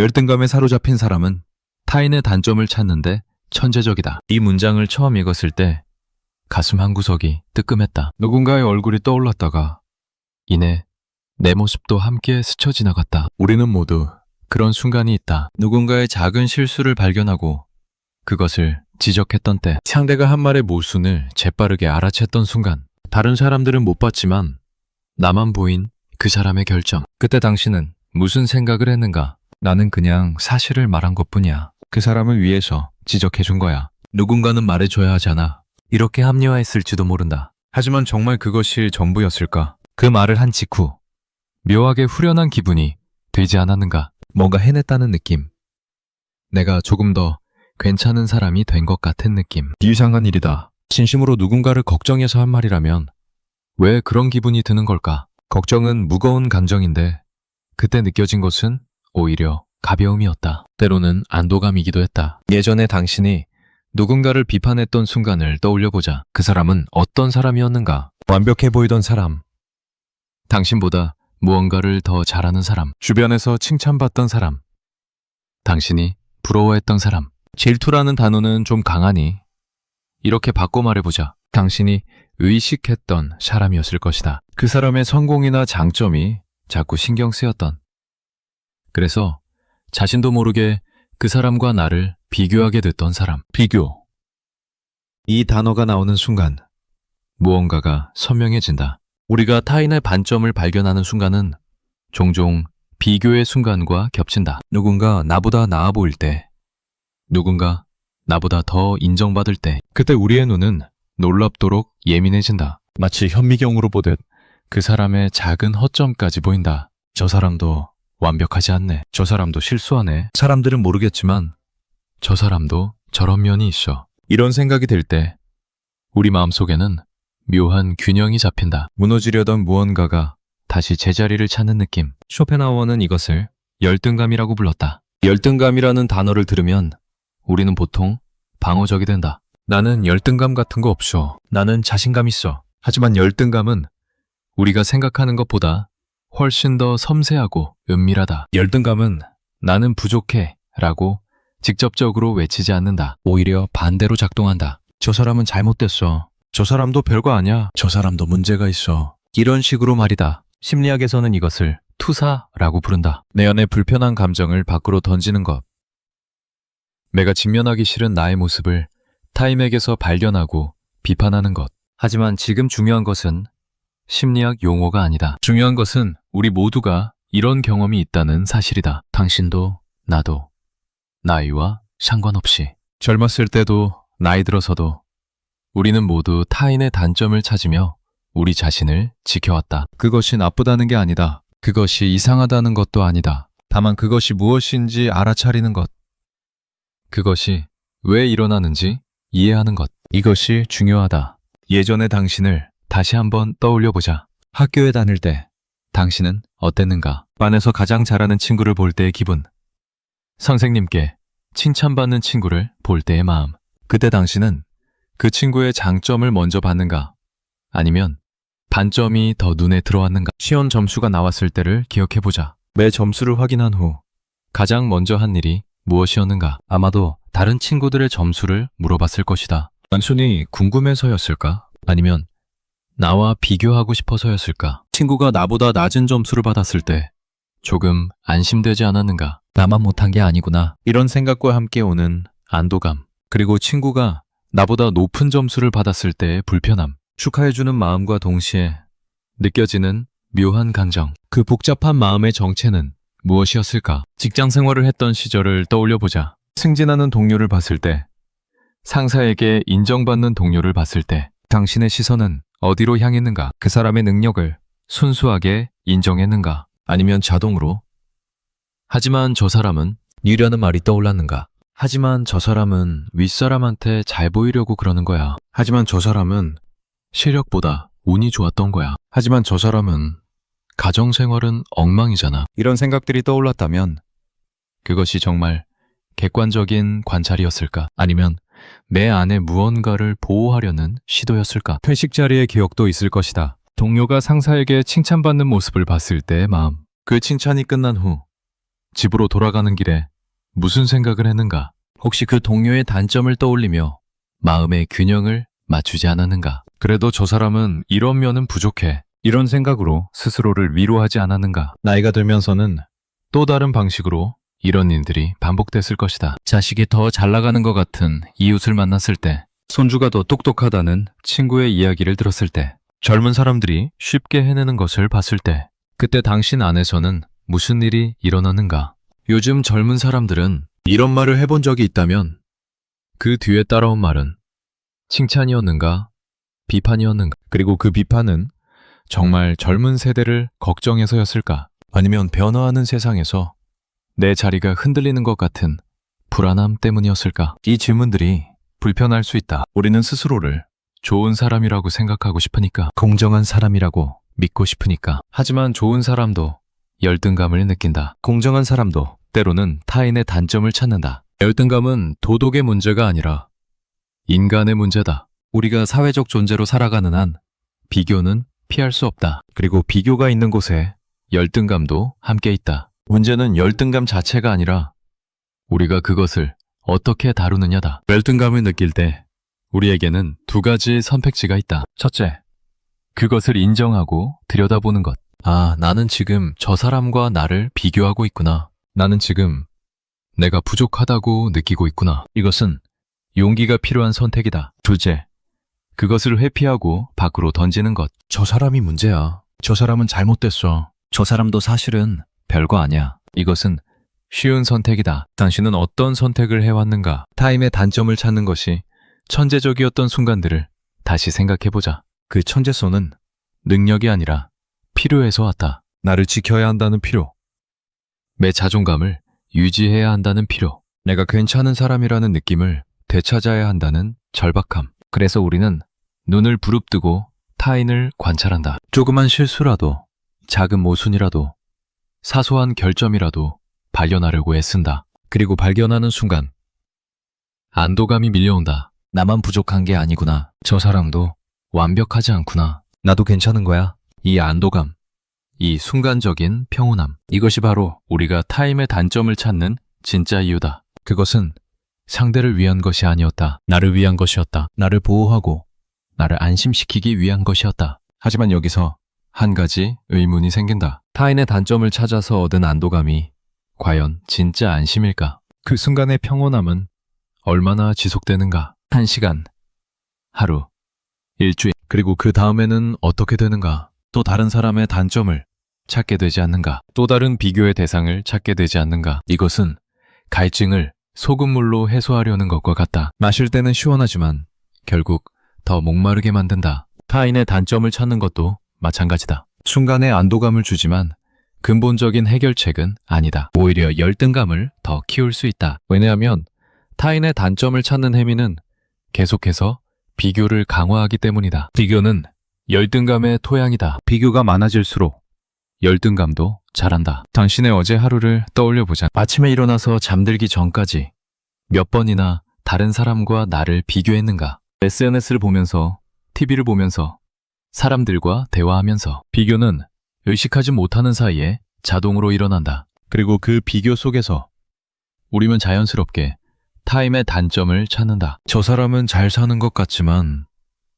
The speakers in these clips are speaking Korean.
열등감에 사로잡힌 사람은 타인의 단점을 찾는데 천재적이다. 이 문장을 처음 읽었을 때 가슴 한구석이 뜨끔했다. 누군가의 얼굴이 떠올랐다가 이내 내 모습도 함께 스쳐 지나갔다. 우리는 모두 그런 순간이 있다. 누군가의 작은 실수를 발견하고 그것을 지적했던 때, 상대가 한 말의 모순을 재빠르게 알아챘던 순간, 다른 사람들은 못 봤지만 나만 보인 그 사람의 결정. 그때 당신은 무슨 생각을 했는가? 나는 그냥 사실을 말한 것뿐이야. 그 사람을 위해서 지적해준 거야. 누군가는 말해줘야 하잖아. 이렇게 합리화했을지도 모른다. 하지만 정말 그것이 전부였을까? 그 말을 한 직후 묘하게 후련한 기분이 되지 않았는가? 뭔가 해냈다는 느낌. 내가 조금 더 괜찮은 사람이 된 것 같은 느낌. 이상한 일이다. 진심으로 누군가를 걱정해서 한 말이라면 왜 그런 기분이 드는 걸까? 걱정은 무거운 감정인데 그때 느껴진 것은 오히려 가벼움이었다. 때로는 안도감이기도 했다. 예전에 당신이 누군가를 비판했던 순간을 떠올려보자. 그 사람은 어떤 사람이었는가? 완벽해 보이던 사람. 당신보다 무언가를 더 잘하는 사람. 주변에서 칭찬받던 사람. 당신이 부러워했던 사람. 질투라는 단어는 좀 강하니 이렇게 바꿔 말해보자. 당신이 의식했던 사람이었을 것이다. 그 사람의 성공이나 장점이 자꾸 신경 쓰였던. 그래서 자신도 모르게 그 사람과 나를 비교하게 됐던 사람. 비교. 이 단어가 나오는 순간 무언가가 선명해진다. 우리가 타인의 반점을 발견하는 순간은 종종 비교의 순간과 겹친다. 누군가 나보다 나아 보일 때, 누군가 나보다 더 인정받을 때, 그때 우리의 눈은 놀랍도록 예민해진다. 마치 현미경으로 보듯 그 사람의 작은 허점까지 보인다. 저 사람도 완벽하지 않네. 저 사람도 실수하네. 사람들은 모르겠지만 저 사람도 저런 면이 있어. 이런 생각이 들 때 우리 마음속에는 묘한 균형이 잡힌다. 무너지려던 무언가가 다시 제자리를 찾는 느낌. 쇼펜하우어는 이것을 열등감이라고 불렀다. 열등감이라는 단어를 들으면 우리는 보통 방어적이 된다. 나는 열등감 같은 거 없어. 나는 자신감 있어. 하지만 열등감은 우리가 생각하는 것보다 훨씬 더 섬세하고 은밀하다. 열등감은 나는 부족해 라고 직접적으로 외치지 않는다. 오히려 반대로 작동한다. 저 사람은 잘못됐어. 저 사람도 별거 아니야. 저 사람도 문제가 있어. 이런 식으로 말이다. 심리학에서는 이것을 투사라고 부른다. 내 안의 불편한 감정을 밖으로 던지는 것. 내가 직면하기 싫은 나의 모습을 타인에게서 발견하고 비판하는 것. 하지만 지금 중요한 것은 심리학 용어가 아니다. 중요한 것은 우리 모두가 이런 경험이 있다는 사실이다. 당신도 나도 나이와 상관없이 젊었을 때도 나이 들어서도 우리는 모두 타인의 단점을 찾으며 우리 자신을 지켜왔다. 그것이 나쁘다는 게 아니다. 그것이 이상하다는 것도 아니다. 다만 그것이 무엇인지 알아차리는 것. 그것이 왜 일어나는지 이해하는 것. 이것이 중요하다. 예전의 당신을 다시 한번 떠올려보자. 학교에 다닐 때 당신은 어땠는가? 반에서 가장 잘하는 친구를 볼 때의 기분. 선생님께 칭찬받는 친구를 볼 때의 마음. 그때 당신은 그 친구의 장점을 먼저 봤는가? 아니면 반점이 더 눈에 들어왔는가? 시험 점수가 나왔을 때를 기억해보자. 매 점수를 확인한 후 가장 먼저 한 일이 무엇이었는가? 아마도 다른 친구들의 점수를 물어봤을 것이다. 단순히 궁금해서였을까? 아니면 나와 비교하고 싶어서였을까? 친구가 나보다 낮은 점수를 받았을 때 조금 안심되지 않았는가? 나만 못한 게 아니구나. 이런 생각과 함께 오는 안도감. 그리고 친구가 나보다 높은 점수를 받았을 때의 불편함. 축하해주는 마음과 동시에 느껴지는 묘한 감정. 그 복잡한 마음의 정체는 무엇이었을까? 직장 생활을 했던 시절을 떠올려보자. 승진하는 동료를 봤을 때, 상사에게 인정받는 동료를 봤을 때 당신의 시선은 어디로 향했는가? 그 사람의 능력을 순수하게 인정했는가? 아니면 자동으로 하지만 저 사람은 이라는 말이 떠올랐는가? 하지만 저 사람은 윗사람한테 잘 보이려고 그러는 거야. 하지만 저 사람은 실력보다 운이 좋았던 거야. 하지만 저 사람은 가정생활은 엉망이잖아. 이런 생각들이 떠올랐다면 그것이 정말 객관적인 관찰이었을까? 아니면 내 안에 무언가를 보호하려는 시도였을까? 회식 자리의 기억도 있을 것이다. 동료가 상사에게 칭찬받는 모습을 봤을 때의 마음. 그 칭찬이 끝난 후 집으로 돌아가는 길에 무슨 생각을 했는가? 혹시 그 동료의 단점을 떠올리며 마음의 균형을 맞추지 않았는가? 그래도 저 사람은 이런 면은 부족해. 이런 생각으로 스스로를 위로하지 않았는가? 나이가 들면서는 또 다른 방식으로 이런 일들이 반복됐을 것이다. 자식이 더 잘 나가는 것 같은 이웃을 만났을 때, 손주가 더 똑똑하다는 친구의 이야기를 들었을 때, 젊은 사람들이 쉽게 해내는 것을 봤을 때, 그때 당신 안에서는 무슨 일이 일어나는가? 요즘 젊은 사람들은 이런 말을 해본 적이 있다면 그 뒤에 따라온 말은 칭찬이었는가? 비판이었는가? 그리고 그 비판은 정말 젊은 세대를 걱정해서였을까? 아니면 변화하는 세상에서 내 자리가 흔들리는 것 같은 불안함 때문이었을까? 이 질문들이 불편할 수 있다. 우리는 스스로를 좋은 사람이라고 생각하고 싶으니까, 공정한 사람이라고 믿고 싶으니까. 하지만 좋은 사람도 열등감을 느낀다. 공정한 사람도 때로는 타인의 단점을 찾는다. 열등감은 도덕의 문제가 아니라 인간의 문제다. 우리가 사회적 존재로 살아가는 한 비교는 피할 수 없다. 그리고 비교가 있는 곳에 열등감도 함께 있다. 문제는 열등감 자체가 아니라 우리가 그것을 어떻게 다루느냐다. 열등감을 느낄 때 우리에게는 두 가지 선택지가 있다. 첫째, 그것을 인정하고 들여다보는 것. 아, 나는 지금 저 사람과 나를 비교하고 있구나. 나는 지금 내가 부족하다고 느끼고 있구나. 이것은 용기가 필요한 선택이다. 둘째, 그것을 회피하고 밖으로 던지는 것. 저 사람이 문제야. 저 사람은 잘못됐어. 저 사람도 사실은 별거 아니야. 이것은 쉬운 선택이다. 당신은 어떤 선택을 해왔는가? 타인의 단점을 찾는 것이 천재적이었던 순간들을 다시 생각해보자. 그 천재성은 능력이 아니라 필요해서 왔다. 나를 지켜야 한다는 필요. 내 자존감을 유지해야 한다는 필요. 내가 괜찮은 사람이라는 느낌을 되찾아야 한다는 절박함. 그래서 우리는 눈을 부릅뜨고 타인을 관찰한다. 조그만 실수라도, 작은 모순이라도, 사소한 결점이라도 발견하려고 애쓴다. 그리고 발견하는 순간 안도감이 밀려온다. 나만 부족한 게 아니구나. 저 사람도 완벽하지 않구나. 나도 괜찮은 거야. 이 안도감, 이 순간적인 평온함, 이것이 바로 우리가 타인의 단점을 찾는 진짜 이유다. 그것은 상대를 위한 것이 아니었다. 나를 위한 것이었다. 나를 보호하고 나를 안심시키기 위한 것이었다. 하지만 여기서 한 가지 의문이 생긴다. 타인의 단점을 찾아서 얻은 안도감이 과연 진짜 안심일까? 그 순간의 평온함은 얼마나 지속되는가? 1시간, 하루, 일주일, 그리고 그 다음에는 어떻게 되는가? 또 다른 사람의 단점을 찾게 되지 않는가? 또 다른 비교의 대상을 찾게 되지 않는가? 이것은 갈증을 소금물로 해소하려는 것과 같다. 마실 때는 시원하지만 결국 더 목마르게 만든다. 타인의 단점을 찾는 것도 마찬가지다. 순간의 안도감을 주지만 근본적인 해결책은 아니다. 오히려 열등감을 더 키울 수 있다. 왜냐하면 타인의 단점을 찾는 행위는 계속해서 비교를 강화하기 때문이다. 비교는 열등감의 토양이다. 비교가 많아질수록 열등감도 자란다. 당신의 어제 하루를 떠올려 보자. 아침에 일어나서 잠들기 전까지 몇 번이나 다른 사람과 나를 비교했는가? SNS를 보면서, TV를 보면서, 사람들과 대화하면서. 비교는 의식하지 못하는 사이에 자동으로 일어난다. 그리고 그 비교 속에서 우리는 자연스럽게 타인의 단점을 찾는다. 저 사람은 잘 사는 것 같지만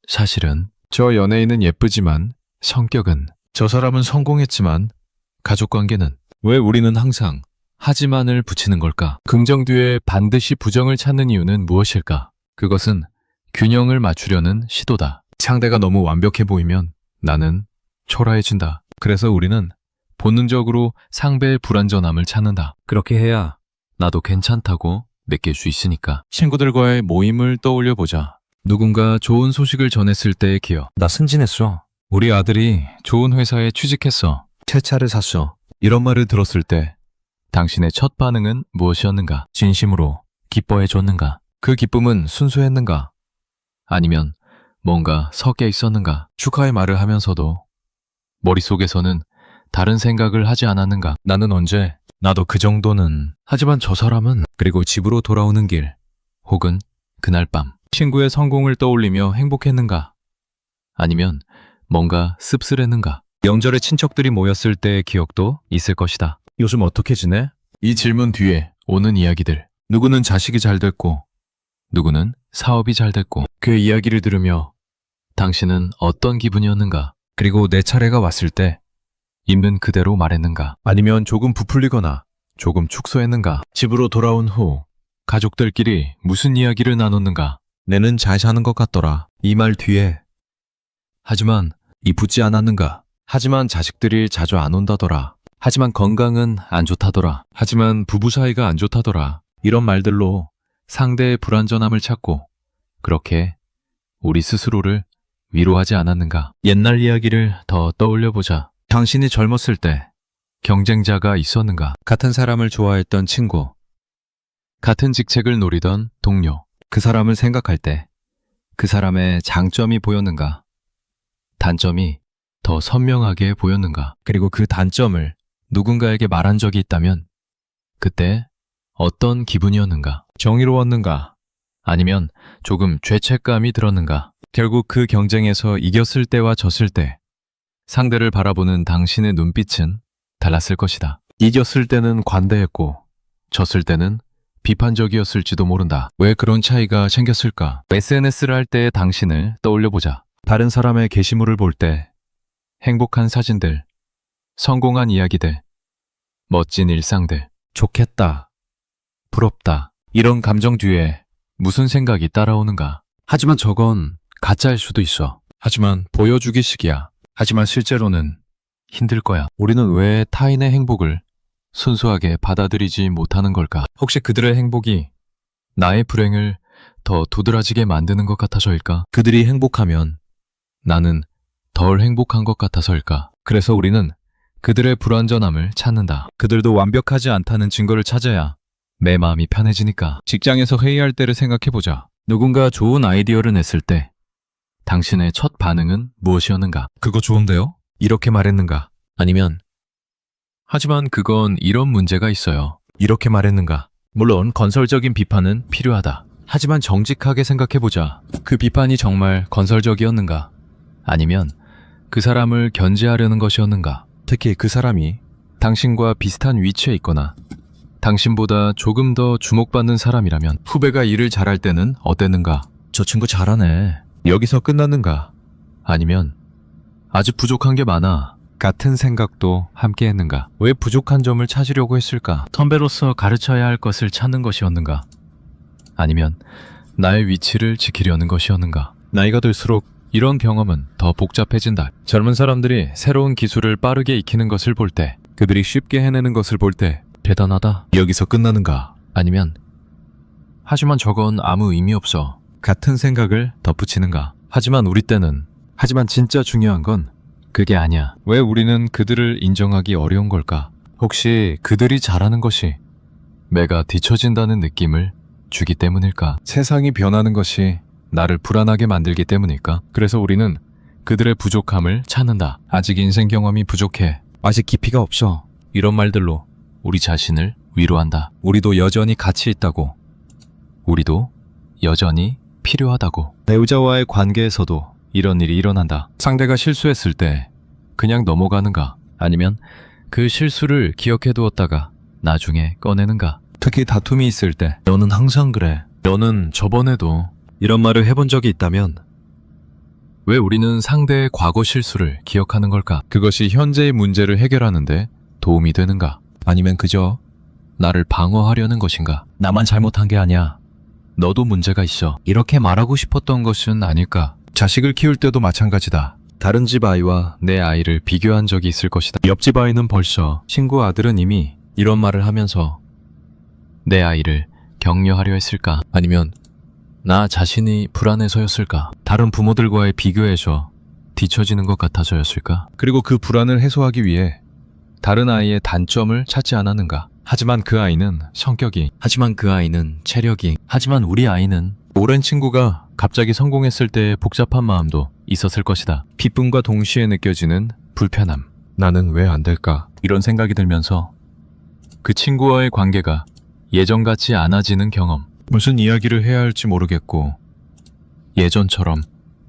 사실은, 저 연예인은 예쁘지만 성격은, 저 사람은 성공했지만 가족관계는. 왜 우리는 항상 하지만을 붙이는 걸까? 긍정 뒤에 반드시 부정을 찾는 이유는 무엇일까? 그것은 균형을 맞추려는 시도다. 상대가 너무 완벽해 보이면 나는 초라해진다. 그래서 우리는 본능적으로 상대의 불완전함을 찾는다. 그렇게 해야 나도 괜찮다고 느낄 수 있으니까. 친구들과의 모임을 떠올려 보자. 누군가 좋은 소식을 전했을 때의 기억. 나 승진했어. 우리 아들이 좋은 회사에 취직했어. 새 차를 샀어. 이런 말을 들었을 때 당신의 첫 반응은 무엇이었는가? 진심으로 기뻐해 줬는가? 그 기쁨은 순수했는가? 아니면 뭔가 섞여 있었는가? 축하의 말을 하면서도 머릿속에서는 다른 생각을 하지 않았는가? 나는 언제, 나도 그 정도는. 하지만 저 사람은. 그리고 집으로 돌아오는 길, 혹은 그날 밤, 친구의 성공을 떠올리며 행복했는가? 아니면 뭔가 씁쓸했는가? 명절에 친척들이 모였을 때의 기억도 있을 것이다. 요즘 어떻게 지내? 이 질문 뒤에 오는 이야기들. 누구는 자식이 잘 됐고, 누구는 사업이 잘 됐고, 그 이야기를 들으며 당신은 어떤 기분이었는가? 그리고 내 차례가 왔을 때 있는 그대로 말했는가? 아니면 조금 부풀리거나 조금 축소했는가? 집으로 돌아온 후 가족들끼리 무슨 이야기를 나눴는가? 내는 잘 사는 것 같더라. 이 말 뒤에 하지만 이쁘지 않았는가? 하지만 자식들이 자주 안 온다더라. 하지만 건강은 안 좋다더라. 하지만 부부 사이가 안 좋다더라. 이런 말들로 상대의 불완전함을 찾고 그렇게 우리 스스로를 위로하지 않았는가? 옛날 이야기를 더 떠올려보자. 당신이 젊었을 때 경쟁자가 있었는가? 같은 사람을 좋아했던 친구, 같은 직책을 노리던 동료, 그 사람을 생각할 때 그 사람의 장점이 보였는가? 단점이 더 선명하게 보였는가? 그리고 그 단점을 누군가에게 말한 적이 있다면 그때 어떤 기분이었는가? 정의로웠는가? 아니면 조금 죄책감이 들었는가? 결국 그 경쟁에서 이겼을 때와 졌을 때 상대를 바라보는 당신의 눈빛은 달랐을 것이다. 이겼을 때는 관대했고 졌을 때는 비판적이었을지도 모른다. 왜 그런 차이가 생겼을까? SNS를 할 때의 당신을 떠올려보자. 다른 사람의 게시물을 볼 때 행복한 사진들, 성공한 이야기들, 멋진 일상들, 좋겠다, 부럽다, 이런 감정 뒤에 무슨 생각이 따라오는가? 하지만 저건 가짜일 수도 있어. 하지만 보여주기식이야. 하지만 실제로는 힘들 거야. 우리는 왜 타인의 행복을 순수하게 받아들이지 못하는 걸까? 혹시 그들의 행복이 나의 불행을 더 도드라지게 만드는 것 같아서일까? 그들이 행복하면 나는 덜 행복한 것 같아서일까? 그래서 우리는 그들의 불완전함을 찾는다. 그들도 완벽하지 않다는 증거를 찾아야 내 마음이 편해지니까. 직장에서 회의할 때를 생각해보자. 누군가 좋은 아이디어를 냈을 때 당신의 첫 반응은 무엇이었는가? 그거 좋은데요? 이렇게 말했는가? 아니면 하지만 그건 이런 문제가 있어요. 이렇게 말했는가? 물론 건설적인 비판은 필요하다. 하지만 정직하게 생각해보자. 그 비판이 정말 건설적이었는가? 아니면 그 사람을 견제하려는 것이었는가? 특히 그 사람이 당신과 비슷한 위치에 있거나 당신보다 조금 더 주목받는 사람이라면 후배가 일을 잘할 때는 어땠는가? 저 친구 잘하네. 여기서 끝났는가? 아니면 아주 부족한 게 많아. 같은 생각도 함께 했는가? 왜 부족한 점을 찾으려고 했을까? 선배로서 가르쳐야 할 것을 찾는 것이었는가? 아니면 나의 위치를 지키려는 것이었는가? 나이가 들수록 이런 경험은 더 복잡해진다. 젊은 사람들이 새로운 기술을 빠르게 익히는 것을 볼 때, 그들이 쉽게 해내는 것을 볼 때 대단하다. 여기서 끝나는가? 아니면 하지만 저건 아무 의미 없어. 같은 생각을 덧붙이는가? 하지만 우리 때는 하지만 진짜 중요한 건 그게 아니야. 왜 우리는 그들을 인정하기 어려운 걸까? 혹시 그들이 잘하는 것이 내가 뒤처진다는 느낌을 주기 때문일까? 세상이 변하는 것이 나를 불안하게 만들기 때문일까? 그래서 우리는 그들의 부족함을 찾는다. 아직 인생 경험이 부족해. 아직 깊이가 없어. 이런 말들로 우리 자신을 위로한다. 우리도 여전히 가치 있다고. 우리도 여전히 필요하다고. 배우자와의 관계에서도 이런 일이 일어난다. 상대가 실수했을 때 그냥 넘어가는가? 아니면 그 실수를 기억해 두었다가 나중에 꺼내는가? 특히 다툼이 있을 때 너는 항상 그래. 너는 저번에도 이런 말을 해본 적이 있다면 왜 우리는 상대의 과거 실수를 기억하는 걸까? 그것이 현재의 문제를 해결하는데 도움이 되는가? 아니면 그저 나를 방어하려는 것인가? 나만 잘못한 게 아니야. 너도 문제가 있어. 이렇게 말하고 싶었던 것은 아닐까? 자식을 키울 때도 마찬가지다. 다른 집 아이와 내 아이를 비교한 적이 있을 것이다. 옆집 아이는 벌써, 친구 아들은 이미 이런 말을 하면서 내 아이를 격려하려 했을까? 아니면 나 자신이 불안해서였을까? 다른 부모들과의 비교에서 뒤처지는 것 같아서였을까? 그리고 그 불안을 해소하기 위해 다른 아이의 단점을 찾지 않았는가? 하지만 그 아이는 성격이, 하지만 그 아이는 체력이, 하지만 우리 아이는 오랜 친구가 갑자기 성공했을 때의 복잡한 마음도 있었을 것이다. 기쁨과 동시에 느껴지는 불편함. 나는 왜 안 될까? 이런 생각이 들면서 그 친구와의 관계가 예전같이 않아지는 경험. 무슨 이야기를 해야 할지 모르겠고 예전처럼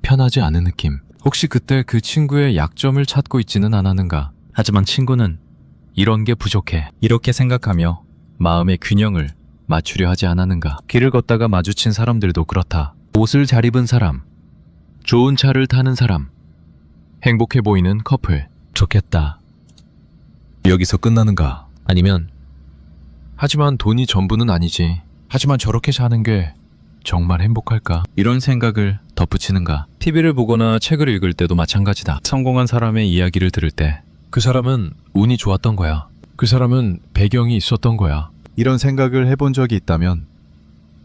편하지 않은 느낌. 혹시 그때 그 친구의 약점을 찾고 있지는 않았는가? 하지만 친구는 이런 게 부족해. 이렇게 생각하며 마음의 균형을 맞추려 하지 않았는가. 길을 걷다가 마주친 사람들도 그렇다. 옷을 잘 입은 사람, 좋은 차를 타는 사람, 행복해 보이는 커플. 좋겠다. 여기서 끝나는가? 아니면 하지만 돈이 전부는 아니지. 하지만 저렇게 사는 게 정말 행복할까? 이런 생각을 덧붙이는가? TV를 보거나 책을 읽을 때도 마찬가지다. 성공한 사람의 이야기를 들을 때 그 사람은 운이 좋았던 거야. 그 사람은 배경이 있었던 거야. 이런 생각을 해본 적이 있다면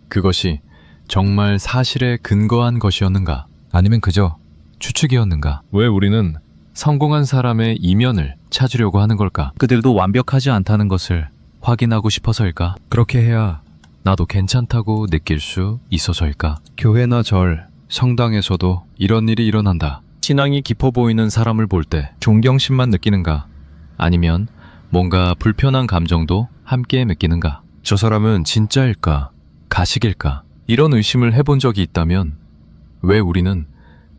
그것이 정말 사실에 근거한 것이었는가? 아니면 그저 추측이었는가? 왜 우리는 성공한 사람의 이면을 찾으려고 하는 걸까? 그들도 완벽하지 않다는 것을 확인하고 싶어서일까? 그렇게 해야 나도 괜찮다고 느낄 수 있어서일까? 교회나 절, 성당에서도 이런 일이 일어난다. 신앙이 깊어 보이는 사람을 볼 때 존경심만 느끼는가? 아니면 뭔가 불편한 감정도 함께 느끼는가? 저 사람은 진짜일까? 가식일까? 이런 의심을 해본 적이 있다면 왜 우리는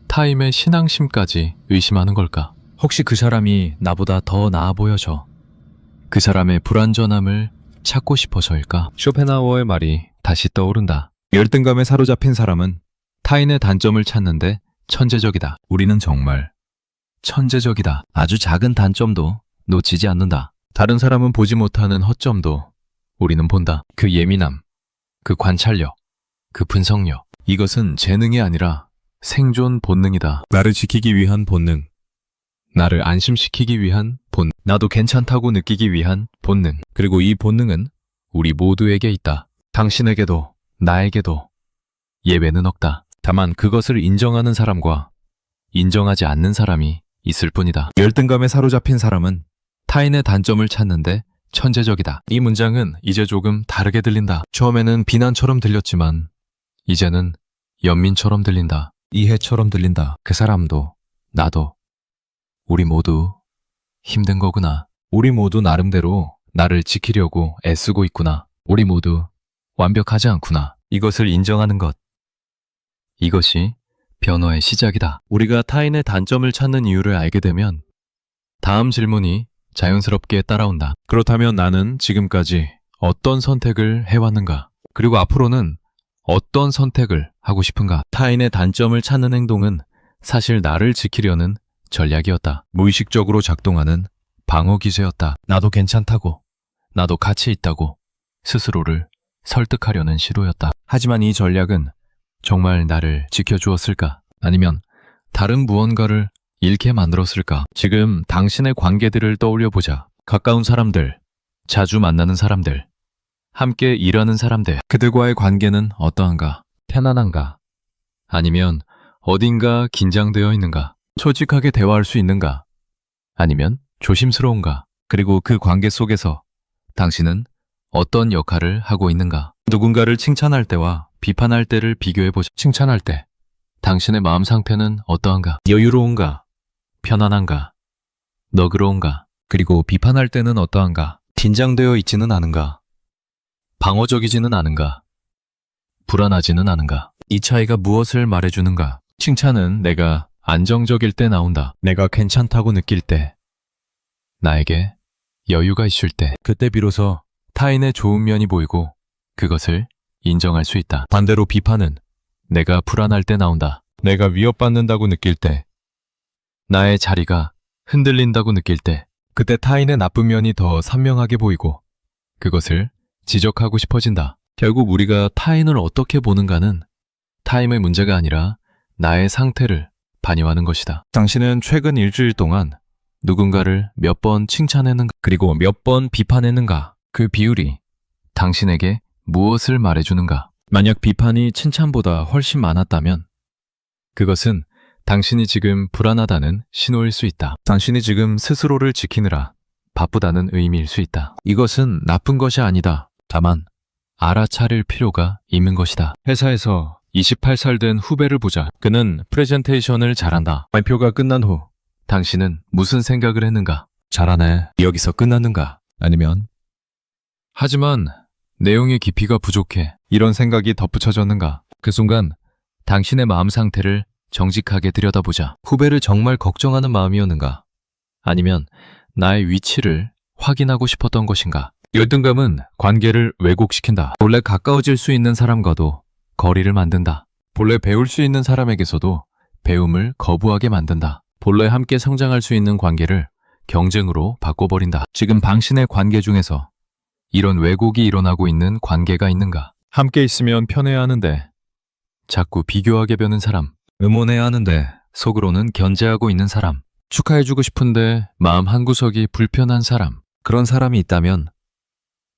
타인의 신앙심까지 의심하는 걸까? 혹시 그 사람이 나보다 더 나아 보여서 그 사람의 불완전함을 찾고 싶어서일까? 쇼펜하우어의 말이 다시 떠오른다. 열등감에 사로잡힌 사람은 타인의 단점을 찾는데 천재적이다. 우리는 정말 천재적이다. 아주 작은 단점도 놓치지 않는다. 다른 사람은 보지 못하는 허점도 우리는 본다. 그 예민함, 그 관찰력, 그 분석력. 이것은 재능이 아니라 생존 본능이다. 나를 지키기 위한 본능. 나를 안심시키기 위한 본능. 나도 괜찮다고 느끼기 위한 본능. 그리고 이 본능은 우리 모두에게 있다. 당신에게도 나에게도 예외는 없다. 다만 그것을 인정하는 사람과 인정하지 않는 사람이 있을 뿐이다. 열등감에 사로잡힌 사람은 타인의 단점을 찾는데 천재적이다. 이 문장은 이제 조금 다르게 들린다. 처음에는 비난처럼 들렸지만 이제는 연민처럼 들린다. 이해처럼 들린다. 그 사람도 나도 우리 모두 힘든 거구나. 우리 모두 나름대로 나를 지키려고 애쓰고 있구나. 우리 모두 완벽하지 않구나. 이것을 인정하는 것. 이것이 변화의 시작이다. 우리가 타인의 단점을 찾는 이유를 알게 되면 다음 질문이 자연스럽게 따라온다. 그렇다면 나는 지금까지 어떤 선택을 해왔는가? 그리고 앞으로는 어떤 선택을 하고 싶은가? 타인의 단점을 찾는 행동은 사실 나를 지키려는 전략이었다. 무의식적으로 작동하는 방어 기제였다. 나도 괜찮다고, 나도 가치 있다고 스스로를 설득하려는 시도였다. 하지만 이 전략은 정말 나를 지켜주었을까? 아니면 다른 무언가를 잃게 만들었을까? 지금 당신의 관계들을 떠올려 보자. 가까운 사람들, 자주 만나는 사람들, 함께 일하는 사람들, 그들과의 관계는 어떠한가? 편안한가? 아니면 어딘가 긴장되어 있는가? 솔직하게 대화할 수 있는가? 아니면 조심스러운가? 그리고 그 관계 속에서 당신은 어떤 역할을 하고 있는가? 누군가를 칭찬할 때와 비판할 때를 비교해보자. 칭찬할 때 당신의 마음 상태는 어떠한가? 여유로운가? 편안한가? 너그러운가? 그리고 비판할 때는 어떠한가? 긴장되어 있지는 않은가? 방어적이지는 않은가? 불안하지는 않은가? 이 차이가 무엇을 말해주는가? 칭찬은 내가 안정적일 때 나온다. 내가 괜찮다고 느낄 때, 나에게 여유가 있을 때, 그때 비로소 타인의 좋은 면이 보이고 그것을 인정할 수 있다. 반대로 비판은 내가 불안할 때 나온다. 내가 위협받는다고 느낄 때, 나의 자리가 흔들린다고 느낄 때, 그때 타인의 나쁜 면이 더 선명하게 보이고 그것을 지적하고 싶어진다. 결국 우리가 타인을 어떻게 보는가는 타인의 문제가 아니라 나의 상태를 반영하는 것이다. 당신은 최근 일주일 동안 누군가를 몇 번 칭찬했는가? 그리고 몇 번 비판했는가? 그 비율이 당신에게 무엇을 말해주는가? 만약 비판이 칭찬보다 훨씬 많았다면 그것은 당신이 지금 불안하다는 신호일 수 있다. 당신이 지금 스스로를 지키느라 바쁘다는 의미일 수 있다. 이것은 나쁜 것이 아니다. 다만 알아차릴 필요가 있는 것이다. 회사에서 28살 된 후배를 보자. 그는 프레젠테이션을 잘한다. 발표가 끝난 후 당신은 무슨 생각을 했는가? 잘하네. 여기서 끝났는가? 아니면 하지만 내용의 깊이가 부족해. 이런 생각이 덧붙여졌는가? 그 순간 당신의 마음 상태를 정직하게 들여다보자. 후배를 정말 걱정하는 마음이었는가? 아니면 나의 위치를 확인하고 싶었던 것인가? 열등감은 관계를 왜곡시킨다. 본래 가까워질 수 있는 사람과도 거리를 만든다. 본래 배울 수 있는 사람에게서도 배움을 거부하게 만든다. 본래 함께 성장할 수 있는 관계를 경쟁으로 바꿔버린다. 지금 당신의 관계 중에서 이런 왜곡이 일어나고 있는 관계가 있는가? 함께 있으면 편해야 하는데 자꾸 비교하게 되는 사람, 응원해야 하는데 속으로는 견제하고 있는 사람, 축하해주고 싶은데 마음 한구석이 불편한 사람, 그런 사람이 있다면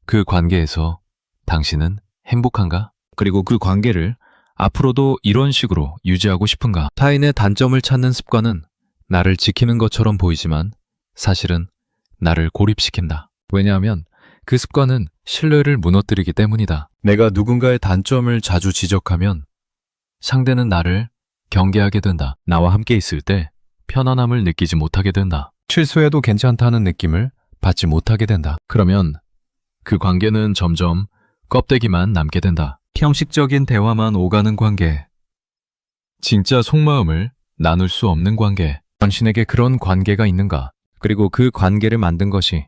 그 관계에서 당신은 행복한가? 그리고 그 관계를 앞으로도 이런 식으로 유지하고 싶은가? 타인의 단점을 찾는 습관은 나를 지키는 것처럼 보이지만 사실은 나를 고립시킨다. 왜냐하면 그 습관은 신뢰를 무너뜨리기 때문이다. 내가 누군가의 단점을 자주 지적하면 상대는 나를 경계하게 된다. 나와 함께 있을 때 편안함을 느끼지 못하게 된다. 실수해도 괜찮다는 느낌을 받지 못하게 된다. 그러면 그 관계는 점점 껍데기만 남게 된다. 형식적인 대화만 오가는 관계. 진짜 속마음을 나눌 수 없는 관계. 당신에게 그런 관계가 있는가? 그리고 그 관계를 만든 것이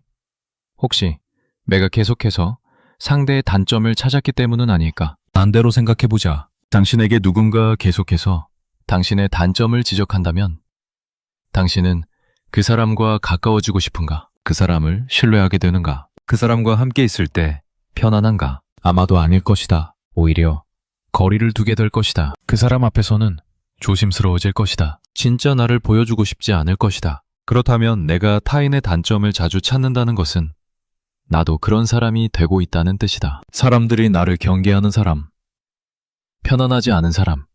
혹시 내가 계속해서 상대의 단점을 찾았기 때문은 아닐까? 반대로 생각해보자. 당신에게 누군가 계속해서 당신의 단점을 지적한다면 당신은 그 사람과 가까워지고 싶은가? 그 사람을 신뢰하게 되는가? 그 사람과 함께 있을 때 편안한가? 아마도 아닐 것이다. 오히려 거리를 두게 될 것이다. 그 사람 앞에서는 조심스러워질 것이다. 진짜 나를 보여주고 싶지 않을 것이다. 그렇다면 내가 타인의 단점을 자주 찾는다는 것은 나도 그런 사람이 되고 있다는 뜻이다. 사람들이 나를 경계하는 사람, 편안하지 않은 사람,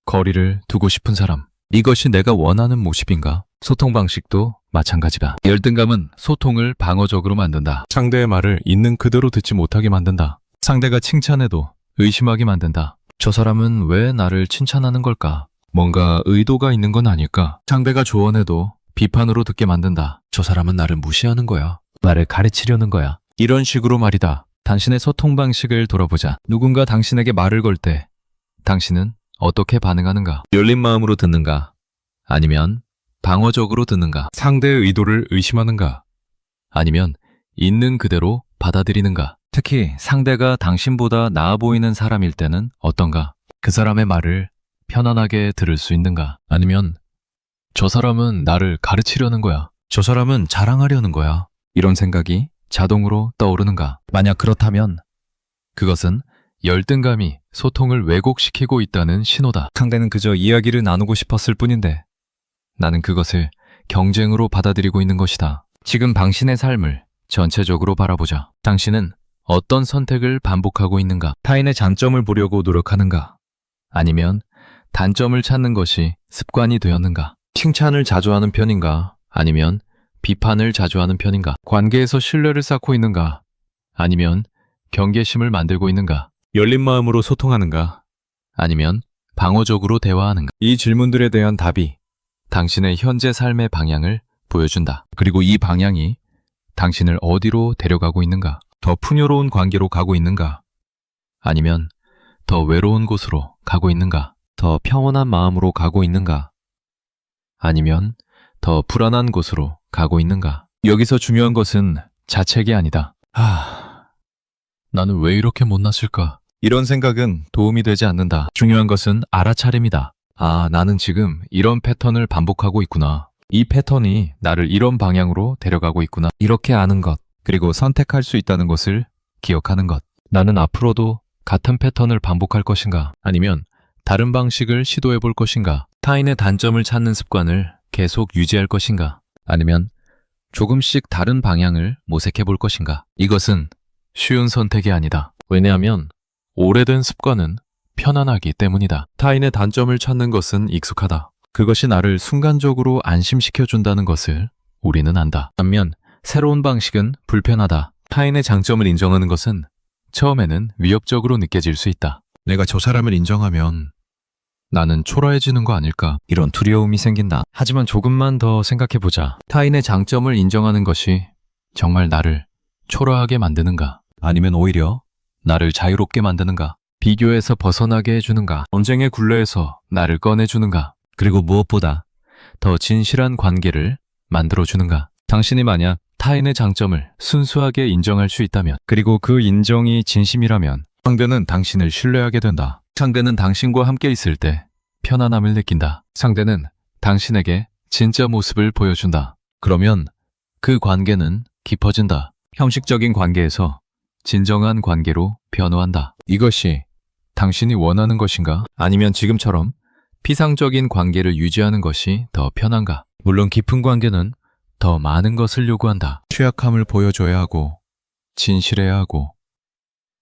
거리를 두고 싶은 사람. 이것이 내가 원하는 모습인가? 소통 방식도 마찬가지다. 열등감은 소통을 방어적으로 만든다. 상대의 말을 있는 그대로 듣지 못하게 만든다. 상대가 칭찬해도 의심하게 만든다. 저 사람은 왜 나를 칭찬하는 걸까? 뭔가 의도가 있는 건 아닐까? 상대가 조언해도 비판으로 듣게 만든다. 저 사람은 나를 무시하는 거야. 나를 가르치려는 거야. 이런 식으로 말이다. 당신의 소통 방식을 돌아보자. 누군가 당신에게 말을 걸 때 당신은 어떻게 반응하는가? 열린 마음으로 듣는가? 아니면 방어적으로 듣는가? 상대의 의도를 의심하는가? 아니면 있는 그대로 받아들이는가? 특히 상대가 당신보다 나아 보이는 사람일 때는 어떤가? 그 사람의 말을 편안하게 들을 수 있는가? 아니면 저 사람은 나를 가르치려는 거야. 저 사람은 자랑하려는 거야. 이런 생각이 자동으로 떠오르는가? 만약 그렇다면 그것은 열등감이 소통을 왜곡시키고 있다는 신호다. 상대는 그저 이야기를 나누고 싶었을 뿐인데 나는 그것을 경쟁으로 받아들이고 있는 것이다. 지금 당신의 삶을 전체적으로 바라보자. 당신은 어떤 선택을 반복하고 있는가? 타인의 장점을 보려고 노력하는가? 아니면 단점을 찾는 것이 습관이 되었는가? 칭찬을 자주 하는 편인가? 아니면 비판을 자주 하는 편인가? 관계에서 신뢰를 쌓고 있는가? 아니면 경계심을 만들고 있는가? 열린 마음으로 소통하는가? 아니면 방어적으로 대화하는가? 이 질문들에 대한 답이 당신의 현재 삶의 방향을 보여준다. 그리고 이 방향이 당신을 어디로 데려가고 있는가? 더 풍요로운 관계로 가고 있는가? 아니면 더 외로운 곳으로 가고 있는가? 더 평온한 마음으로 가고 있는가? 아니면 더 불안한 곳으로 가고 있는가? 여기서 중요한 것은 자책이 아니다. 나는 왜 이렇게 못났을까? 이런 생각은 도움이 되지 않는다. 중요한 것은 알아차림이다. 나는 지금 이런 패턴을 반복하고 있구나. 이 패턴이 나를 이런 방향으로 데려가고 있구나. 이렇게 아는 것, 그리고 선택할 수 있다는 것을 기억하는 것. 나는 앞으로도 같은 패턴을 반복할 것인가? 아니면 다른 방식을 시도해 볼 것인가? 타인의 단점을 찾는 습관을 계속 유지할 것인가? 아니면 조금씩 다른 방향을 모색해 볼 것인가? 이것은 쉬운 선택이 아니다. 왜냐하면 오래된 습관은 편안하기 때문이다. 타인의 단점을 찾는 것은 익숙하다. 그것이 나를 순간적으로 안심시켜 준다는 것을 우리는 안다. 반면 새로운 방식은 불편하다. 타인의 장점을 인정하는 것은 처음에는 위협적으로 느껴질 수 있다. 내가 저 사람을 인정하면 나는 초라해지는 거 아닐까? 이런 두려움이 생긴다. 하지만 조금만 더 생각해보자. 타인의 장점을 인정하는 것이 정말 나를 초라하게 만드는가? 아니면 오히려 나를 자유롭게 만드는가? 비교에서 벗어나게 해주는가? 전쟁의 굴레에서 나를 꺼내주는가? 그리고 무엇보다 더 진실한 관계를 만들어주는가? 당신이 만약 타인의 장점을 순수하게 인정할 수 있다면, 그리고 그 인정이 진심이라면 상대는 당신을 신뢰하게 된다. 상대는 당신과 함께 있을 때 편안함을 느낀다. 상대는 당신에게 진짜 모습을 보여준다. 그러면 그 관계는 깊어진다. 형식적인 관계에서 진정한 관계로 변화한다. 이것이 당신이 원하는 것인가? 아니면 지금처럼 피상적인 관계를 유지하는 것이 더 편한가? 물론 깊은 관계는 더 많은 것을 요구한다. 취약함을 보여줘야 하고, 진실해야 하고,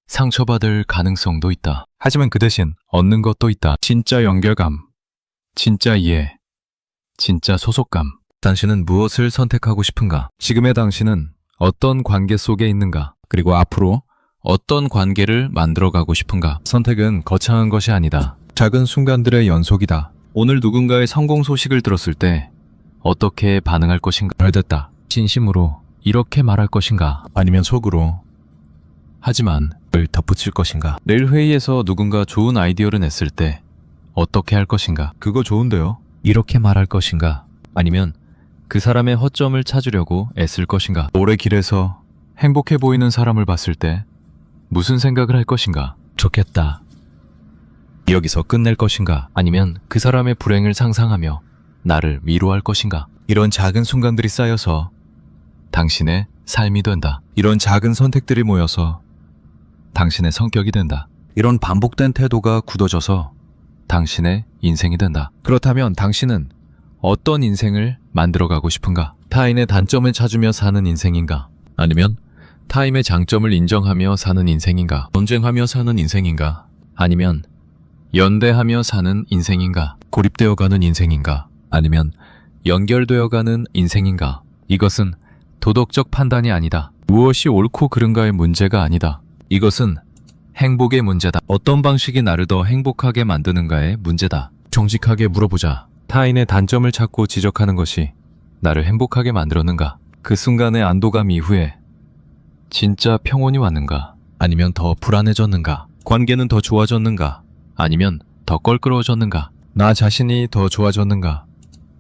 상처받을 가능성도 있다. 하지만 그 대신 얻는 것도 있다. 진짜 연결감, 진짜 이해, 진짜 소속감. 당신은 무엇을 선택하고 싶은가? 지금의 당신은 어떤 관계 속에 있는가? 그리고 앞으로 어떤 관계를 만들어가고 싶은가? 선택은 거창한 것이 아니다. 작은 순간들의 연속이다. 오늘 누군가의 성공 소식을 들었을 때 어떻게 반응할 것인가? 잘 됐다. 진심으로 이렇게 말할 것인가? 아니면 속으로 하지만 을 덧붙일 것인가? 내일 회의에서 누군가 좋은 아이디어를 냈을 때 어떻게 할 것인가? 그거 좋은데요? 이렇게 말할 것인가? 아니면 그 사람의 허점을 찾으려고 애쓸 것인가? 오래 길에서 행복해 보이는 사람을 봤을 때 무슨 생각을 할 것인가? 좋겠다. 여기서 끝낼 것인가? 아니면 그 사람의 불행을 상상하며 나를 위로할 것인가? 이런 작은 순간들이 쌓여서 당신의 삶이 된다. 이런 작은 선택들이 모여서 당신의 성격이 된다. 이런 반복된 태도가 굳어져서 당신의 인생이 된다. 그렇다면 당신은 어떤 인생을 만들어가고 싶은가? 타인의 단점을 찾으며 사는 인생인가? 아니면 타인의 장점을 인정하며 사는 인생인가? 전쟁하며 사는 인생인가? 아니면 연대하며 사는 인생인가? 고립되어가는 인생인가? 아니면 연결되어가는 인생인가? 이것은 도덕적 판단이 아니다. 무엇이 옳고 그른가의 문제가 아니다. 이것은 행복의 문제다. 어떤 방식이 나를 더 행복하게 만드는가의 문제다. 정직하게 물어보자. 타인의 단점을 찾고 지적하는 것이 나를 행복하게 만들었는가? 그 순간의 안도감 이후에 진짜 평온이 왔는가? 아니면 더 불안해졌는가? 관계는 더 좋아졌는가? 아니면 더 껄끄러워졌는가? 나 자신이 더 좋아졌는가?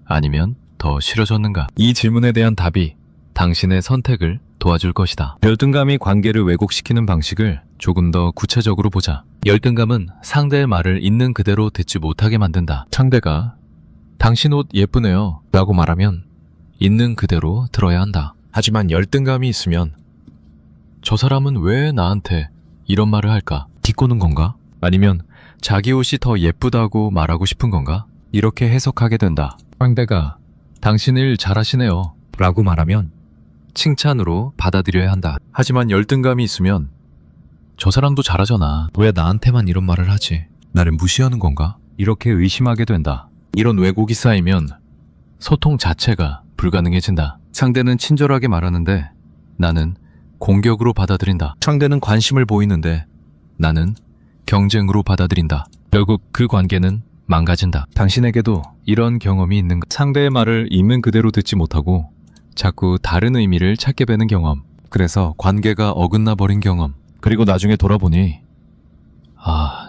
아니면 더 싫어졌는가? 이 질문에 대한 답이 당신의 선택을 도와줄 것이다. 열등감이 관계를 왜곡시키는 방식을 조금 더 구체적으로 보자. 열등감은 상대의 말을 있는 그대로 듣지 못하게 만든다. 상대가 당신 옷 예쁘네요 라고 말하면 있는 그대로 들어야 한다. 하지만 열등감이 있으면 저 사람은 왜 나한테 이런 말을 할까? 비꼬는 건가? 아니면 자기 옷이 더 예쁘다고 말하고 싶은 건가? 이렇게 해석하게 된다. 상대가 당신 일 잘하시네요 라고 말하면 칭찬으로 받아들여야 한다. 하지만 열등감이 있으면 저 사람도 잘하잖아. 왜 나한테만 이런 말을 하지? 나를 무시하는 건가? 이렇게 의심하게 된다. 이런 왜곡이 쌓이면 소통 자체가 불가능해진다. 상대는 친절하게 말하는데 나는 공격으로 받아들인다. 상대는 관심을 보이는데 나는 경쟁으로 받아들인다. 결국 그 관계는 망가진다. 당신에게도 이런 경험이 있는가? 상대의 말을 있는 그대로 듣지 못하고 자꾸 다른 의미를 찾게 되는 경험. 그래서 관계가 어긋나 버린 경험. 그리고 나중에 돌아보니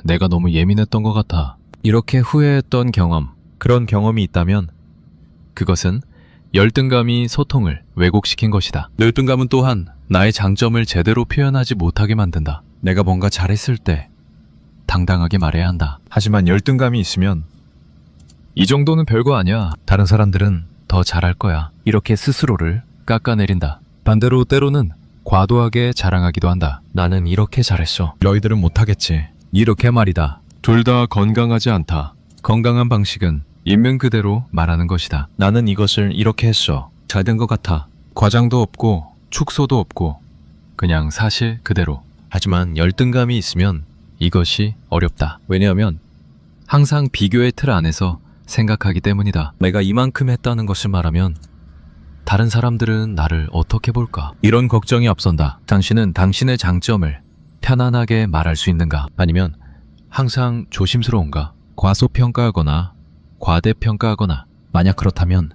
내가 너무 예민했던 것 같아. 이렇게 후회했던 경험. 그런 경험이 있다면 그것은 열등감이 소통을 왜곡시킨 것이다. 열등감은 또한 나의 장점을 제대로 표현하지 못하게 만든다. 내가 뭔가 잘했을 때 당당하게 말해야 한다. 하지만 열등감이 있으면 이 정도는 별거 아니야. 다른 사람들은 더 잘할 거야. 이렇게 스스로를 깎아내린다. 반대로 때로는 과도하게 자랑하기도 한다. 나는 이렇게 잘했어. 너희들은 못하겠지. 이렇게 말이다. 둘 다 건강하지 않다. 건강한 방식은 있는 그대로 말하는 것이다. 나는 이것을 이렇게 했어. 잘 된 것 같아. 과장도 없고 축소도 없고 그냥 사실 그대로. 하지만 열등감이 있으면 이것이 어렵다. 왜냐하면 항상 비교의 틀 안에서 생각하기 때문이다. 내가 이만큼 했다는 것을 말하면 다른 사람들은 나를 어떻게 볼까? 이런 걱정이 앞선다. 당신은 당신의 장점을 편안하게 말할 수 있는가? 아니면 항상 조심스러운가? 과소평가하거나 과대평가하거나. 만약 그렇다면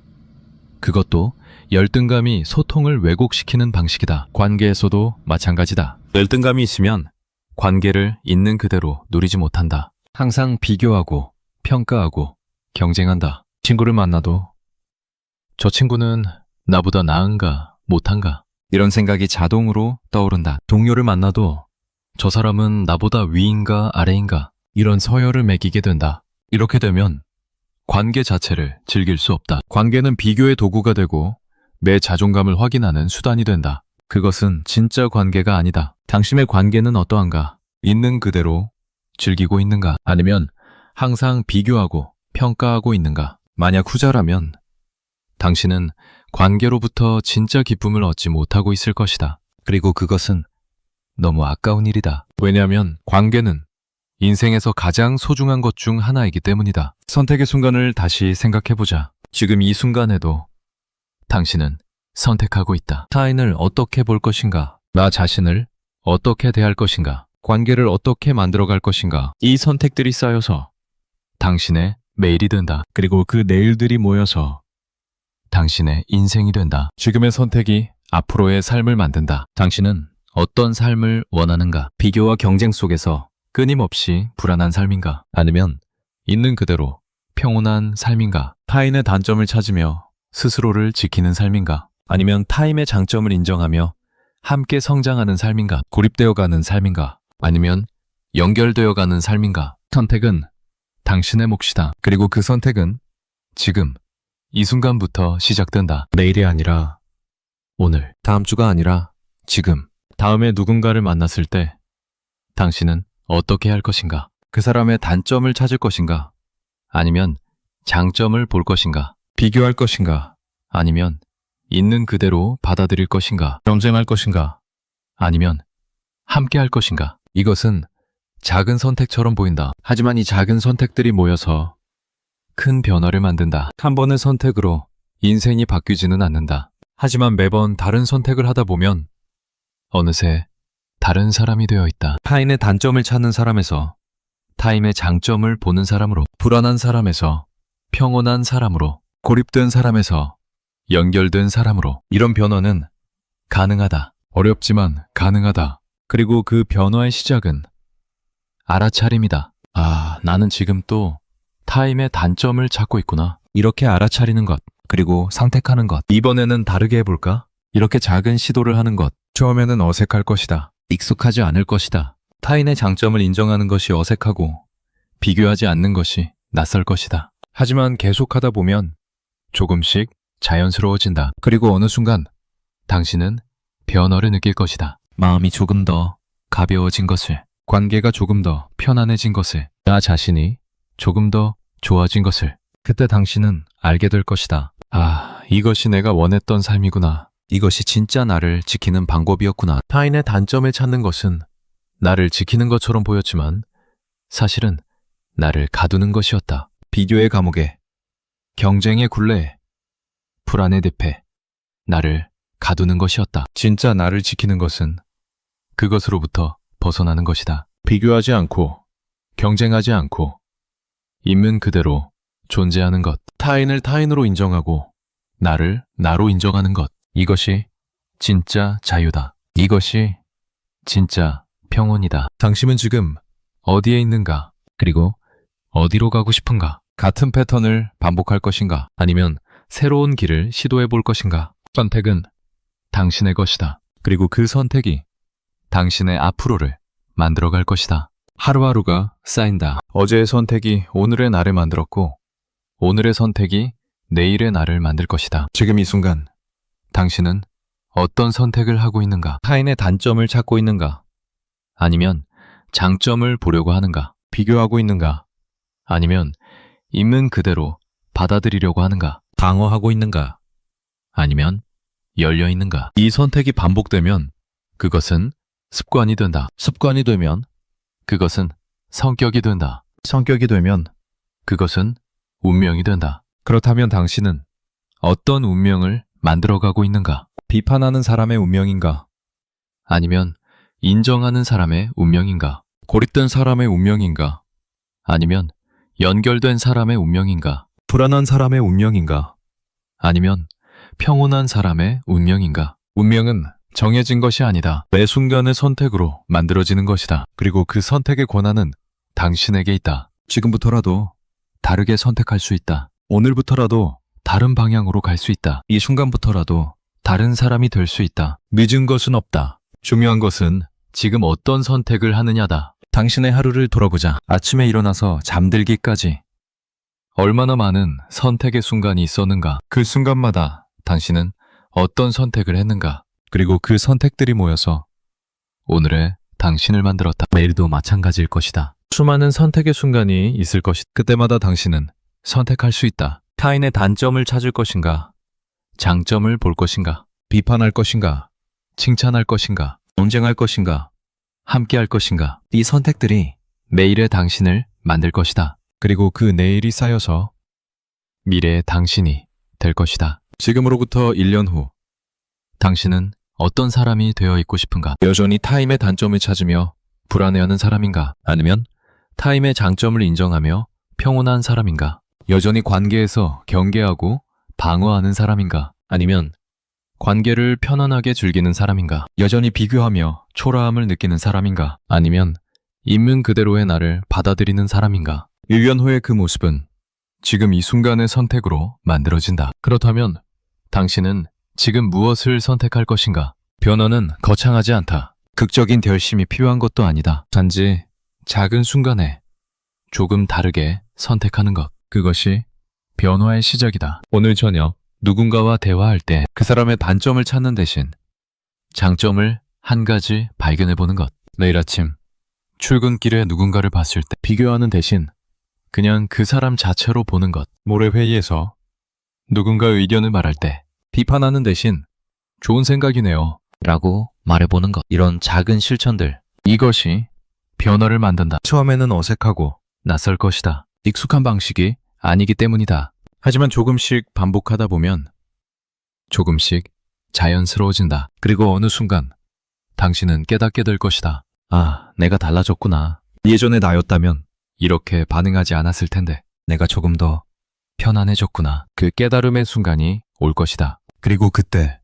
그것도 열등감이 소통을 왜곡시키는 방식이다. 관계에서도 마찬가지다. 열등감이 있으면 관계를 있는 그대로 누리지 못한다. 항상 비교하고 평가하고 경쟁한다. 친구를 만나도 저 친구는 나보다 나은가 못한가? 이런 생각이 자동으로 떠오른다. 동료를 만나도 저 사람은 나보다 위인가 아래인가? 이런 서열을 매기게 된다. 이렇게 되면 관계 자체를 즐길 수 없다. 관계는 비교의 도구가 되고 내 자존감을 확인하는 수단이 된다. 그것은 진짜 관계가 아니다. 당신의 관계는 어떠한가? 있는 그대로 즐기고 있는가? 아니면 항상 비교하고 평가하고 있는가? 만약 후자라면 당신은 관계로부터 진짜 기쁨을 얻지 못하고 있을 것이다. 그리고 그것은 너무 아까운 일이다. 왜냐하면 관계는 인생에서 가장 소중한 것 중 하나이기 때문이다. 선택의 순간을 다시 생각해보자. 지금 이 순간에도 당신은 선택하고 있다. 타인을 어떻게 볼 것인가? 나 자신을 어떻게 대할 것인가? 관계를 어떻게 만들어갈 것인가? 이 선택들이 쌓여서 당신의 매일이 된다. 그리고 그 내일들이 모여서 당신의 인생이 된다. 지금의 선택이 앞으로의 삶을 만든다. 당신은 어떤 삶을 원하는가? 비교와 경쟁 속에서 끊임없이 불안한 삶인가? 아니면 있는 그대로 평온한 삶인가? 타인의 단점을 찾으며 스스로를 지키는 삶인가? 아니면 타인의 장점을 인정하며 함께 성장하는 삶인가? 고립되어가는 삶인가? 아니면 연결되어가는 삶인가? 선택은 당신의 몫이다. 그리고 그 선택은 지금 이 순간부터 시작된다. 내일이 아니라 오늘, 다음 주가 아니라 지금. 다음에 누군가를 만났을 때 당신은 어떻게 할 것인가? 그 사람의 단점을 찾을 것인가? 아니면 장점을 볼 것인가? 비교할 것인가? 아니면 있는 그대로 받아들일 것인가? 경쟁할 것인가? 아니면 함께 할 것인가? 이것은 작은 선택처럼 보인다. 하지만 이 작은 선택들이 모여서 큰 변화를 만든다. 한 번의 선택으로 인생이 바뀌지는 않는다. 하지만 매번 다른 선택을 하다 보면 어느새 다른 사람이 되어 있다. 타인의 단점을 찾는 사람에서 타인의 장점을 보는 사람으로, 불안한 사람에서 평온한 사람으로, 고립된 사람에서 연결된 사람으로. 이런 변화는 가능하다. 어렵지만 가능하다. 그리고 그 변화의 시작은 알아차림이다. 아, 나는 지금 또 타인의 단점을 찾고 있구나. 이렇게 알아차리는 것, 그리고 선택하는 것. 이번에는 다르게 해볼까? 이렇게 작은 시도를 하는 것. 처음에는 어색할 것이다. 익숙하지 않을 것이다. 타인의 장점을 인정하는 것이 어색하고 비교하지 않는 것이 낯설 것이다. 하지만 계속하다 보면 조금씩 자연스러워진다. 그리고 어느 순간 당신은 변화를 느낄 것이다. 마음이 조금 더 가벼워진 것을, 관계가 조금 더 편안해진 것을, 나 자신이 조금 더 좋아진 것을. 그때 당신은 알게 될 것이다. 아, 이것이 내가 원했던 삶이구나. 이것이 진짜 나를 지키는 방법이었구나. 타인의 단점을 찾는 것은 나를 지키는 것처럼 보였지만 사실은 나를 가두는 것이었다. 비교의 감옥에, 경쟁의 굴레에, 불안의 늪에 나를 가두는 것이었다. 진짜 나를 지키는 것은 그것으로부터 벗어나는 것이다. 비교하지 않고, 경쟁하지 않고, 있는 그대로 존재하는 것. 타인을 타인으로 인정하고 나를 나로 인정하는 것. 이것이 진짜 자유다. 이것이 진짜 평온이다. 당신은 지금 어디에 있는가? 그리고 어디로 가고 싶은가? 같은 패턴을 반복할 것인가? 아니면 새로운 길을 시도해 볼 것인가? 선택은 당신의 것이다. 그리고 그 선택이 당신의 앞으로를 만들어갈 것이다. 하루하루가 쌓인다. 어제의 선택이 오늘의 나를 만들었고 오늘의 선택이 내일의 나를 만들 것이다. 지금 이 순간 당신은 어떤 선택을 하고 있는가? 타인의 단점을 찾고 있는가? 아니면 장점을 보려고 하는가? 비교하고 있는가? 아니면 있는 그대로 받아들이려고 하는가? 방어하고 있는가? 아니면 열려 있는가? 이 선택이 반복되면 그것은 습관이 된다. 습관이 되면 그것은 성격이 된다. 성격이 되면 그것은 운명이 된다. 그렇다면 당신은 어떤 운명을 만들어가고 있는가? 비판하는 사람의 운명인가? 아니면 인정하는 사람의 운명인가? 고립된 사람의 운명인가? 아니면 연결된 사람의 운명인가? 불안한 사람의 운명인가? 아니면 평온한 사람의 운명인가? 운명은 정해진 것이 아니다. 매 순간의 선택으로 만들어지는 것이다. 그리고 그 선택의 권한은 당신에게 있다. 지금부터라도 다르게 선택할 수 있다. 오늘부터라도 다른 방향으로 갈 수 있다. 이 순간부터라도 다른 사람이 될 수 있다. 늦은 것은 없다. 중요한 것은 지금 어떤 선택을 하느냐다. 당신의 하루를 돌아보자. 아침에 일어나서 잠들기까지 얼마나 많은 선택의 순간이 있었는가. 그 순간마다 당신은 어떤 선택을 했는가. 그리고 그 선택들이 모여서 오늘의 당신을 만들었다. 내일도 마찬가지일 것이다. 수많은 선택의 순간이 있을 것이다. 그때마다 당신은 선택할 수 있다. 타인의 단점을 찾을 것인가, 장점을 볼 것인가, 비판할 것인가, 칭찬할 것인가, 논쟁할 것인가, 함께할 것인가. 이 선택들이 내일의 당신을 만들 것이다. 그리고 그 내일이 쌓여서 미래의 당신이 될 것이다. 지금으로부터 1년 후 당신은 어떤 사람이 되어 있고 싶은가? 여전히 타인의 단점을 찾으며 불안해하는 사람인가? 아니면 타인의 장점을 인정하며 평온한 사람인가? 여전히 관계에서 경계하고 방어하는 사람인가? 아니면 관계를 편안하게 즐기는 사람인가? 여전히 비교하며 초라함을 느끼는 사람인가? 아니면 있는 그대로의 나를 받아들이는 사람인가? 1년 후의 그 모습은 지금 이 순간의 선택으로 만들어진다. 그렇다면 당신은 지금 무엇을 선택할 것인가? 변화는 거창하지 않다. 극적인 결심이 필요한 것도 아니다. 단지 작은 순간에 조금 다르게 선택하는 것. 그것이 변화의 시작이다. 오늘 저녁 누군가와 대화할 때 그 사람의 단점을 찾는 대신 장점을 한 가지 발견해보는 것. 내일 아침 출근길에 누군가를 봤을 때 비교하는 대신 그냥 그 사람 자체로 보는 것. 모레 회의에서 누군가의 의견을 말할 때 비판하는 대신 좋은 생각이네요 라고 말해보는 것. 이런 작은 실천들, 이것이 변화를 만든다. 처음에는 어색하고 낯설 것이다. 익숙한 방식이 아니기 때문이다. 하지만 조금씩 반복하다 보면 조금씩 자연스러워진다. 그리고 어느 순간 당신은 깨닫게 될 것이다. 아, 내가 달라졌구나. 예전의 나였다면 이렇게 반응하지 않았을 텐데 내가 조금 더 편안해졌구나. 그 깨달음의 순간이 올 것이다. 그리고 그때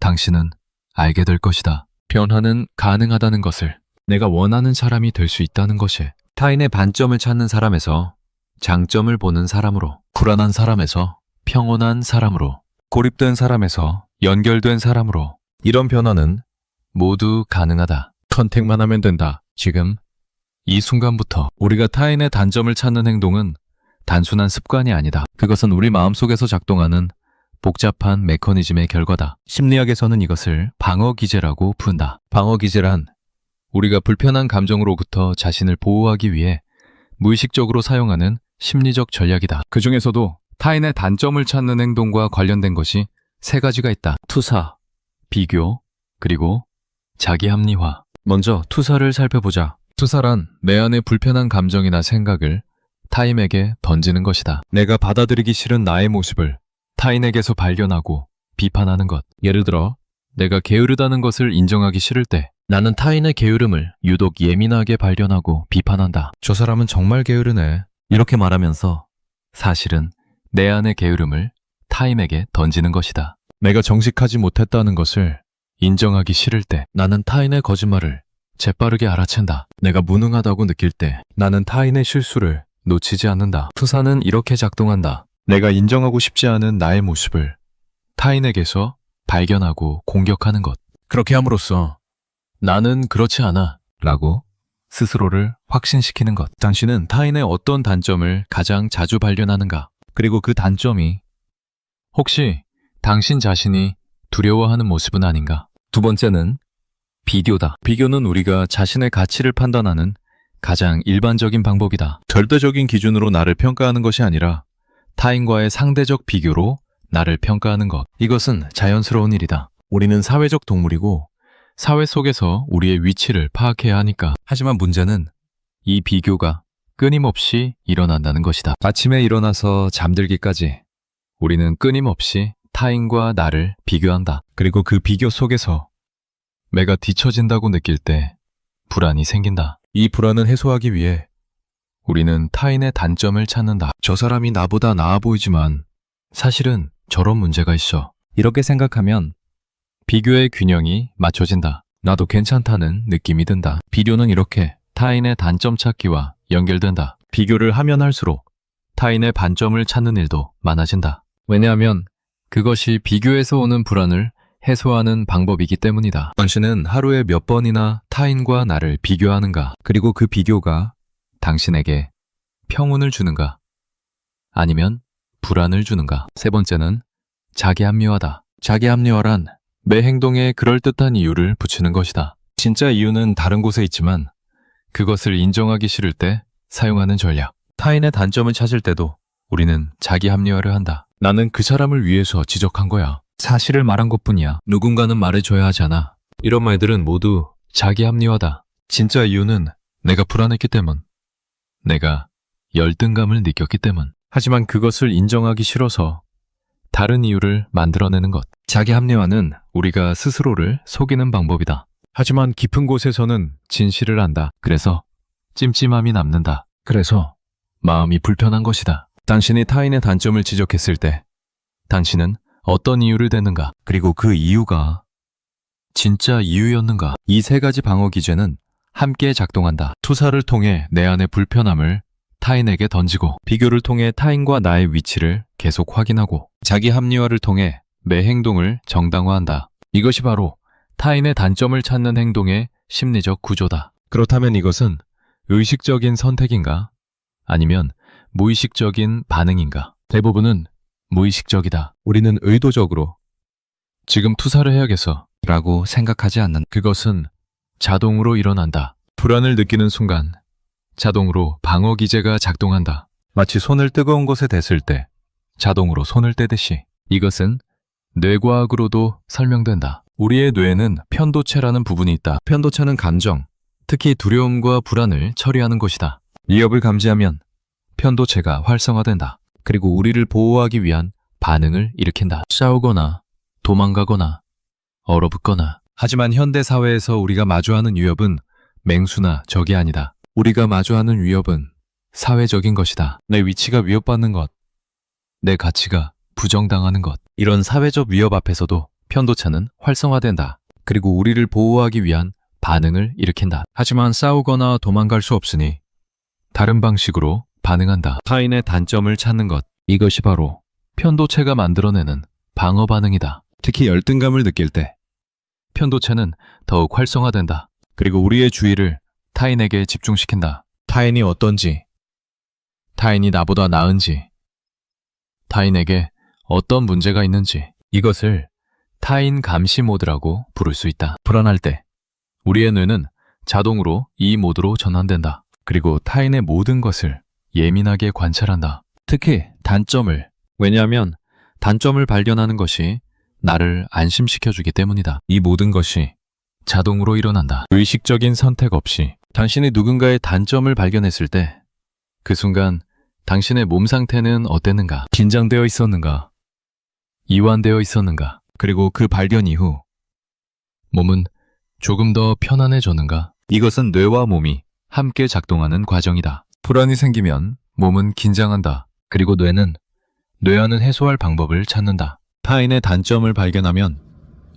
당신은 알게 될 것이다. 변화는 가능하다는 것을, 내가 원하는 사람이 될 수 있다는 것이. 타인의 반점을 찾는 사람에서 장점을 보는 사람으로, 불안한 사람에서 평온한 사람으로, 고립된 사람에서 연결된 사람으로. 이런 변화는 모두 가능하다. 선택만 하면 된다. 지금 이 순간부터 우리가 타인의 단점을 찾는 행동은 단순한 습관이 아니다. 그것은 우리 마음속에서 작동하는 복잡한 메커니즘의 결과다. 심리학에서는 이것을 방어기제라고 부른다. 방어기제란 우리가 불편한 감정으로부터 자신을 보호하기 위해 무의식적으로 사용하는 심리적 전략이다. 그 중에서도 타인의 단점을 찾는 행동과 관련된 것이 3가지가 있다. 투사, 비교, 그리고 자기 합리화. 먼저 투사를 살펴보자. 투사란 내 안의 불편한 감정이나 생각을 타인에게 던지는 것이다. 내가 받아들이기 싫은 나의 모습을 타인에게서 발견하고 비판하는 것. 예를 들어 내가 게으르다는 것을 인정하기 싫을 때 나는 타인의 게으름을 유독 예민하게 발견하고 비판한다. 저 사람은 정말 게으르네. 이렇게 말하면서 사실은 내 안의 게으름을 타인에게 던지는 것이다. 내가 정직하지 못했다는 것을 인정하기 싫을 때 나는 타인의 거짓말을 재빠르게 알아챈다. 내가 무능하다고 느낄 때 나는 타인의 실수를 놓치지 않는다. 투사는 이렇게 작동한다. 내가 인정하고 싶지 않은 나의 모습을 타인에게서 발견하고 공격하는 것. 그렇게 함으로써 나는 그렇지 않아 라고 스스로를 확신시키는 것. 당신은 타인의 어떤 단점을 가장 자주 발견하는가? 그리고 그 단점이 혹시 당신 자신이 두려워하는 모습은 아닌가? 두 번째는 비교다. 비교는 우리가 자신의 가치를 판단하는 가장 일반적인 방법이다. 절대적인 기준으로 나를 평가하는 것이 아니라 타인과의 상대적 비교로 나를 평가하는 것. 이것은 자연스러운 일이다. 우리는 사회적 동물이고 사회 속에서 우리의 위치를 파악해야 하니까. 하지만 문제는 이 비교가 끊임없이 일어난다는 것이다. 아침에 일어나서 잠들기까지 우리는 끊임없이 타인과 나를 비교한다. 그리고 그 비교 속에서 내가 뒤처진다고 느낄 때 불안이 생긴다. 이 불안을 해소하기 위해 우리는 타인의 단점을 찾는다. 저 사람이 나보다 나아 보이지만 사실은 저런 문제가 있어. 이렇게 생각하면 비교의 균형이 맞춰진다. 나도 괜찮다는 느낌이 든다. 비교는 이렇게 타인의 단점 찾기와 연결된다. 비교를 하면 할수록 타인의 반점을 찾는 일도 많아진다. 왜냐하면 그것이 비교에서 오는 불안을 해소하는 방법이기 때문이다. 당신은 하루에 몇 번이나 타인과 나를 비교하는가? 그리고 그 비교가 당신에게 평온을 주는가? 아니면 불안을 주는가? 세 번째는 자기 합리화다. 자기 합리화란 매 행동에 그럴듯한 이유를 붙이는 것이다. 진짜 이유는 다른 곳에 있지만 그것을 인정하기 싫을 때 사용하는 전략. 타인의 단점을 찾을 때도 우리는 자기 합리화를 한다. 나는 그 사람을 위해서 지적한 거야. 사실을 말한 것뿐이야. 누군가는 말해줘야 하잖아. 이런 말들은 모두 자기 합리화다. 진짜 이유는 내가 불안했기 때문. 내가 열등감을 느꼈기 때문. 하지만 그것을 인정하기 싫어서 다른 이유를 만들어내는 것. 자기 합리화는 우리가 스스로를 속이는 방법이다. 하지만 깊은 곳에서는 진실을 안다. 그래서 찜찜함이 남는다. 그래서 마음이 불편한 것이다. 당신이 타인의 단점을 지적했을 때 당신은 어떤 이유를 대는가? 그리고 그 이유가 진짜 이유였는가? 이 세 가지 방어 기제는 함께 작동한다. 투사를 통해 내 안의 불편함을 타인에게 던지고, 비교를 통해 타인과 나의 위치를 계속 확인하고, 자기 합리화를 통해 내 행동을 정당화한다. 이것이 바로 타인의 단점을 찾는 행동의 심리적 구조다. 그렇다면 이것은 의식적인 선택인가? 아니면 무의식적인 반응인가? 대부분은 무의식적이다. 우리는 의도적으로 지금 투사를 해야겠어 라고 생각하지 않는, 그것은 자동으로 일어난다. 불안을 느끼는 순간 자동으로 방어 기제가 작동한다. 마치 손을 뜨거운 곳에 댔을 때 자동으로 손을 떼듯이. 이것은 뇌과학으로도 설명된다. 우리의 뇌에는 편도체라는 부분이 있다. 편도체는 감정, 특히 두려움과 불안을 처리하는 곳이다. 위협을 감지하면 편도체가 활성화된다. 그리고 우리를 보호하기 위한 반응을 일으킨다. 싸우거나 도망가거나 얼어붙거나. 하지만 현대 사회에서 우리가 마주하는 위협은 맹수나 적이 아니다. 우리가 마주하는 위협은 사회적인 것이다. 내 위치가 위협받는 것, 내 가치가 부정당하는 것. 이런 사회적 위협 앞에서도 편도체는 활성화된다. 그리고 우리를 보호하기 위한 반응을 일으킨다. 하지만 싸우거나 도망갈 수 없으니 다른 방식으로 반응한다. 타인의 단점을 찾는 것. 이것이 바로 편도체가 만들어내는 방어 반응이다. 특히 열등감을 느낄 때 편도체는 더욱 활성화된다. 그리고 우리의 주의를 타인에게 집중시킨다. 타인이 어떤지, 타인이 나보다 나은지, 타인에게 어떤 문제가 있는지. 이것을 타인 감시 모드라고 부를 수 있다. 불안할 때 우리의 뇌는 자동으로 이 모드로 전환된다. 그리고 타인의 모든 것을 예민하게 관찰한다. 특히 단점을. 왜냐하면 단점을 발견하는 것이 나를 안심시켜주기 때문이다. 이 모든 것이 자동으로 일어난다. 의식적인 선택 없이. 당신이 누군가의 단점을 발견했을 때 그 순간 당신의 몸 상태는 어땠는가? 긴장되어 있었는가? 이완되어 있었는가? 그리고 그 발견 이후 몸은 조금 더 편안해졌는가? 이것은 뇌와 몸이 함께 작동하는 과정이다. 불안이 생기면 몸은 긴장한다. 그리고 뇌는 뇌안을 해소할 방법을 찾는다. 타인의 단점을 발견하면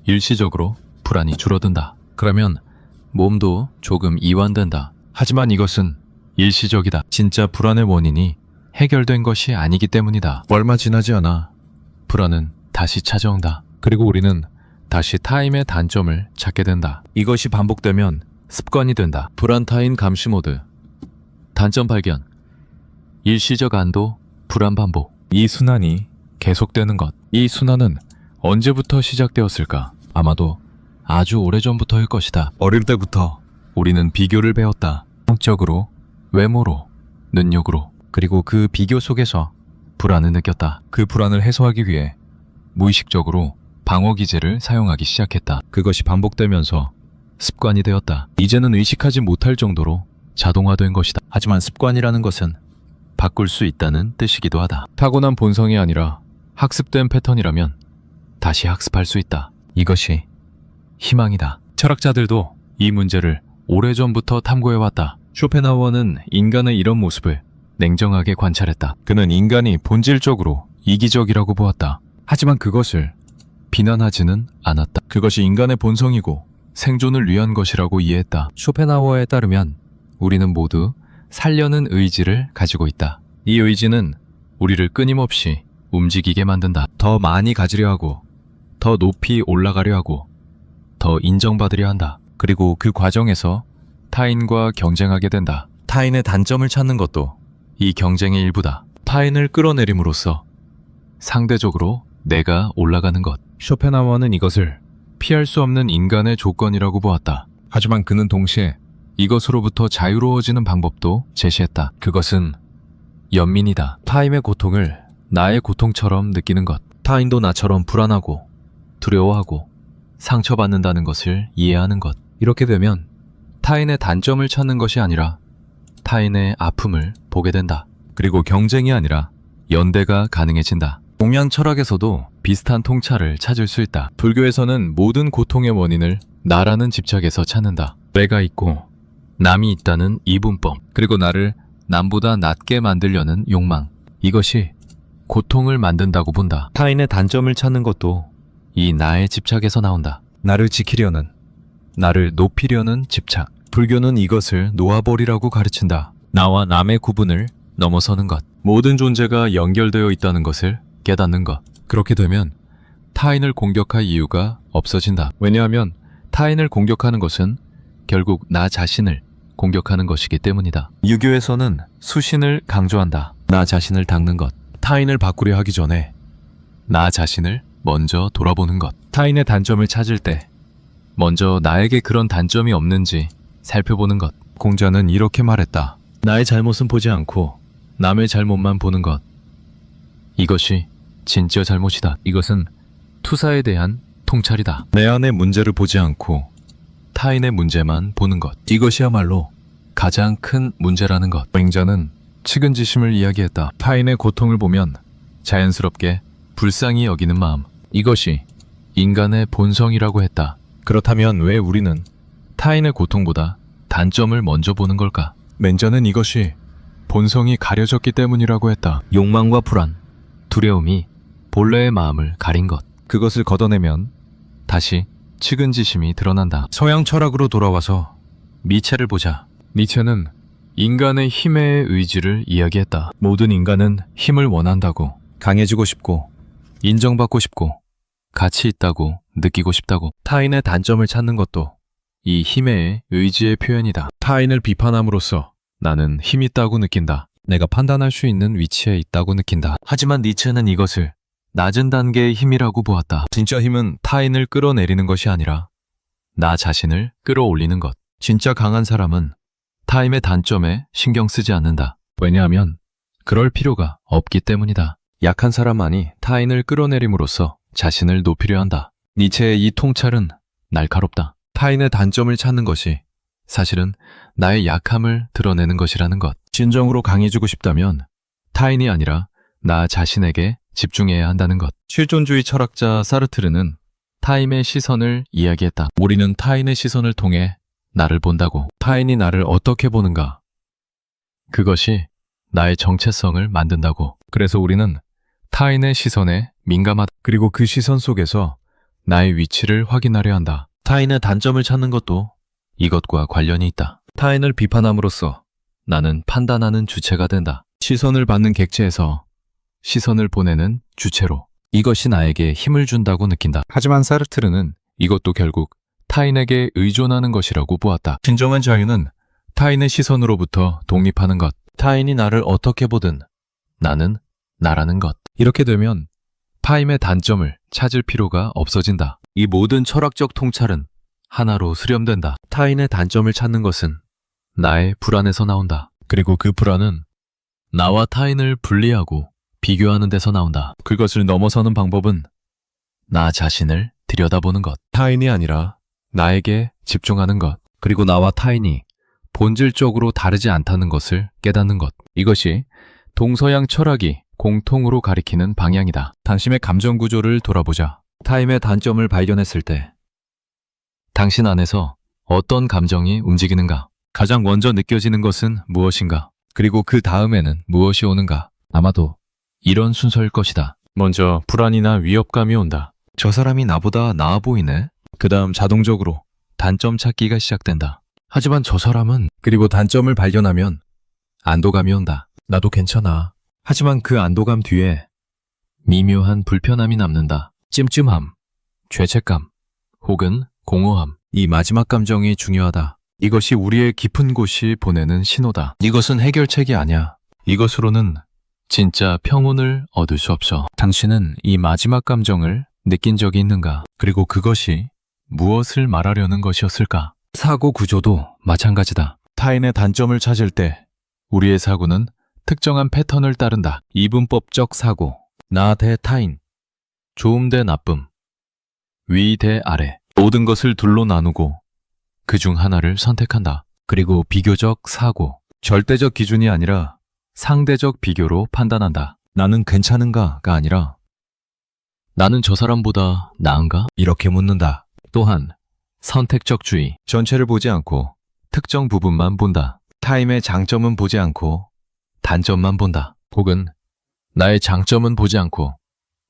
일시적으로 불안이 줄어든다. 그러면 몸도 조금 이완된다. 하지만 이것은 일시적이다. 진짜 불안의 원인이 해결된 것이 아니기 때문이다. 얼마 지나지 않아 불안은 다시 찾아온다. 그리고 우리는 다시 타인의 단점을 찾게 된다. 이것이 반복되면 습관이 된다. 불안 타인 감시 모드, 단점 발견, 일시적 안도, 불안 반복. 이 순환이 계속되는 것. 이 순환은 언제부터 시작되었을까? 아마도 아주 오래전부터일 것이다. 어릴 때부터 우리는 비교를 배웠다. 성적으로, 외모로, 능력으로. 그리고 그 비교 속에서 불안을 느꼈다. 그 불안을 해소하기 위해 무의식적으로 방어 기제를 사용하기 시작했다. 그것이 반복되면서 습관이 되었다. 이제는 의식하지 못할 정도로 자동화된 것이다. 하지만 습관이라는 것은 바꿀 수 있다는 뜻이기도 하다. 타고난 본성이 아니라 학습된 패턴이라면 다시 학습할 수 있다. 이것이 희망이다. 철학자들도 이 문제를 오래전부터 탐구해왔다. 쇼펜하우어는 인간의 이런 모습을 냉정하게 관찰했다. 그는 인간이 본질적으로 이기적이라고 보았다. 하지만 그것을 비난하지는 않았다. 그것이 인간의 본성이고 생존을 위한 것이라고 이해했다. 쇼펜하우어에 따르면 우리는 모두 살려는 의지를 가지고 있다. 이 의지는 우리를 끊임없이 움직이게 만든다. 더 많이 가지려 하고, 더 높이 올라가려 하고 더 인정받으려 한다. 그리고 그 과정에서 타인과 경쟁하게 된다. 타인의 단점을 찾는 것도 이 경쟁의 일부다. 타인을 끌어내림으로써 상대적으로 내가 올라가는 것. 쇼펜하우어는 이것을 피할 수 없는 인간의 조건이라고 보았다. 하지만 그는 동시에 이것으로부터 자유로워지는 방법도 제시했다. 그것은 연민이다. 타인의 고통을 나의 고통처럼 느끼는 것. 타인도 나처럼 불안하고 두려워하고 상처받는다는 것을 이해하는 것. 이렇게 되면 타인의 단점을 찾는 것이 아니라 타인의 아픔을 보게 된다. 그리고 경쟁이 아니라 연대가 가능해진다. 동양 철학에서도 비슷한 통찰을 찾을 수 있다. 불교에서는 모든 고통의 원인을 나라는 집착에서 찾는다. 내가 있고 남이 있다는 이분법, 그리고 나를 남보다 낮게 만들려는 욕망. 이것이 고통을 만든다고 본다. 타인의 단점을 찾는 것도 이 나의 집착에서 나온다. 나를 지키려는, 나를 높이려는 집착. 불교는 이것을 놓아버리라고 가르친다. 나와 남의 구분을 넘어서는 것. 모든 존재가 연결되어 있다는 것을 깨닫는 것. 그렇게 되면 타인을 공격할 이유가 없어진다. 왜냐하면 타인을 공격하는 것은 결국 나 자신을 공격하는 것이기 때문이다. 유교에서는 수신을 강조한다. 나 자신을 닦는 것. 타인을 바꾸려 하기 전에 나 자신을 먼저 돌아보는 것. 타인의 단점을 찾을 때 먼저 나에게 그런 단점이 없는지 살펴보는 것. 공자는 이렇게 말했다. 나의 잘못은 보지 않고 남의 잘못만 보는 것. 이것이 진짜 잘못이다. 이것은 투사에 대한 통찰이다. 내 안의 문제를 보지 않고 타인의 문제만 보는 것. 이것이야말로 가장 큰 문제라는 것. 맹자는 측은지심을 이야기했다. 타인의 고통을 보면 자연스럽게 불쌍히 여기는 마음. 이것이 인간의 본성이라고 했다. 그렇다면 왜 우리는 타인의 고통보다 단점을 먼저 보는 걸까? 맹자는 이것이 본성이 가려졌기 때문이라고 했다. 욕망과 불안, 두려움이 본래의 마음을 가린 것. 그것을 걷어내면 다시 측은지심이 드러난다. 서양 철학으로 돌아와서 니체를 보자. 니체는 인간의 힘의 의지를 이야기했다. 모든 인간은 힘을 원한다고, 강해지고 싶고, 인정받고 싶고, 가치 있다고 느끼고 싶다고. 타인의 단점을 찾는 것도 이 힘의 의지의 표현이다. 타인을 비판함으로써 나는 힘 있다고 느낀다. 내가 판단할 수 있는 위치에 있다고 느낀다. 하지만 니체는 이것을 낮은 단계의 힘이라고 보았다. 진짜 힘은 타인을 끌어내리는 것이 아니라 나 자신을 끌어올리는 것. 진짜 강한 사람은 타인의 단점에 신경 쓰지 않는다. 왜냐하면 그럴 필요가 없기 때문이다. 약한 사람만이 타인을 끌어내림으로써 자신을 높이려 한다. 니체의 이 통찰은 날카롭다. 타인의 단점을 찾는 것이 사실은 나의 약함을 드러내는 것이라는 것. 진정으로 강해지고 싶다면 타인이 아니라 나 자신에게 집중해야 한다는 것. 실존주의 철학자 사르트르는 타인의 시선을 이야기했다. 우리는 타인의 시선을 통해 나를 본다고. 타인이 나를 어떻게 보는가? 그것이 나의 정체성을 만든다고. 그래서 우리는 타인의 시선에 민감하다. 그리고 그 시선 속에서 나의 위치를 확인하려 한다. 타인의 단점을 찾는 것도 이것과 관련이 있다. 타인을 비판함으로써 나는 판단하는 주체가 된다. 시선을 받는 객체에서 시선을 보내는 주체로. 이것이 나에게 힘을 준다고 느낀다. 하지만 사르트르는 이것도 결국 타인에게 의존하는 것이라고 보았다. 진정한 자유는 타인의 시선으로부터 독립하는 것. 타인이 나를 어떻게 보든 나는 나라는 것. 이렇게 되면 타인의 단점을 찾을 필요가 없어진다. 이 모든 철학적 통찰은 하나로 수렴된다. 타인의 단점을 찾는 것은 나의 불안에서 나온다. 그리고 그 불안은 나와 타인을 분리하고 비교하는 데서 나온다. 그것을 넘어서는 방법은 나 자신을 들여다보는 것. 타인이 아니라 나에게 집중하는 것. 그리고 나와 타인이 본질적으로 다르지 않다는 것을 깨닫는 것. 이것이 동서양 철학이 공통으로 가리키는 방향이다. 당신의 감정 구조를 돌아보자. 타인의 단점을 발견했을 때 당신 안에서 어떤 감정이 움직이는가? 가장 먼저 느껴지는 것은 무엇인가? 그리고 그 다음에는 무엇이 오는가? 아마도 이런 순서일 것이다. 먼저 불안이나 위협감이 온다. 저 사람이 나보다 나아 보이네? 그 다음 자동적으로 단점 찾기가 시작된다. 하지만 저 사람은, 그리고 단점을 발견하면 안도감이 온다. 나도 괜찮아. 하지만 그 안도감 뒤에 미묘한 불편함이 남는다. 찜찜함, 죄책감 혹은 공허함. 이 마지막 감정이 중요하다. 이것이 우리의 깊은 곳이 보내는 신호다. 이것은 해결책이 아니야. 이것으로는 진짜 평온을 얻을 수 없어. 당신은 이 마지막 감정을 느낀 적이 있는가? 그리고 그것이 무엇을 말하려는 것이었을까? 사고 구조도 마찬가지다. 타인의 단점을 찾을 때 우리의 사고는 특정한 패턴을 따른다. 이분법적 사고, 나 대 타인, 좋음 대 나쁨, 위 대 아래, 모든 것을 둘로 나누고 그중 하나를 선택한다. 그리고 비교적 사고, 절대적 기준이 아니라 상대적 비교로 판단한다. 나는 괜찮은가가 아니라 나는 저 사람보다 나은가? 이렇게 묻는다. 또한 선택적 주의, 전체를 보지 않고 특정 부분만 본다. 타임의 장점은 보지 않고 단점만 본다. 혹은 나의 장점은 보지 않고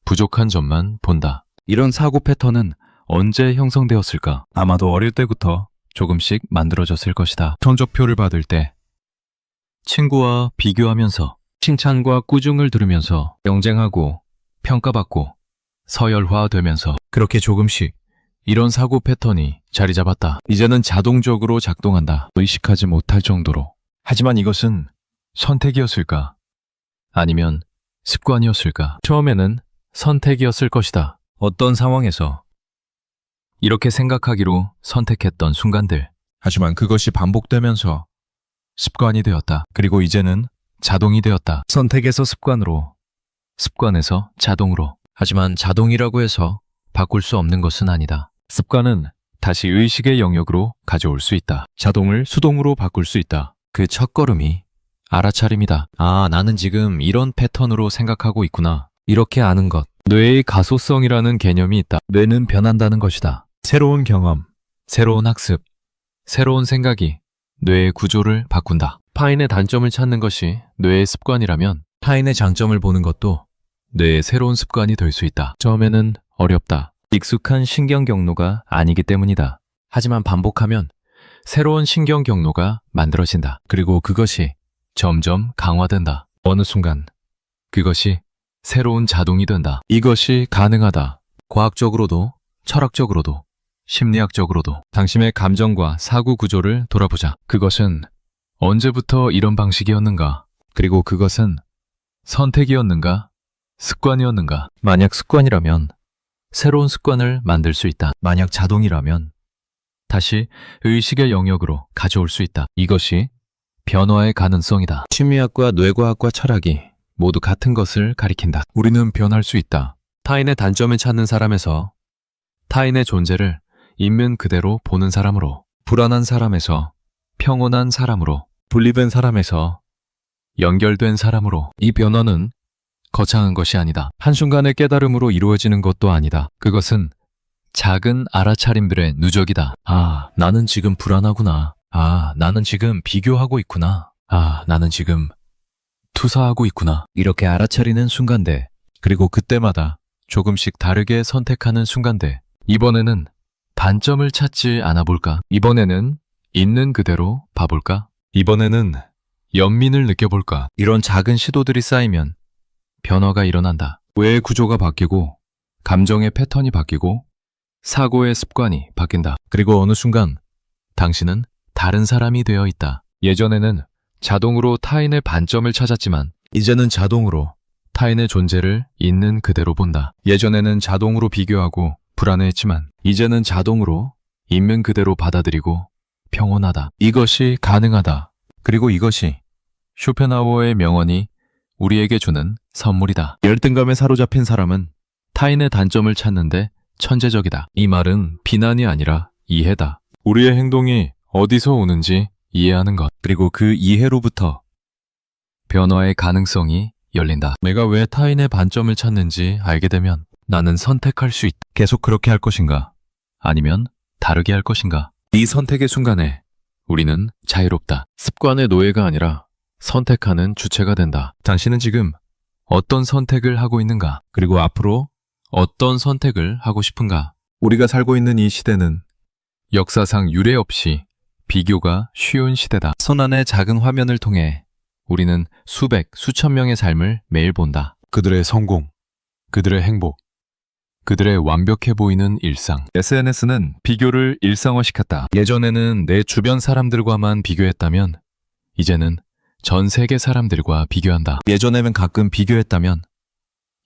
부족한 점만 본다. 이런 사고 패턴은 언제 형성되었을까? 아마도 어릴 때부터 조금씩 만들어졌을 것이다. 성적표를 받을 때, 친구와 비교하면서, 칭찬과 꾸중을 들으면서, 경쟁하고 평가받고 서열화되면서, 그렇게 조금씩 이런 사고 패턴이 자리 잡았다. 이제는 자동적으로 작동한다. 의식하지 못할 정도로. 하지만 이것은 선택이었을까? 아니면 습관이었을까? 처음에는 선택이었을 것이다. 어떤 상황에서 이렇게 생각하기로 선택했던 순간들. 하지만 그것이 반복되면서 습관이 되었다. 그리고 이제는 자동이 되었다. 선택에서 습관으로, 습관에서 자동으로. 하지만 자동이라고 해서 바꿀 수 없는 것은 아니다. 습관은 다시 의식의 영역으로 가져올 수 있다. 자동을 수동으로 바꿀 수 있다. 그 첫걸음이 알아차림이다. 아, 나는 지금 이런 패턴으로 생각하고 있구나. 이렇게 아는 것. 뇌의 가소성이라는 개념이 있다. 뇌는 변한다는 것이다. 새로운 경험, 새로운 학습, 새로운 생각이 뇌의 구조를 바꾼다. 타인의 단점을 찾는 것이 뇌의 습관이라면 타인의 장점을 보는 것도 뇌의 새로운 습관이 될 수 있다. 처음에는 어렵다. 익숙한 신경 경로가 아니기 때문이다. 하지만 반복하면 새로운 신경 경로가 만들어진다. 그리고 그것이 점점 강화된다. 어느 순간 그것이 새로운 자동이 된다. 이것이 가능하다. 과학적으로도 철학적으로도 심리학적으로도. 당신의 감정과 사고 구조를 돌아보자. 그것은 언제부터 이런 방식이었는가? 그리고 그것은 선택이었는가? 습관이었는가? 만약 습관이라면 새로운 습관을 만들 수 있다. 만약 자동이라면 다시 의식의 영역으로 가져올 수 있다. 이것이 변화의 가능성이다. 심리학과 뇌과학과 철학이 모두 같은 것을 가리킨다. 우리는 변할 수 있다. 타인의 단점을 찾는 사람에서 타인의 존재를 있는 그대로 보는 사람으로, 불안한 사람에서 평온한 사람으로, 분리된 사람에서 연결된 사람으로. 이 변화는 거창한 것이 아니다. 한순간의 깨달음으로 이루어지는 것도 아니다. 그것은 작은 알아차림들의 누적이다. 아, 나는 지금 불안하구나. 아, 나는 지금 비교하고 있구나. 아, 나는 지금 투사하고 있구나. 이렇게 알아차리는 순간들, 그리고 그때마다 조금씩 다르게 선택하는 순간들. 이번에는 단점을 찾지 않아 볼까? 이번에는 있는 그대로 봐볼까? 이번에는 연민을 느껴볼까? 이런 작은 시도들이 쌓이면 변화가 일어난다. 뇌의 구조가 바뀌고, 감정의 패턴이 바뀌고, 사고의 습관이 바뀐다. 그리고 어느 순간 당신은 다른 사람이 되어 있다. 예전에는 자동으로 타인의 반점을 찾았지만 이제는 자동으로 타인의 존재를 있는 그대로 본다. 예전에는 자동으로 비교하고 불안해했지만 이제는 자동으로 있는 그대로 받아들이고 평온하다. 이것이 가능하다. 그리고 이것이 쇼펜하우어의 명언이 우리에게 주는 선물이다. 열등감에 사로잡힌 사람은 타인의 단점을 찾는데 천재적이다. 이 말은 비난이 아니라 이해다. 우리의 행동이 어디서 오는지 이해하는 것, 그리고 그 이해로부터 변화의 가능성이 열린다. 내가 왜 타인의 반점을 찾는지 알게 되면 나는 선택할 수 있다. 계속 그렇게 할 것인가? 아니면 다르게 할 것인가? 이 선택의 순간에 우리는 자유롭다. 습관의 노예가 아니라 선택하는 주체가 된다. 당신은 지금 어떤 선택을 하고 있는가? 그리고 앞으로 어떤 선택을 하고 싶은가? 우리가 살고 있는 이 시대는 역사상 유례 없이 비교가 쉬운 시대다. 손안의 작은 화면을 통해 우리는 수백, 수천 명의 삶을 매일 본다. 그들의 성공, 그들의 행복, 그들의 완벽해 보이는 일상. SNS는 비교를 일상화시켰다. 예전에는 내 주변 사람들과만 비교했다면 이제는 전 세계 사람들과 비교한다. 예전에는 가끔 비교했다면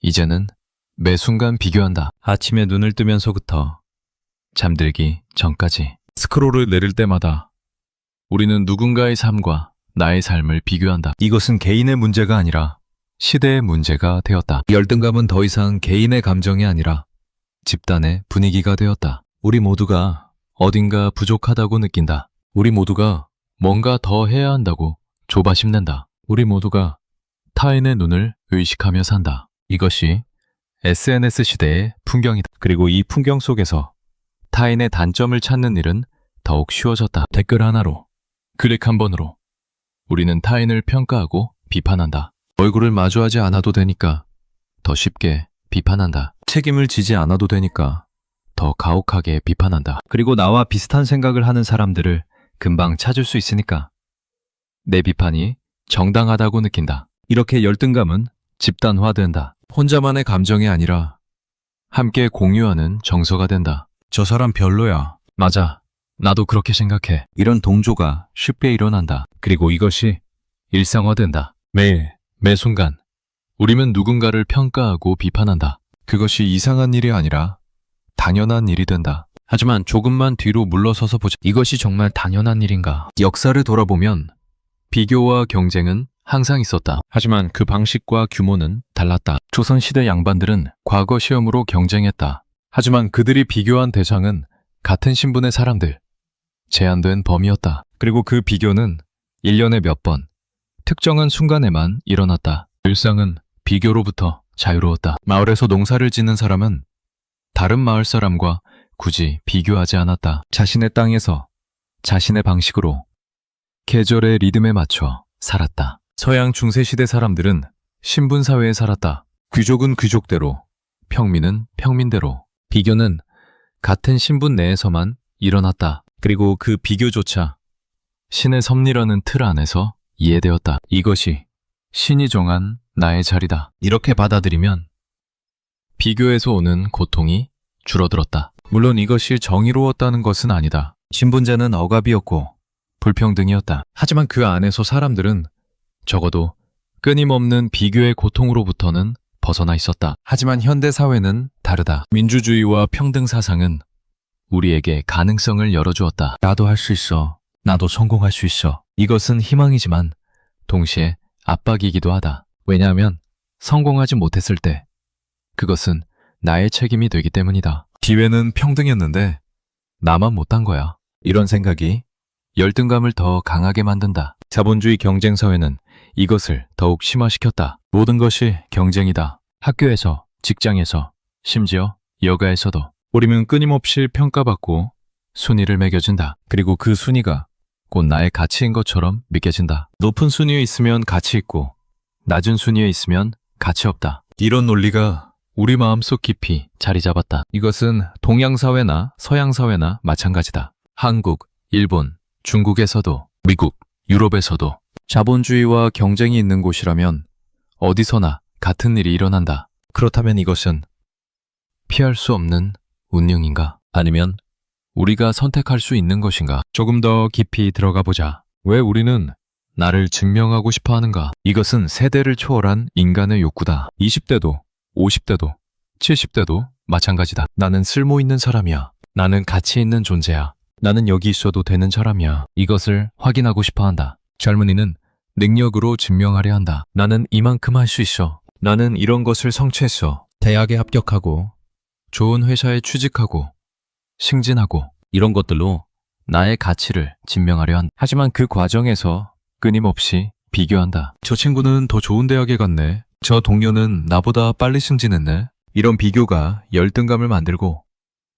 이제는 매 순간 비교한다. 아침에 눈을 뜨면서부터 잠들기 전까지 스크롤을 내릴 때마다 우리는 누군가의 삶과 나의 삶을 비교한다. 이것은 개인의 문제가 아니라 시대의 문제가 되었다. 열등감은 더 이상 개인의 감정이 아니라 집단의 분위기가 되었다. 우리 모두가 어딘가 부족하다고 느낀다. 우리 모두가 뭔가 더 해야 한다고 조바심 낸다. 우리 모두가 타인의 눈을 의식하며 산다. 이것이 SNS 시대의 풍경이다. 그리고 이 풍경 속에서 타인의 단점을 찾는 일은 더욱 쉬워졌다. 댓글 하나로, 클릭 한 번으로 우리는 타인을 평가하고 비판한다. 얼굴을 마주하지 않아도 되니까 더 쉽게 비판한다. 책임을 지지 않아도 되니까 더 가혹하게 비판한다. 그리고 나와 비슷한 생각을 하는 사람들을 금방 찾을 수 있으니까 내 비판이 정당하다고 느낀다. 이렇게 열등감은 집단화된다. 혼자만의 감정이 아니라 함께 공유하는 정서가 된다. 저 사람 별로야. 맞아. 나도 그렇게 생각해. 이런 동조가 쉽게 일어난다. 그리고 이것이 일상화된다. 매일, 매 순간 우리는 누군가를 평가하고 비판한다. 그것이 이상한 일이 아니라 당연한 일이 된다. 하지만 조금만 뒤로 물러서서 보자. 이것이 정말 당연한 일인가? 역사를 돌아보면 비교와 경쟁은 항상 있었다. 하지만 그 방식과 규모는 달랐다. 조선시대 양반들은 과거 시험으로 경쟁했다. 하지만 그들이 비교한 대상은 같은 신분의 사람들, 제한된 범위였다. 그리고 그 비교는 1년에 몇 번, 특정한 순간에만 일어났다. 일상은 비교로부터 자유로웠다. 마을에서 농사를 짓는 사람은 다른 마을 사람과 굳이 비교하지 않았다. 자신의 땅에서 자신의 방식으로 계절의 리듬에 맞춰 살았다. 서양 중세시대 사람들은 신분사회에 살았다. 귀족은 귀족대로, 평민은 평민대로. 비교는 같은 신분 내에서만 일어났다. 그리고 그 비교조차 신의 섭리라는 틀 안에서 이해되었다. 이것이 신이 정한 나의 자리다. 이렇게 받아들이면 비교에서 오는 고통이 줄어들었다. 물론 이것이 정의로웠다는 것은 아니다. 신분제는 억압이었고 불평등이었다. 하지만 그 안에서 사람들은 적어도 끊임없는 비교의 고통으로부터는 벗어나 있었다. 하지만 현대 사회는 다르다. 민주주의와 평등 사상은 우리에게 가능성을 열어주었다. 나도 할 수 있어. 나도 성공할 수 있어. 이것은 희망이지만 동시에 압박이기도 하다. 왜냐하면 성공하지 못했을 때 그것은 나의 책임이 되기 때문이다. 기회는 평등했는데 나만 못한 거야. 이런 생각이 열등감을 더 강하게 만든다. 자본주의 경쟁 사회는 이것을 더욱 심화시켰다. 모든 것이 경쟁이다. 학교에서, 직장에서, 심지어 여가에서도 우리는 끊임없이 평가받고 순위를 매겨진다. 그리고 그 순위가 곧 나의 가치인 것처럼 믿겨진다. 높은 순위에 있으면 가치 있고 낮은 순위에 있으면 가치 없다. 이런 논리가 우리 마음속 깊이 자리 잡았다. 이것은 동양 사회나 서양 사회나 마찬가지다. 한국, 일본, 중국에서도, 미국, 유럽에서도 자본주의와 경쟁이 있는 곳이라면 어디서나 같은 일이 일어난다. 그렇다면 이것은 피할 수 없는 운명인가? 아니면 우리가 선택할 수 있는 것인가? 조금 더 깊이 들어가 보자. 왜 우리는 나를 증명하고 싶어 하는가? 이것은 세대를 초월한 인간의 욕구다. 20대도, 50대도, 70대도 마찬가지다. 나는 쓸모 있는 사람이야. 나는 가치 있는 존재야. 나는 여기 있어도 되는 사람이야. 이것을 확인하고 싶어 한다. 젊은이는 능력으로 증명하려 한다. 나는 이만큼 할 수 있어. 나는 이런 것을 성취했어. 대학에 합격하고, 좋은 회사에 취직하고, 승진하고, 이런 것들로 나의 가치를 증명하려 한다. 하지만 그 과정에서 끊임없이 비교한다. 저 친구는 더 좋은 대학에 갔네. 저 동료는 나보다 빨리 승진했네. 이런 비교가 열등감을 만들고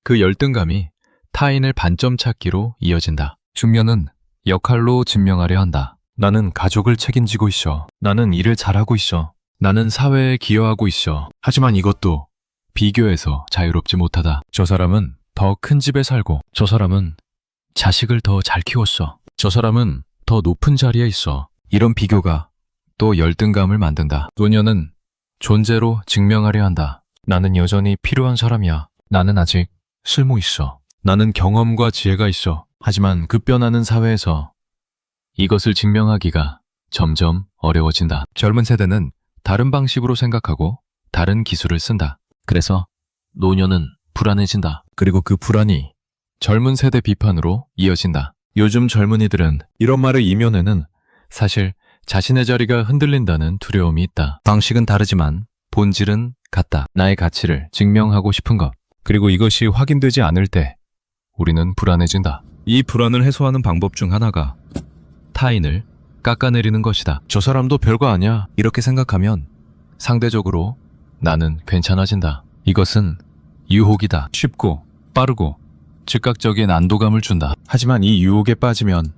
그 열등감이 타인을 반점 찾기로 이어진다. 중년은 역할로 증명하려 한다. 나는 가족을 책임지고 있어. 나는 일을 잘하고 있어. 나는 사회에 기여하고 있어. 하지만 이것도 비교에서 자유롭지 못하다. 저 사람은 더 큰 집에 살고, 저 사람은 자식을 더 잘 키웠어. 저 사람은 더 높은 자리에 있어. 이런 비교가 또 열등감을 만든다. 소녀는 존재로 증명하려 한다. 나는 여전히 필요한 사람이야. 나는 아직 쓸모 있어. 나는 경험과 지혜가 있어. 하지만 급변하는 사회에서 이것을 증명하기가 점점 어려워진다. 젊은 세대는 다른 방식으로 생각하고 다른 기술을 쓴다. 그래서 노년은 불안해진다. 그리고 그 불안이 젊은 세대 비판으로 이어진다. 요즘 젊은이들은 이런 말을 이면에는 사실 자신의 자리가 흔들린다는 두려움이 있다. 방식은 다르지만 본질은 같다. 나의 가치를 증명하고 싶은 것. 그리고 이것이 확인되지 않을 때 우리는 불안해진다. 이 불안을 해소하는 방법 중 하나가 타인을 깎아내리는 것이다. 저 사람도 별거 아니야. 이렇게 생각하면 상대적으로 나는 괜찮아진다. 이것은 유혹이다. 쉽고 빠르고 즉각적인 안도감을 준다. 하지만 이 유혹에 빠지면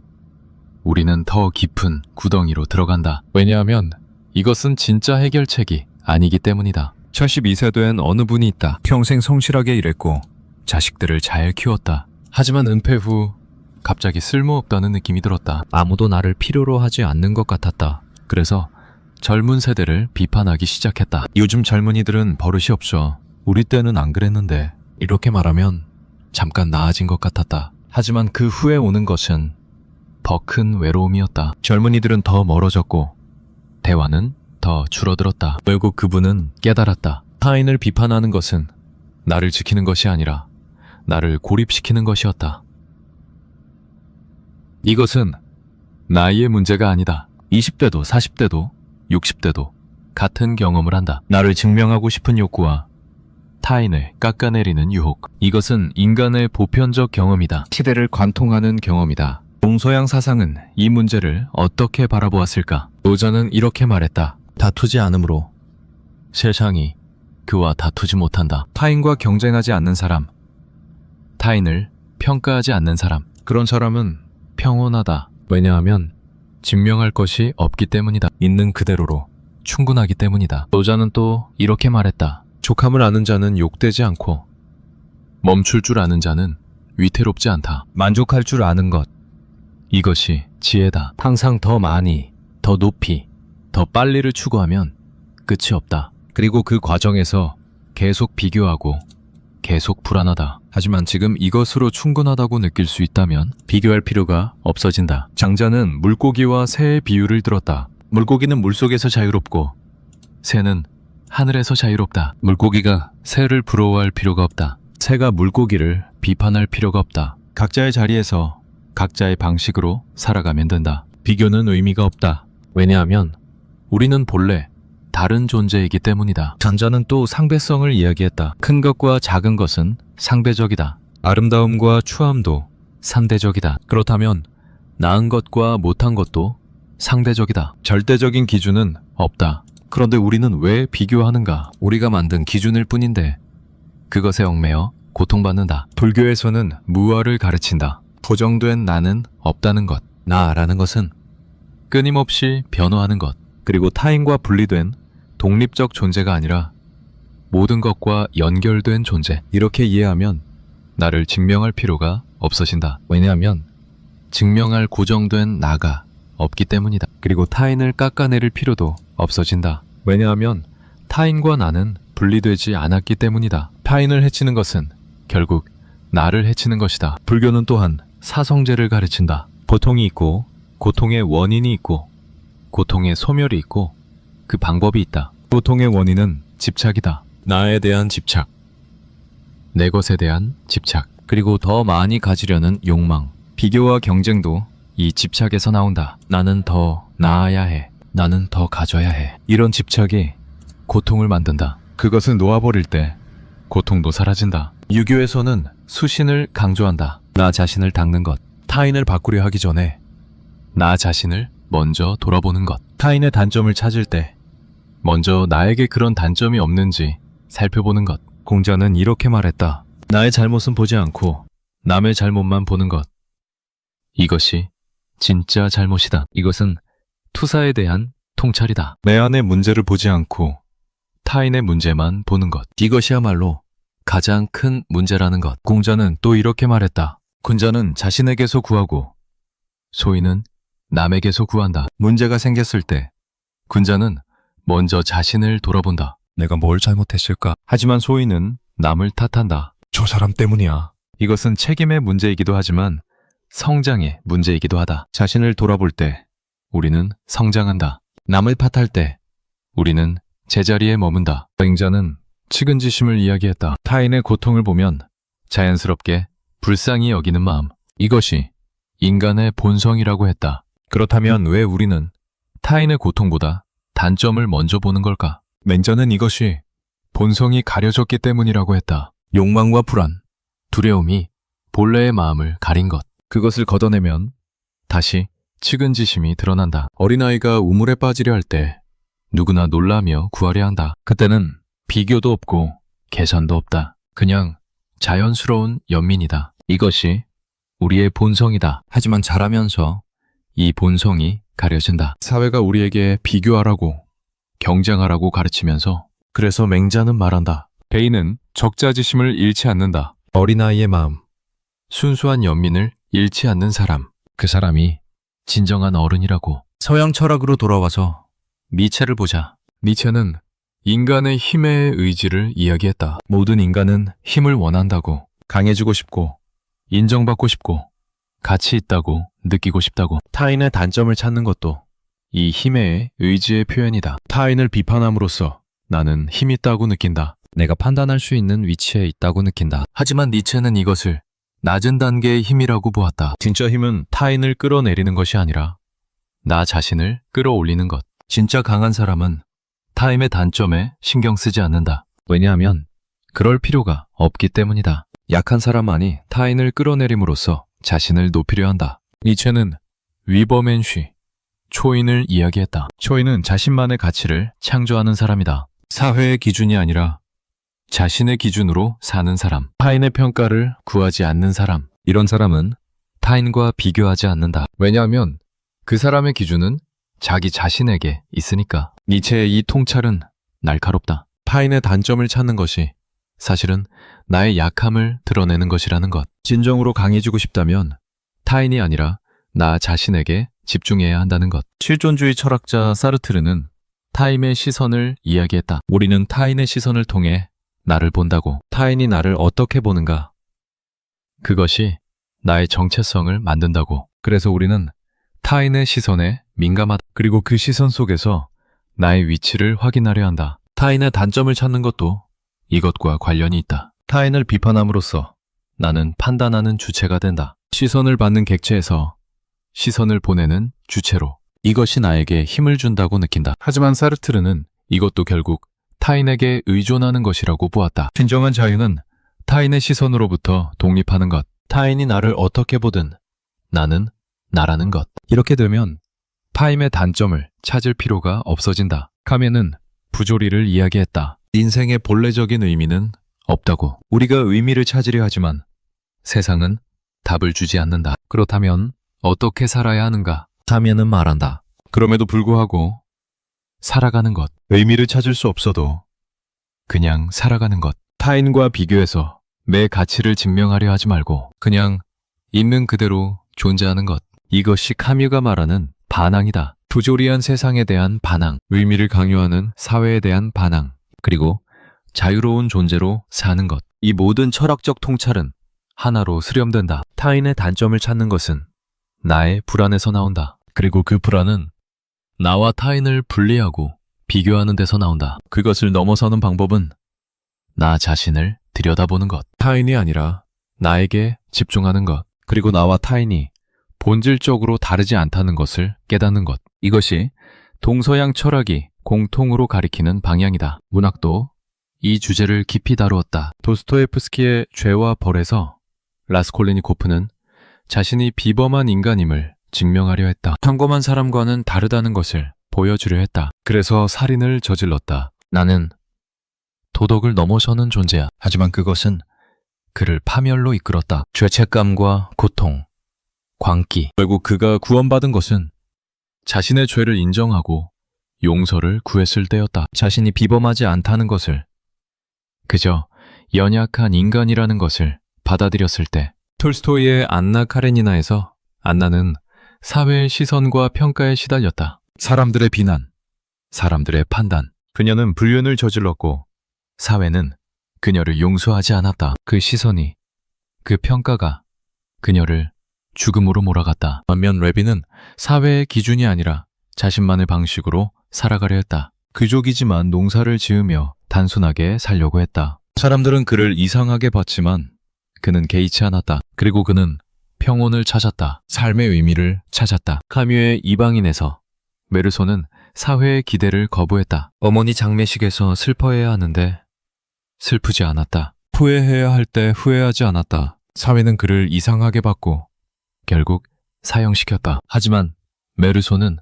우리는 더 깊은 구덩이로 들어간다. 왜냐하면 이것은 진짜 해결책이 아니기 때문이다. 72세 된 어느 분이 있다. 평생 성실하게 일했고 자식들을 잘 키웠다. 하지만 은퇴 후 갑자기 쓸모없다는 느낌이 들었다. 아무도 나를 필요로 하지 않는 것 같았다. 그래서 젊은 세대를 비판하기 시작했다. 요즘 젊은이들은 버릇이 없어. 우리 때는 안 그랬는데. 이렇게 말하면 잠깐 나아진 것 같았다. 하지만 그 후에 오는 것은 더 큰 외로움이었다. 젊은이들은 더 멀어졌고 대화는 더 줄어들었다. 결국 그분은 깨달았다. 타인을 비판하는 것은 나를 지키는 것이 아니라 나를 고립시키는 것이었다. 이것은 나이의 문제가 아니다. 20대도 40대도 60대도 같은 경험을 한다. 나를 증명하고 싶은 욕구와 타인을 깎아내리는 유혹. 이것은 인간의 보편적 경험이다. 시대를 관통하는 경험이다. 동서양 사상은 이 문제를 어떻게 바라보았을까? 노자는 이렇게 말했다. 다투지 않으므로 세상이 그와 다투지 못한다. 타인과 경쟁하지 않는 사람, 타인을 평가하지 않는 사람, 그런 사람은 평온하다. 왜냐하면 증명할 것이 없기 때문이다. 있는 그대로로 충분하기 때문이다. 노자는 또 이렇게 말했다. 족함을 아는 자는 욕되지 않고 멈출 줄 아는 자는 위태롭지 않다. 만족할 줄 아는 것, 이것이 지혜다. 항상 더 많이, 더 높이, 더 빨리를 추구하면 끝이 없다. 그리고 그 과정에서 계속 비교하고 계속 불안하다. 하지만 지금 이것으로 충분하다고 느낄 수 있다면 비교할 필요가 없어진다. 장자는 물고기와 새의 비유를 들었다. 물고기는 물속에서 자유롭고 새는 하늘에서 자유롭다. 물고기가 새를 부러워할 필요가 없다. 새가 물고기를 비판할 필요가 없다. 각자의 자리에서 각자의 방식으로 살아가면 된다. 비교는 의미가 없다. 왜냐하면 우리는 본래 다른 존재이기 때문이다. 장자는 또 상대성을 이야기했다. 큰 것과 작은 것은 상대적이다. 아름다움과 추함도 상대적이다. 그렇다면 나은 것과 못한 것도 상대적이다. 절대적인 기준은 없다. 그런데 우리는 왜 비교하는가? 우리가 만든 기준일 뿐인데 그것에 얽매여 고통받는다. 불교에서는 무아를 가르친다. 고정된 나는 없다는 것. 나라는 것은 끊임없이 변화하는 것. 그리고 타인과 분리된 독립적 존재가 아니라 모든 것과 연결된 존재. 이렇게 이해하면 나를 증명할 필요가 없어진다. 왜냐하면 증명할 고정된 나가 없기 때문이다. 그리고 타인을 깎아내릴 필요도 없어진다. 왜냐하면 타인과 나는 분리되지 않았기 때문이다. 타인을 해치는 것은 결국 나를 해치는 것이다. 불교는 또한 사성제를 가르친다. 고통이 있고 고통의 원인이 있고 고통의 소멸이 있고 그 방법이 있다. 고통의 원인은 집착이다. 나에 대한 집착, 내 것에 대한 집착, 그리고 더 많이 가지려는 욕망. 비교와 경쟁도 이 집착에서 나온다. 나는 더 나아야 해. 나는 더 가져야 해. 이런 집착이 고통을 만든다. 그것을 놓아버릴 때 고통도 사라진다. 유교에서는 수신을 강조한다. 나 자신을 닦는 것. 타인을 바꾸려 하기 전에 나 자신을 먼저 돌아보는 것. 타인의 단점을 찾을 때 먼저 나에게 그런 단점이 없는지 살펴보는 것. 공자는 이렇게 말했다. 나의 잘못은 보지 않고 남의 잘못만 보는 것. 이것이 진짜 잘못이다. 이것은 투사에 대한 통찰이다. 내 안의 문제를 보지 않고 타인의 문제만 보는 것. 이것이야말로 가장 큰 문제라는 것. 공자는 또 이렇게 말했다. 군자는 자신에게서 구하고 소인은 남에게서 구한다. 문제가 생겼을 때 군자는 먼저 자신을 돌아본다. 내가 뭘 잘못했을까? 하지만 소인은 남을 탓한다. 저 사람 때문이야. 이것은 책임의 문제이기도 하지만 성장의 문제이기도 하다. 자신을 돌아볼 때 우리는 성장한다. 남을 탓할 때 우리는 제자리에 머문다. 맹자는 측은지심을 이야기했다. 타인의 고통을 보면 자연스럽게 불쌍히 여기는 마음. 이것이 인간의 본성이라고 했다. 그렇다면 왜 우리는 타인의 고통보다 단점을 먼저 보는 걸까? 맹자는 이것이 본성이 가려졌기 때문이라고 했다. 욕망과 불안, 두려움이 본래의 마음을 가린 것. 그것을 걷어내면 다시 측은지심이 드러난다. 어린아이가 우물에 빠지려 할 때 누구나 놀라며 구하려 한다. 그때는 비교도 없고 계산도 없다. 그냥 자연스러운 연민이다. 이것이 우리의 본성이다. 하지만 자라면서 이 본성이 가려진다. 사회가 우리에게 비교하라고, 경쟁하라고 가르치면서 그래서 맹자는 말한다. 배인은 적자지심을 잃지 않는다. 어린아이의 마음, 순수한 연민을 잃지 않는 사람. 그 사람이 진정한 어른이라고. 서양 철학으로 돌아와서 니체를 보자. 니체는 인간의 힘의 의지를 이야기했다. 모든 인간은 힘을 원한다고, 강해지고 싶고, 인정받고 싶고, 가치 있다고 느끼고 싶다고. 타인의 단점을 찾는 것도 이 힘의 의지의 표현이다. 타인을 비판함으로써 나는 힘 있다고 느낀다. 내가 판단할 수 있는 위치에 있다고 느낀다. 하지만 니체는 이것을 낮은 단계의 힘이라고 보았다. 진짜 힘은 타인을 끌어내리는 것이 아니라 나 자신을 끌어올리는 것. 진짜 강한 사람은 타인의 단점에 신경 쓰지 않는다. 왜냐하면 그럴 필요가 없기 때문이다. 약한 사람만이 타인을 끌어내림으로써 자신을 높이려 한다. 니체는 위버맨쉬, 초인을 이야기했다. 초인은 자신만의 가치를 창조하는 사람이다. 사회의 기준이 아니라 자신의 기준으로 사는 사람. 타인의 평가를 구하지 않는 사람. 이런 사람은 타인과 비교하지 않는다. 왜냐하면 그 사람의 기준은 자기 자신에게 있으니까. 니체의 이 통찰은 날카롭다. 타인의 단점을 찾는 것이 사실은 나의 약함을 드러내는 것이라는 것. 진정으로 강해지고 싶다면 타인이 아니라 나 자신에게 집중해야 한다는 것. 실존주의 철학자 사르트르는 타인의 시선을 이야기했다. 우리는 타인의 시선을 통해 나를 본다고. 타인이 나를 어떻게 보는가? 그것이 나의 정체성을 만든다고. 그래서 우리는 타인의 시선에 민감하다. 그리고 그 시선 속에서 나의 위치를 확인하려 한다. 타인의 단점을 찾는 것도 이것과 관련이 있다. 타인을 비판함으로써 나는 판단하는 주체가 된다. 시선을 받는 객체에서 시선을 보내는 주체로. 이것이 나에게 힘을 준다고 느낀다. 하지만 사르트르는 이것도 결국 타인에게 의존하는 것이라고 보았다. 진정한 자유는 타인의 시선으로부터 독립하는 것. 타인이 나를 어떻게 보든 나는 나라는 것. 이렇게 되면 타인의 단점을 찾을 필요가 없어진다. 카멘은 부조리를 이야기했다. 인생의 본래적인 의미는 없다고. 우리가 의미를 찾으려 하지만 세상은 답을 주지 않는다. 그렇다면 어떻게 살아야 하는가? 카멘은 말한다. 그럼에도 불구하고 살아가는 것. 의미를 찾을 수 없어도 그냥 살아가는 것. 타인과 비교해서 내 가치를 증명하려 하지 말고 그냥 있는 그대로 존재하는 것. 이것이 카뮤가 말하는 반항이다. 부조리한 세상에 대한 반항, 의미를 강요하는 사회에 대한 반항, 그리고 자유로운 존재로 사는 것. 이 모든 철학적 통찰은 하나로 수렴된다. 타인의 단점을 찾는 것은 나의 불안에서 나온다. 그리고 그 불안은 나와 타인을 분리하고 비교하는 데서 나온다. 그것을 넘어서는 방법은 나 자신을 들여다보는 것. 타인이 아니라 나에게 집중하는 것. 그리고 나와 타인이 본질적으로 다르지 않다는 것을 깨닫는 것. 이것이 동서양 철학이 공통으로 가리키는 방향이다. 문학도 이 주제를 깊이 다루었다. 도스토옙스키의 죄와 벌에서 라스콜리니코프는 자신이 비범한 인간임을 증명하려 했다. 평범한 사람과는 다르다는 것을 보여주려 했다. 그래서 살인을 저질렀다. 나는 도덕을 넘어서는 존재야. 하지만 그것은 그를 파멸로 이끌었다. 죄책감과 고통, 광기. 결국 그가 구원받은 것은 자신의 죄를 인정하고 용서를 구했을 때였다. 자신이 비범하지 않다는 것을, 그저 연약한 인간이라는 것을 받아들였을 때. 톨스토이의 안나 카레니나에서 안나는 사회의 시선과 평가에 시달렸다. 사람들의 비난, 사람들의 판단, 그녀는 불륜을 저질렀고 사회는 그녀를 용서하지 않았다. 그 시선이, 그 평가가 그녀를 죽음으로 몰아갔다. 반면 레비는 사회의 기준이 아니라 자신만의 방식으로 살아가려 했다. 귀족이지만 농사를 지으며 단순하게 살려고 했다. 사람들은 그를 이상하게 봤지만 그는 개의치 않았다. 그리고 그는 평온을 찾았다. 삶의 의미를 찾았다. 카뮤의 이방인에서 메르소는 사회의 기대를 거부했다. 어머니 장례식에서 슬퍼해야 하는데 슬프지 않았다. 후회해야 할 때 후회하지 않았다. 사회는 그를 이상하게 봤고 결국 사형시켰다. 하지만 메르소는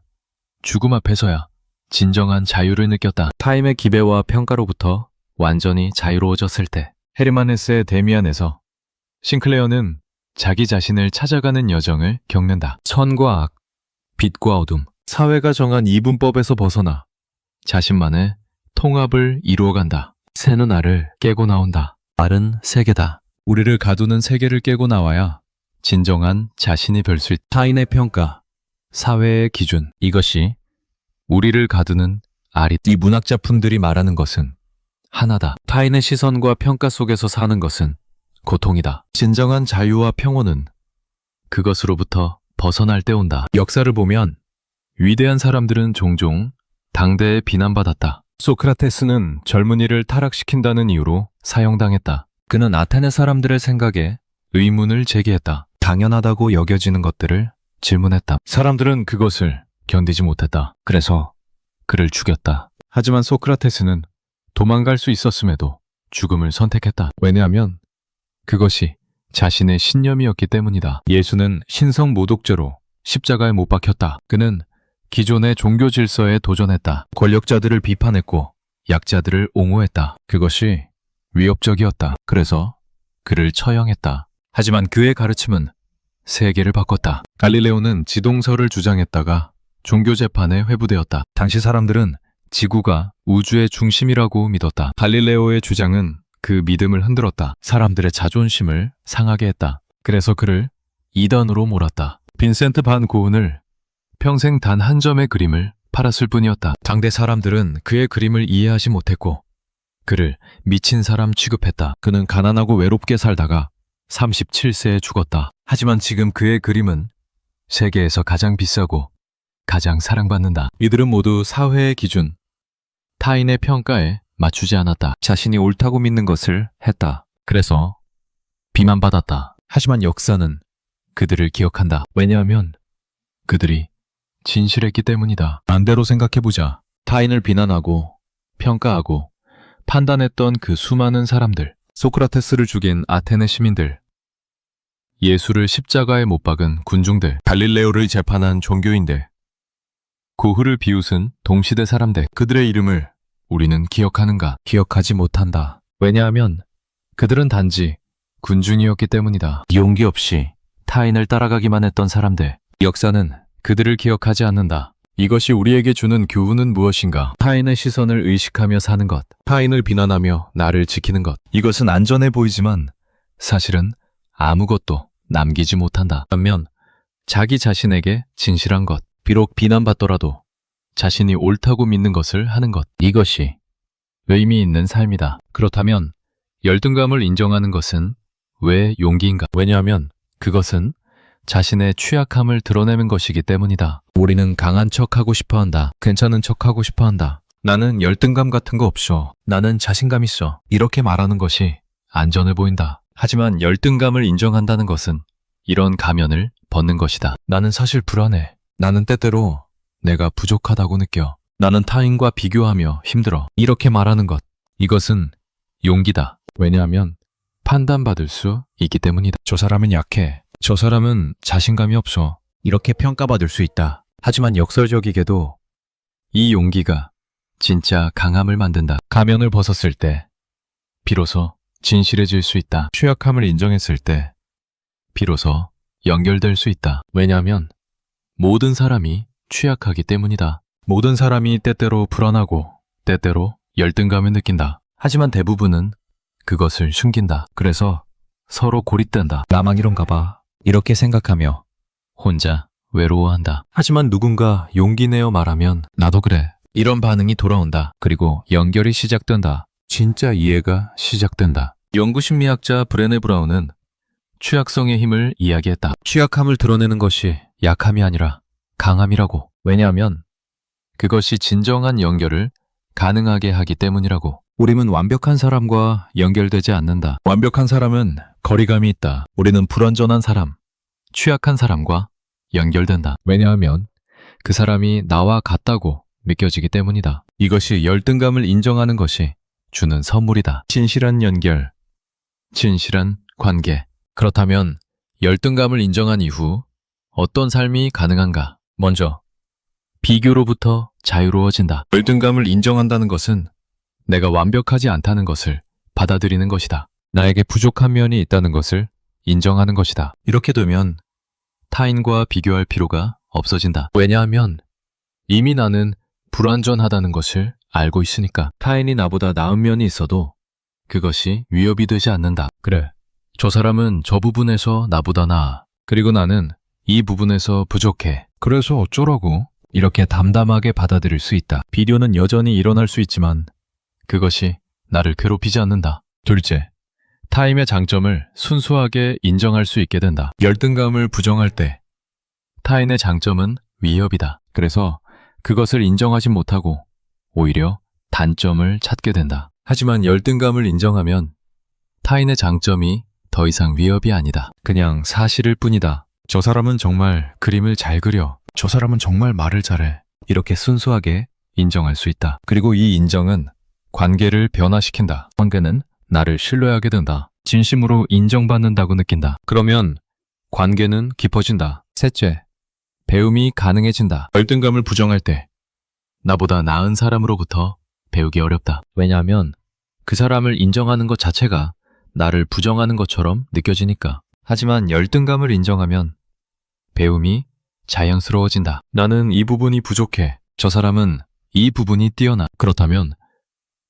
죽음 앞에서야 진정한 자유를 느꼈다. 타임의 기배와 평가로부터 완전히 자유로워졌을 때 헤르만헤스의 데미안에서 싱클레어는 자기 자신을 찾아가는 여정을 겪는다. 선과 악, 빛과 어둠, 사회가 정한 이분법에서 벗어나 자신만의 통합을 이루어간다. 새는 알을 깨고 나온다. 알은 세계다. 우리를 가두는 세계를 깨고 나와야 진정한 자신이 별 수 있다. 타인의 평가, 사회의 기준, 이것이 우리를 가두는 알이. 이 문학작품들이 말하는 것은 하나다. 타인의 시선과 평가 속에서 사는 것은 고통이다. 진정한 자유와 평온은 그것으로부터 벗어날 때 온다. 역사를 보면 위대한 사람들은 종종 당대에 비난받았다. 소크라테스는 젊은이를 타락시킨다는 이유로 사형당했다. 그는 아테네 사람들의 생각에 의문을 제기했다. 당연하다고 여겨지는 것들을 질문했다. 사람들은 그것을 견디지 못했다. 그래서 그를 죽였다. 하지만 소크라테스는 도망갈 수 있었음에도 죽음을 선택했다. 왜냐하면 그것이 자신의 신념이었기 때문이다. 예수는 신성 모독죄로 십자가에 못 박혔다. 그는 기존의 종교 질서에 도전했다. 권력자들을 비판했고 약자들을 옹호했다. 그것이 위협적이었다. 그래서 그를 처형했다. 하지만 그의 가르침은 세계를 바꿨다. 갈릴레오는 지동설을 주장했다가 종교 재판에 회부되었다. 당시 사람들은 지구가 우주의 중심이라고 믿었다. 갈릴레오의 주장은 그 믿음을 흔들었다. 사람들의 자존심을 상하게 했다. 그래서 그를 이단으로 몰았다. 빈센트 반 고은을 평생 단 한 점의 그림을 팔았을 뿐이었다. 당대 사람들은 그의 그림을 이해하지 못했고 그를 미친 사람 취급했다. 그는 가난하고 외롭게 살다가 37세에 죽었다. 하지만 지금 그의 그림은 세계에서 가장 비싸고 가장 사랑받는다. 이들은 모두 사회의 기준, 타인의 평가에 맞추지 않았다. 자신이 옳다고 믿는 것을 했다. 그래서 비난받았다. 하지만 역사는 그들을 기억한다. 왜냐하면 그들이 진실했기 때문이다. 반대로 생각해보자. 타인을 비난하고 평가하고 판단했던 그 수많은 사람들, 소크라테스를 죽인 아테네 시민들, 예수를 십자가에 못 박은 군중들, 갈릴레오를 재판한 종교인들, 고흐를 비웃은 동시대 사람들, 그들의 이름을 우리는 기억하는가? 기억하지 못한다. 왜냐하면 그들은 단지 군중이었기 때문이다. 용기 없이 타인을 따라가기만 했던 사람들, 역사는 그들을 기억하지 않는다. 이것이 우리에게 주는 교훈은 무엇인가? 타인의 시선을 의식하며 사는 것, 타인을 비난하며 나를 지키는 것. 이것은 안전해 보이지만 사실은 아무것도 남기지 못한다. 반면 자기 자신에게 진실한 것, 비록 비난받더라도 자신이 옳다고 믿는 것을 하는 것. 이것이 의미 있는 삶이다. 그렇다면 열등감을 인정하는 것은 왜 용기인가? 왜냐하면 그것은 자신의 취약함을 드러내는 것이기 때문이다. 우리는 강한 척하고 싶어한다. 괜찮은 척하고 싶어한다. 나는 열등감 같은 거 없어. 나는 자신감 있어. 이렇게 말하는 것이 안전해 보인다. 하지만 열등감을 인정한다는 것은 이런 가면을 벗는 것이다. 나는 사실 불안해. 나는 때때로 내가 부족하다고 느껴. 나는 타인과 비교하며 힘들어. 이렇게 말하는 것, 이것은 용기다. 왜냐하면 판단받을 수 있기 때문이다. 저 사람은 약해. 저 사람은 자신감이 없어. 이렇게 평가받을 수 있다. 하지만 역설적이게도 이 용기가 진짜 강함을 만든다. 가면을 벗었을 때 비로소 진실해질 수 있다. 취약함을 인정했을 때 비로소 연결될 수 있다. 왜냐하면 모든 사람이 취약하기 때문이다. 모든 사람이 때때로 불안하고 때때로 열등감을 느낀다. 하지만 대부분은 그것을 숨긴다. 그래서 서로 고립된다. 나만 이런가 봐. 이렇게 생각하며 혼자 외로워한다. 하지만 누군가 용기 내어 말하면 나도 그래. 이런 반응이 돌아온다. 그리고 연결이 시작된다. 진짜 이해가 시작된다. 연구심리학자 브레네 브라운은 취약성의 힘을 이야기했다. 취약함을 드러내는 것이 약함이 아니라 강함이라고. 왜냐하면 그것이 진정한 연결을 가능하게 하기 때문이라고. 우리는 완벽한 사람과 연결되지 않는다. 완벽한 사람은 거리감이 있다. 우리는 불완전한 사람, 취약한 사람과 연결된다. 왜냐하면 그 사람이 나와 같다고 느껴지기 때문이다. 이것이 열등감을 인정하는 것이 주는 선물이다. 진실한 연결, 진실한 관계. 그렇다면 열등감을 인정한 이후 어떤 삶이 가능한가? 먼저 비교로부터 자유로워진다. 열등감을 인정한다는 것은 내가 완벽하지 않다는 것을 받아들이는 것이다. 나에게 부족한 면이 있다는 것을 인정하는 것이다. 이렇게 되면 타인과 비교할 필요가 없어진다. 왜냐하면 이미 나는 불완전하다는 것을 알고 있으니까. 타인이 나보다 나은 면이 있어도 그것이 위협이 되지 않는다. 그래, 저 사람은 저 부분에서 나보다 나아. 그리고 나는 이 부분에서 부족해. 그래서 어쩌라고? 이렇게 담담하게 받아들일 수 있다. 비교는 여전히 일어날 수 있지만 그것이 나를 괴롭히지 않는다. 둘째, 타인의 장점을 순수하게 인정할 수 있게 된다. 열등감을 부정할 때 타인의 장점은 위협이다. 그래서 그것을 인정하지 못하고 오히려 단점을 찾게 된다. 하지만 열등감을 인정하면 타인의 장점이 더 이상 위협이 아니다. 그냥 사실일 뿐이다. 저 사람은 정말 그림을 잘 그려. 저 사람은 정말 말을 잘해. 이렇게 순수하게 인정할 수 있다. 그리고 이 인정은 관계를 변화시킨다. 관계는 나를 신뢰하게 된다. 진심으로 인정받는다고 느낀다. 그러면 관계는 깊어진다. 셋째, 배움이 가능해진다. 열등감을 부정할 때 나보다 나은 사람으로부터 배우기 어렵다. 왜냐하면 그 사람을 인정하는 것 자체가 나를 부정하는 것처럼 느껴지니까. 하지만 열등감을 인정하면 배움이 자연스러워진다. 나는 이 부분이 부족해. 저 사람은 이 부분이 뛰어나. 그렇다면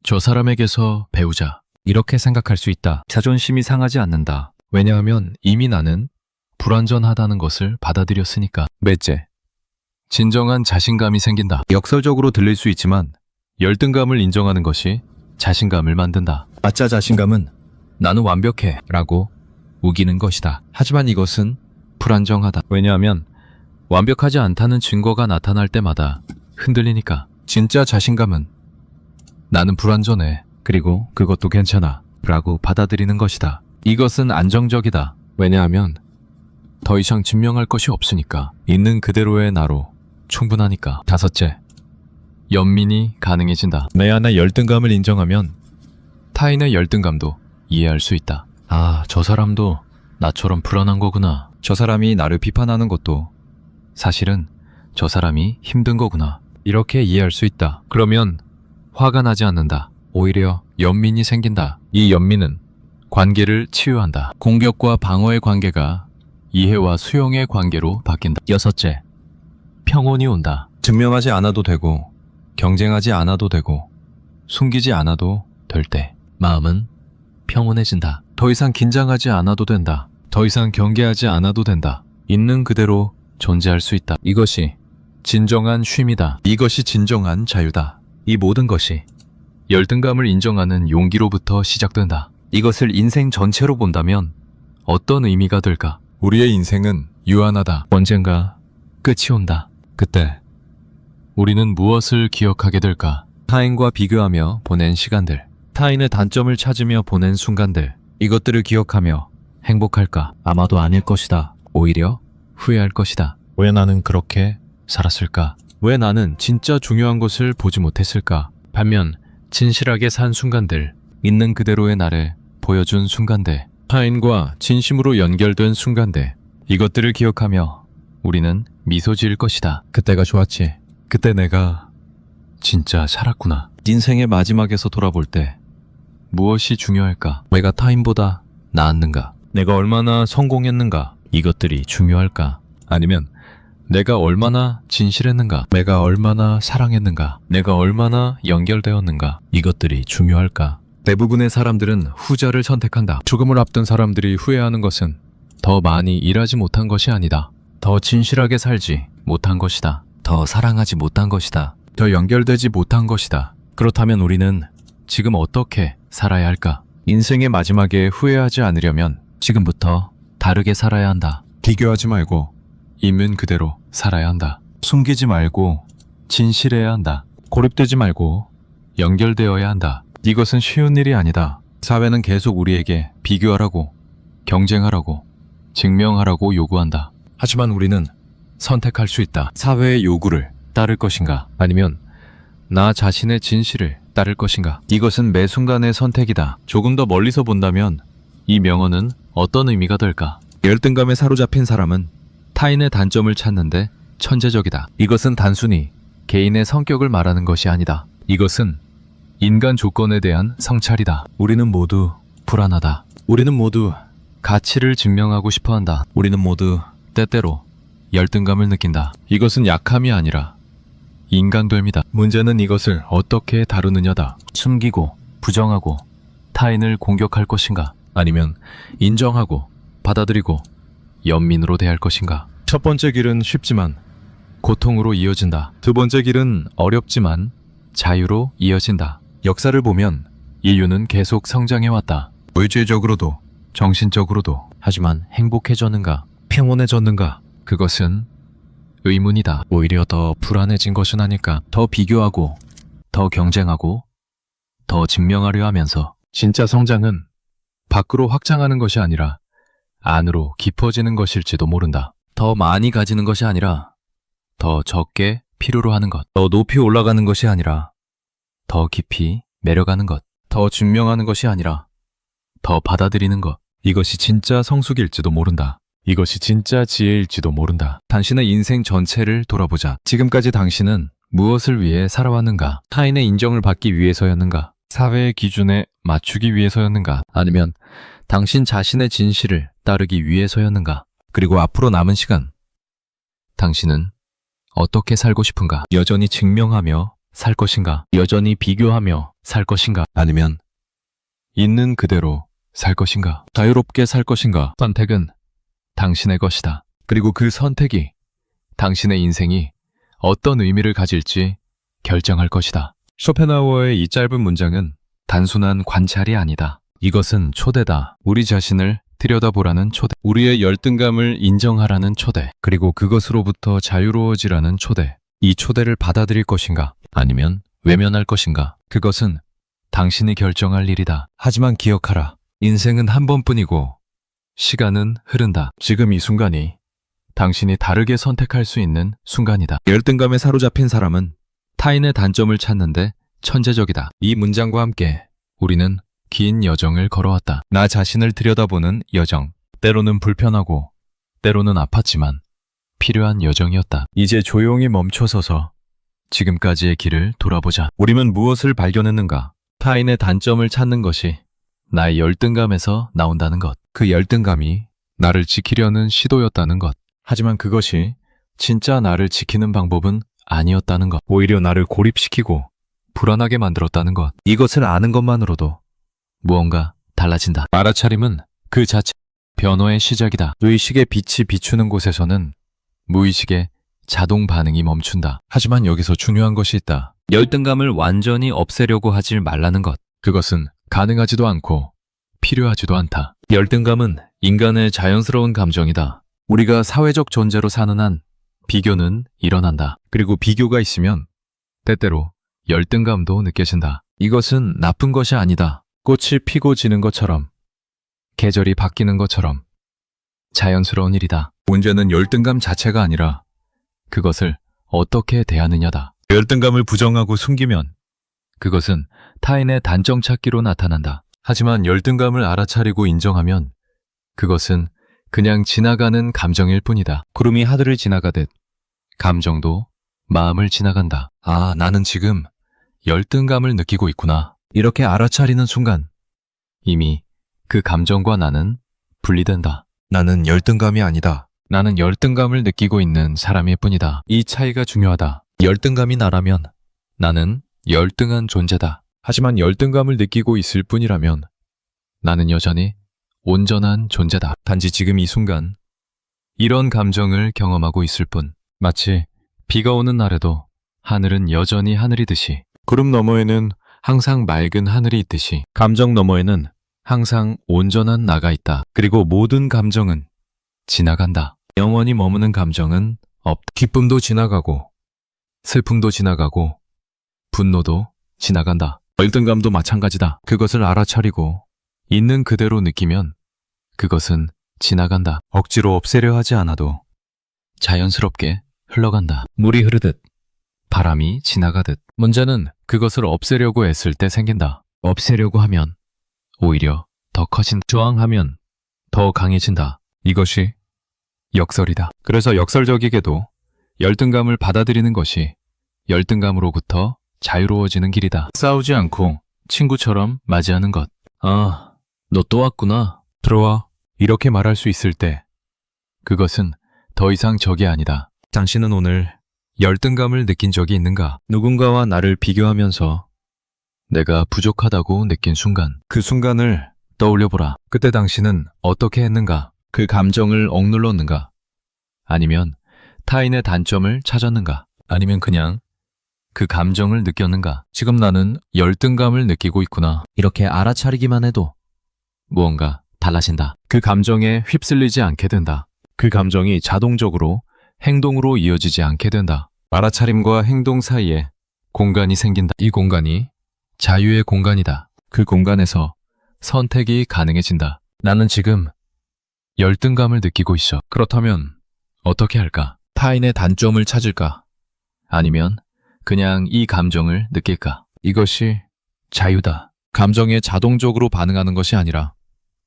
저 사람에게서 배우자. 이렇게 생각할 수 있다. 자존심이 상하지 않는다. 왜냐하면 이미 나는 불완전하다는 것을 받아들였으니까. 넷째, 진정한 자신감이 생긴다. 역설적으로 들릴 수 있지만 열등감을 인정하는 것이 자신감을 만든다. 가짜 자신감은 나는 완벽해 라고 우기는 것이다. 하지만 이것은 불안정하다. 왜냐하면 완벽하지 않다는 증거가 나타날 때마다 흔들리니까. 진짜 자신감은 나는 불완전해. 그리고 그것도 괜찮아 라고 받아들이는 것이다. 이것은 안정적이다. 왜냐하면 더 이상 증명할 것이 없으니까. 있는 그대로의 나로 충분하니까. 다섯째, 연민이 가능해진다. 내 안의 열등감을 인정하면 타인의 열등감도 이해할 수 있다. 아, 저 사람도 나처럼 불안한 거구나. 저 사람이 나를 비판하는 것도 사실은 저 사람이 힘든 거구나. 이렇게 이해할 수 있다. 그러면 화가 나지 않는다. 오히려 연민이 생긴다. 이 연민은 관계를 치유한다. 공격과 방어의 관계가 이해와 수용의 관계로 바뀐다. 여섯째, 평온이 온다. 증명하지 않아도 되고 경쟁하지 않아도 되고 숨기지 않아도 될 때 마음은 평온해진다. 더 이상 긴장하지 않아도 된다. 더 이상 경계하지 않아도 된다. 있는 그대로 존재할 수 있다. 이것이 진정한 쉼이다. 이것이 진정한 자유다. 이 모든 것이 열등감을 인정하는 용기로부터 시작된다. 이것을 인생 전체로 본다면 어떤 의미가 될까? 우리의 인생은 유한하다. 언젠가 끝이 온다. 그때 우리는 무엇을 기억하게 될까? 타인과 비교하며 보낸 시간들, 타인의 단점을 찾으며 보낸 순간들, 이것들을 기억하며 행복할까? 아마도 아닐 것이다. 오히려 후회할 것이다. 왜 나는 그렇게 살았을까? 왜 나는 진짜 중요한 것을 보지 못했을까? 반면 진실하게 산 순간들, 있는 그대로의 나를 보여준 순간들, 타인과 진심으로 연결된 순간들, 이것들을 기억하며 우리는 미소 지을 것이다. 그때가 좋았지. 그때 내가 진짜 살았구나. 인생의 마지막에서 돌아볼 때 무엇이 중요할까? 내가 타인보다 나았는가? 내가 얼마나 성공했는가? 이것들이 중요할까? 아니면 내가 얼마나 진실했는가? 내가 얼마나 사랑했는가? 내가 얼마나 연결되었는가? 이것들이 중요할까? 대부분의 사람들은 후자를 선택한다. 죽음을 앞둔 사람들이 후회하는 것은 더 많이 일하지 못한 것이 아니다. 더 진실하게 살지 못한 것이다. 더 사랑하지 못한 것이다. 더 연결되지 못한 것이다. 그렇다면 우리는 지금 어떻게 살아야 할까? 인생의 마지막에 후회하지 않으려면 지금부터 다르게 살아야 한다. 비교하지 말고 있는 그대로 살아야 한다. 숨기지 말고 진실해야 한다. 고립되지 말고 연결되어야 한다. 이것은 쉬운 일이 아니다. 사회는 계속 우리에게 비교하라고, 경쟁하라고, 증명하라고 요구한다. 하지만 우리는 선택할 수 있다. 사회의 요구를 따를 것인가, 아니면 나 자신의 진실을 따를 것인가. 이것은 매 순간의 선택이다. 조금 더 멀리서 본다면 이 명언은 어떤 의미가 될까? 열등감에 사로잡힌 사람은 타인의 단점을 찾는데 천재적이다. 이것은 단순히 개인의 성격을 말하는 것이 아니다. 이것은 인간 조건에 대한 성찰이다. 우리는 모두 불안하다. 우리는 모두 가치를 증명하고 싶어 한다. 우리는 모두 때때로 열등감을 느낀다. 이것은 약함이 아니라 인간됨이다. 문제는 이것을 어떻게 다루느냐다. 숨기고 부정하고 타인을 공격할 것인가, 아니면 인정하고 받아들이고 연민으로 대할 것인가. 첫 번째 길은 쉽지만 고통으로 이어진다. 두 번째 길은 어렵지만 자유로 이어진다. 역사를 보면 인류는 계속 성장해왔다. 의지적으로도 정신적으로도. 하지만 행복해졌는가, 평온해졌는가? 그것은 의문이다. 오히려 더 불안해진 것은 아닐까. 더 비교하고, 더 경쟁하고, 더 증명하려 하면서. 진짜 성장은 밖으로 확장하는 것이 아니라 안으로 깊어지는 것일지도 모른다. 더 많이 가지는 것이 아니라 더 적게 필요로 하는 것. 더 높이 올라가는 것이 아니라 더 깊이 내려가는 것. 더 증명하는 것이 아니라 더 받아들이는 것. 이것이 진짜 성숙일지도 모른다. 이것이 진짜 지혜일지도 모른다. 당신의 인생 전체를 돌아보자. 지금까지 당신은 무엇을 위해 살아왔는가? 타인의 인정을 받기 위해서였는가? 사회의 기준에 맞추기 위해서였는가? 아니면 당신 자신의 진실을 따르기 위해서였는가? 그리고 앞으로 남은 시간, 당신은 어떻게 살고 싶은가? 여전히 증명하며 살 것인가? 여전히 비교하며 살 것인가? 아니면 있는 그대로 살 것인가? 자유롭게 살 것인가? 선택은 당신의 것이다. 그리고 그 선택이 당신의 인생이 어떤 의미를 가질지 결정할 것이다. 쇼펜하우어의 이 짧은 문장은 단순한 관찰이 아니다. 이것은 초대다. 우리 자신을 들여다보라는 초대. 우리의 열등감을 인정하라는 초대. 그리고 그것으로부터 자유로워지라는 초대. 이 초대를 받아들일 것인가, 아니면 외면할 것인가. 그것은 당신이 결정할 일이다. 하지만 기억하라. 인생은 한 번뿐이고 시간은 흐른다. 지금 이 순간이 당신이 다르게 선택할 수 있는 순간이다. 열등감에 사로잡힌 사람은 타인의 단점을 찾는데 천재적이다. 이 문장과 함께 우리는 긴 여정을 걸어왔다. 나 자신을 들여다보는 여정. 때로는 불편하고 때로는 아팠지만 필요한 여정이었다. 이제 조용히 멈춰서서 지금까지의 길을 돌아보자. 우리는 무엇을 발견했는가? 타인의 단점을 찾는 것이 나의 열등감에서 나온다는 것. 그 열등감이 나를 지키려는 시도였다는 것. 하지만 그것이 진짜 나를 지키는 방법은 아니었다는 것. 오히려 나를 고립시키고 불안하게 만들었다는 것. 이것을 아는 것만으로도 무언가 달라진다. 알아차림은 그 자체 변화의 시작이다. 의식의 빛이 비추는 곳에서는 무의식의 자동 반응이 멈춘다. 하지만 여기서 중요한 것이 있다. 열등감을 완전히 없애려고 하지 말라는 것. 그것은 가능하지도 않고 필요하지도 않다. 열등감은 인간의 자연스러운 감정이다. 우리가 사회적 존재로 사는 한 비교는 일어난다. 그리고 비교가 있으면 때때로 열등감도 느껴진다. 이것은 나쁜 것이 아니다. 꽃이 피고 지는 것처럼, 계절이 바뀌는 것처럼 자연스러운 일이다. 문제는 열등감 자체가 아니라 그것을 어떻게 대하느냐다. 열등감을 부정하고 숨기면 그것은 타인의 단점 찾기로 나타난다. 하지만 열등감을 알아차리고 인정하면 그것은 그냥 지나가는 감정일 뿐이다. 구름이 하늘을 지나가듯 감정도 마음을 지나간다. 아, 나는 지금 열등감을 느끼고 있구나. 이렇게 알아차리는 순간 이미 그 감정과 나는 분리된다. 나는 열등감이 아니다. 나는 열등감을 느끼고 있는 사람일 뿐이다. 이 차이가 중요하다. 열등감이 나라면 나는 열등한 존재다. 하지만 열등감을 느끼고 있을 뿐이라면 나는 여전히 온전한 존재다. 단지 지금 이 순간 이런 감정을 경험하고 있을 뿐. 마치 비가 오는 날에도 하늘은 여전히 하늘이듯이, 구름 너머에는 항상 맑은 하늘이 있듯이, 감정 너머에는 항상 온전한 나가 있다. 그리고 모든 감정은 지나간다. 영원히 머무는 감정은 없다. 기쁨도 지나가고, 슬픔도 지나가고, 분노도 지나간다. 열등감도 마찬가지다. 그것을 알아차리고 있는 그대로 느끼면 그것은 지나간다. 억지로 없애려 하지 않아도 자연스럽게 흘러간다. 물이 흐르듯, 바람이 지나가듯. 문제는 그것을 없애려고 애쓸 때 생긴다. 없애려고 하면 오히려 더 커진다. 저항하면 더 강해진다. 이것이 역설이다. 그래서 역설적이게도 열등감을 받아들이는 것이 열등감으로부터 자유로워지는 길이다. 싸우지 않고 친구처럼 맞이하는 것. 아, 너 또 왔구나. 들어와. 이렇게 말할 수 있을 때 그것은 더 이상 적이 아니다. 당신은 오늘 열등감을 느낀 적이 있는가? 누군가와 나를 비교하면서 내가 부족하다고 느낀 순간, 그 순간을 떠올려보라. 그때 당신은 어떻게 했는가? 그 감정을 억눌렀는가? 아니면 타인의 단점을 찾았는가? 아니면 그냥 그 감정을 느꼈는가? 지금 나는 열등감을 느끼고 있구나. 이렇게 알아차리기만 해도 무언가 달라진다. 그 감정에 휩쓸리지 않게 된다. 그 감정이 자동적으로 행동으로 이어지지 않게 된다. 알아차림과 행동 사이에 공간이 생긴다. 이 공간이 자유의 공간이다. 그 공간에서 선택이 가능해진다. 나는 지금 열등감을 느끼고 있어. 그렇다면 어떻게 할까? 타인의 단점을 찾을까? 아니면 그냥 이 감정을 느낄까? 이것이 자유다. 감정에 자동적으로 반응하는 것이 아니라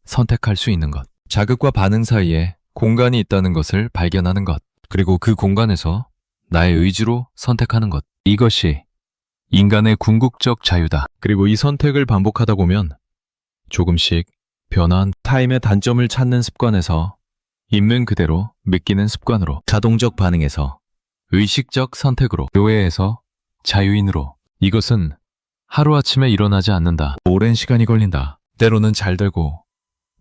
선택할 수 있는 것. 자극과 반응 사이에 공간이 있다는 것을 발견하는 것. 그리고 그 공간에서 나의 의지로 선택하는 것. 이것이 인간의 궁극적 자유다. 그리고 이 선택을 반복하다 보면 조금씩 변화한 타임의 단점을 찾는 습관에서 있는 그대로 믿기는 습관으로, 자동적 반응에서 의식적 선택으로, 교회에서 자유인으로. 이것은 하루아침에 일어나지 않는다. 오랜 시간이 걸린다. 때로는 잘 되고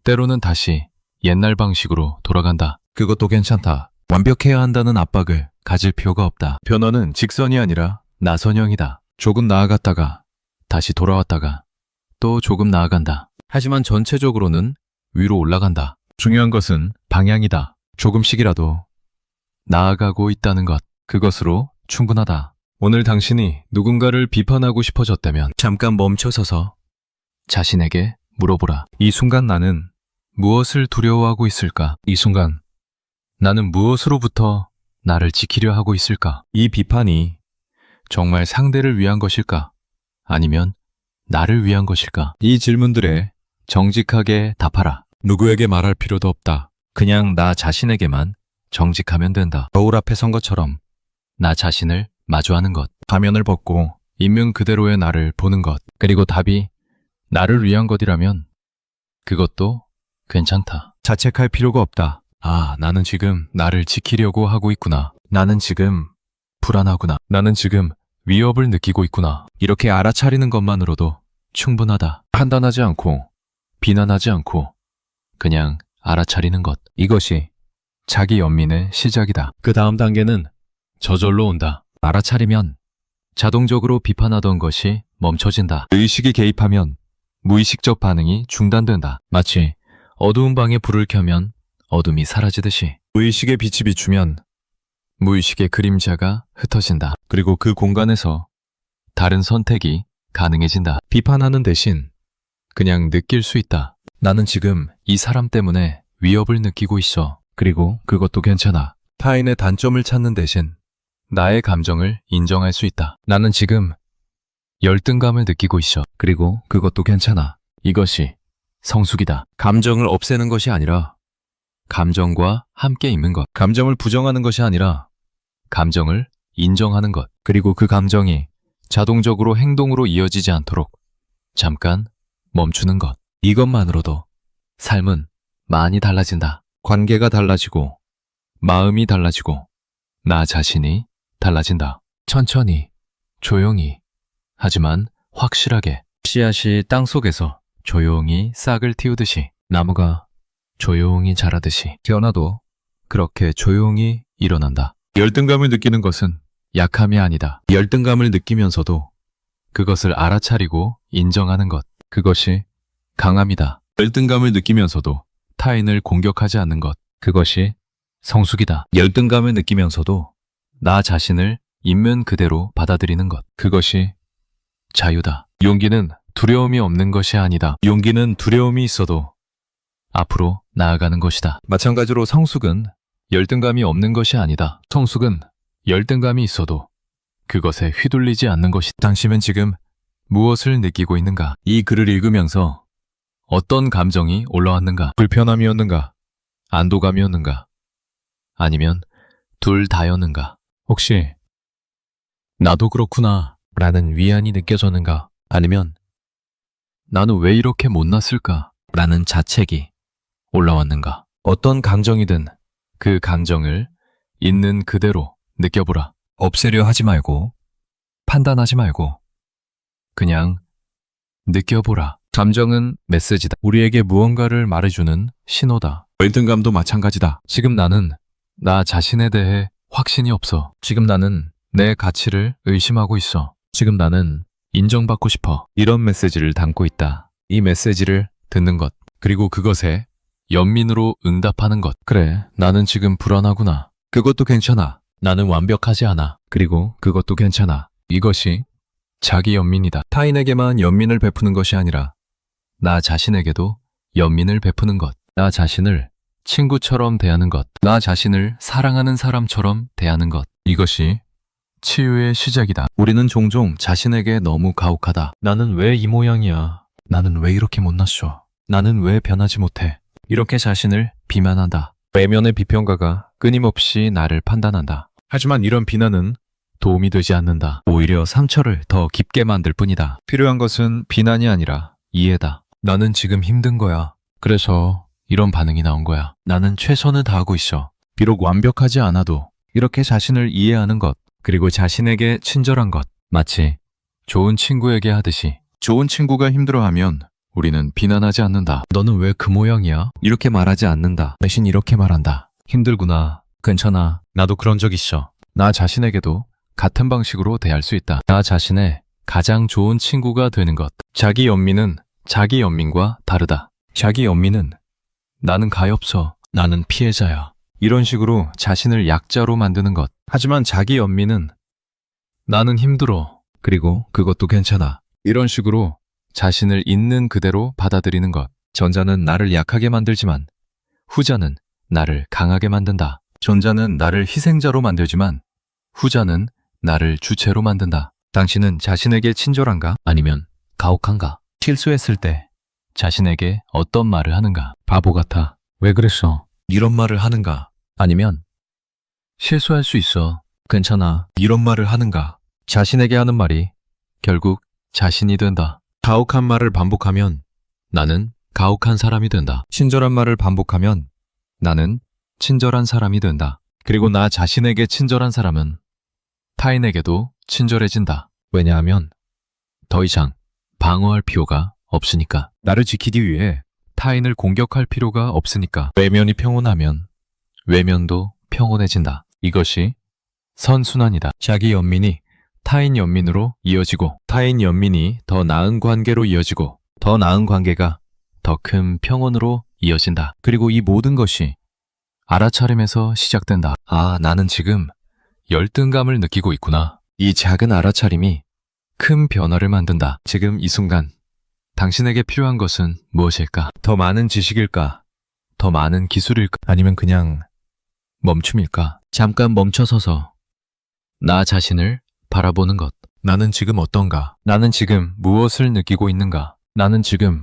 때로는 다시 옛날 방식으로 돌아간다. 그것도 괜찮다. 완벽해야 한다는 압박을 가질 필요가 없다. 변화는 직선이 아니라 나선형이다. 조금 나아갔다가 다시 돌아왔다가 또 조금 나아간다. 하지만 전체적으로는 위로 올라간다. 중요한 것은 방향이다. 조금씩이라도 나아가고 있다는 것. 그것으로 충분하다. 오늘 당신이 누군가를 비판하고 싶어졌다면 잠깐 멈춰서서 자신에게 물어보라. 이 순간 나는 무엇을 두려워하고 있을까? 이 순간 나는 무엇으로부터 나를 지키려 하고 있을까? 이 비판이 정말 상대를 위한 것일까? 아니면 나를 위한 것일까? 이 질문들에 정직하게 답하라. 누구에게 말할 필요도 없다. 그냥 나 자신에게만 정직하면 된다. 거울 앞에 선 것처럼 나 자신을 마주하는 것. 가면을 벗고 있는 그대로의 나를 보는 것. 그리고 답이 나를 위한 것이라면 그것도 괜찮다. 자책할 필요가 없다. 아, 나는 지금 나를 지키려고 하고 있구나. 나는 지금 불안하구나. 나는 지금 위협을 느끼고 있구나. 이렇게 알아차리는 것만으로도 충분하다. 판단하지 않고 비난하지 않고 그냥 알아차리는 것. 이것이 자기 연민의 시작이다. 그 다음 단계는 저절로 온다. 알아차리면 자동적으로 비판하던 것이 멈춰진다. 의식이 개입하면 무의식적 반응이 중단된다. 마치 어두운 방에 불을 켜면 어둠이 사라지듯이 무의식의 빛이 비추면 무의식의 그림자가 흩어진다. 그리고 그 공간에서 다른 선택이 가능해진다. 비판하는 대신 그냥 느낄 수 있다. 나는 지금 이 사람 때문에 위협을 느끼고 있어. 그리고 그것도 괜찮아. 타인의 단점을 찾는 대신 나의 감정을 인정할 수 있다. 나는 지금 열등감을 느끼고 있어. 그리고 그것도 괜찮아. 이것이 성숙이다. 감정을 없애는 것이 아니라 감정과 함께 있는 것. 감정을 부정하는 것이 아니라 감정을 인정하는 것. 그리고 그 감정이 자동적으로 행동으로 이어지지 않도록 잠깐 멈추는 것. 이것만으로도 삶은 많이 달라진다. 관계가 달라지고 마음이 달라지고 나 자신이 달라진다. 천천히, 조용히, 하지만 확실하게 씨앗이 땅속에서 조용히 싹을 틔우듯이 나무가 조용히 자라듯이 변화도 그렇게 조용히 일어난다. 열등감을 느끼는 것은 약함이 아니다. 열등감을 느끼면서도 그것을 알아차리고 인정하는 것. 그것이 강함이다. 열등감을 느끼면서도 타인을 공격하지 않는 것. 그것이 성숙이다. 열등감을 느끼면서도 나 자신을 있는 그대로 받아들이는 것. 그것이 자유다. 용기는 두려움이 없는 것이 아니다. 용기는 두려움이 있어도 앞으로 나아가는 것이다. 마찬가지로 성숙은 열등감이 없는 것이 아니다. 성숙은 열등감이 있어도 그것에 휘둘리지 않는 것이다. 당신은 지금 무엇을 느끼고 있는가? 이 글을 읽으면서 어떤 감정이 올라왔는가? 불편함이었는가? 안도감이었는가? 아니면 둘 다였는가? 혹시 나도 그렇구나 라는 위안이 느껴졌는가? 아니면 나는 왜 이렇게 못났을까? 라는 자책이 올라왔는가? 어떤 감정이든 그 감정을 있는 그대로 느껴보라. 없애려 하지 말고 판단하지 말고 그냥 느껴보라. 감정은 메시지다. 우리에게 무언가를 말해주는 신호다. 열등감도 마찬가지다. 지금 나는 나 자신에 대해 확신이 없어. 지금 나는 내 가치를 의심하고 있어. 지금 나는 인정받고 싶어. 이런 메시지를 담고 있다. 이 메시지를 듣는 것, 그리고 그것에 연민으로 응답하는 것. 그래, 나는 지금 불안하구나. 그것도 괜찮아. 나는 완벽하지 않아. 그리고 그것도 괜찮아. 이것이 자기 연민이다. 타인에게만 연민을 베푸는 것이 아니라 나 자신에게도 연민을 베푸는 것. 나 자신을 친구처럼 대하는 것. 나 자신을 사랑하는 사람처럼 대하는 것. 이것이 치유의 시작이다. 우리는 종종 자신에게 너무 가혹하다. 나는 왜 이 모양이야? 나는 왜 이렇게 못났어? 나는 왜 변하지 못해? 이렇게 자신을 비난한다. 외면의 비평가가 끊임없이 나를 판단한다. 하지만 이런 비난은 도움이 되지 않는다. 오히려 상처를 더 깊게 만들 뿐이다. 필요한 것은 비난이 아니라 이해다. 나는 지금 힘든 거야. 그래서 이런 반응이 나온 거야. 나는 최선을 다하고 있어. 비록 완벽하지 않아도 이렇게 자신을 이해하는 것, 그리고 자신에게 친절한 것, 마치 좋은 친구에게 하듯이. 좋은 친구가 힘들어하면 우리는 비난하지 않는다. 너는 왜 그 모양이야? 이렇게 말하지 않는다. 대신 이렇게 말한다. 힘들구나. 괜찮아. 나도 그런 적 있어. 나 자신에게도 같은 방식으로 대할 수 있다. 나 자신의 가장 좋은 친구가 되는 것. 자기 연민은 자기 연민과 다르다. 자기 연민은 나는 가엾어. 나는 피해자야. 이런 식으로 자신을 약자로 만드는 것. 하지만 자기 연민은 나는 힘들어. 그리고 그것도 괜찮아. 이런 식으로 자신을 있는 그대로 받아들이는 것. 전자는 나를 약하게 만들지만 후자는 나를 강하게 만든다. 전자는 나를 희생자로 만들지만 후자는 나를 주체로 만든다. 당신은 자신에게 친절한가? 아니면 가혹한가? 실수했을 때 자신에게 어떤 말을 하는가? 바보 같아. 왜 그랬어? 이런 말을 하는가? 아니면 실수할 수 있어. 괜찮아. 이런 말을 하는가? 자신에게 하는 말이 결국 자신이 된다. 가혹한 말을 반복하면 나는 가혹한 사람이 된다. 친절한 말을 반복하면 나는 친절한 사람이 된다. 그리고 나 자신에게 친절한 사람은 타인에게도 친절해진다. 왜냐하면 더 이상 방어할 필요가 없으니까. 나를 지키기 위해 타인을 공격할 필요가 없으니까. 외면이 평온하면 외면도 평온해진다. 이것이 선순환이다. 자기 연민이 타인 연민으로 이어지고, 타인 연민이 더 나은 관계로 이어지고, 더 나은 관계가 더 큰 평온으로 이어진다. 그리고 이 모든 것이 알아차림에서 시작된다. 아, 나는 지금 열등감을 느끼고 있구나. 이 작은 알아차림이 큰 변화를 만든다. 지금 이 순간 당신에게 필요한 것은 무엇일까? 더 많은 지식일까? 더 많은 기술일까? 아니면 그냥 멈춤일까? 잠깐 멈춰서서 나 자신을 바라보는 것. 나는 지금 어떤가? 나는 지금 무엇을 느끼고 있는가? 나는 지금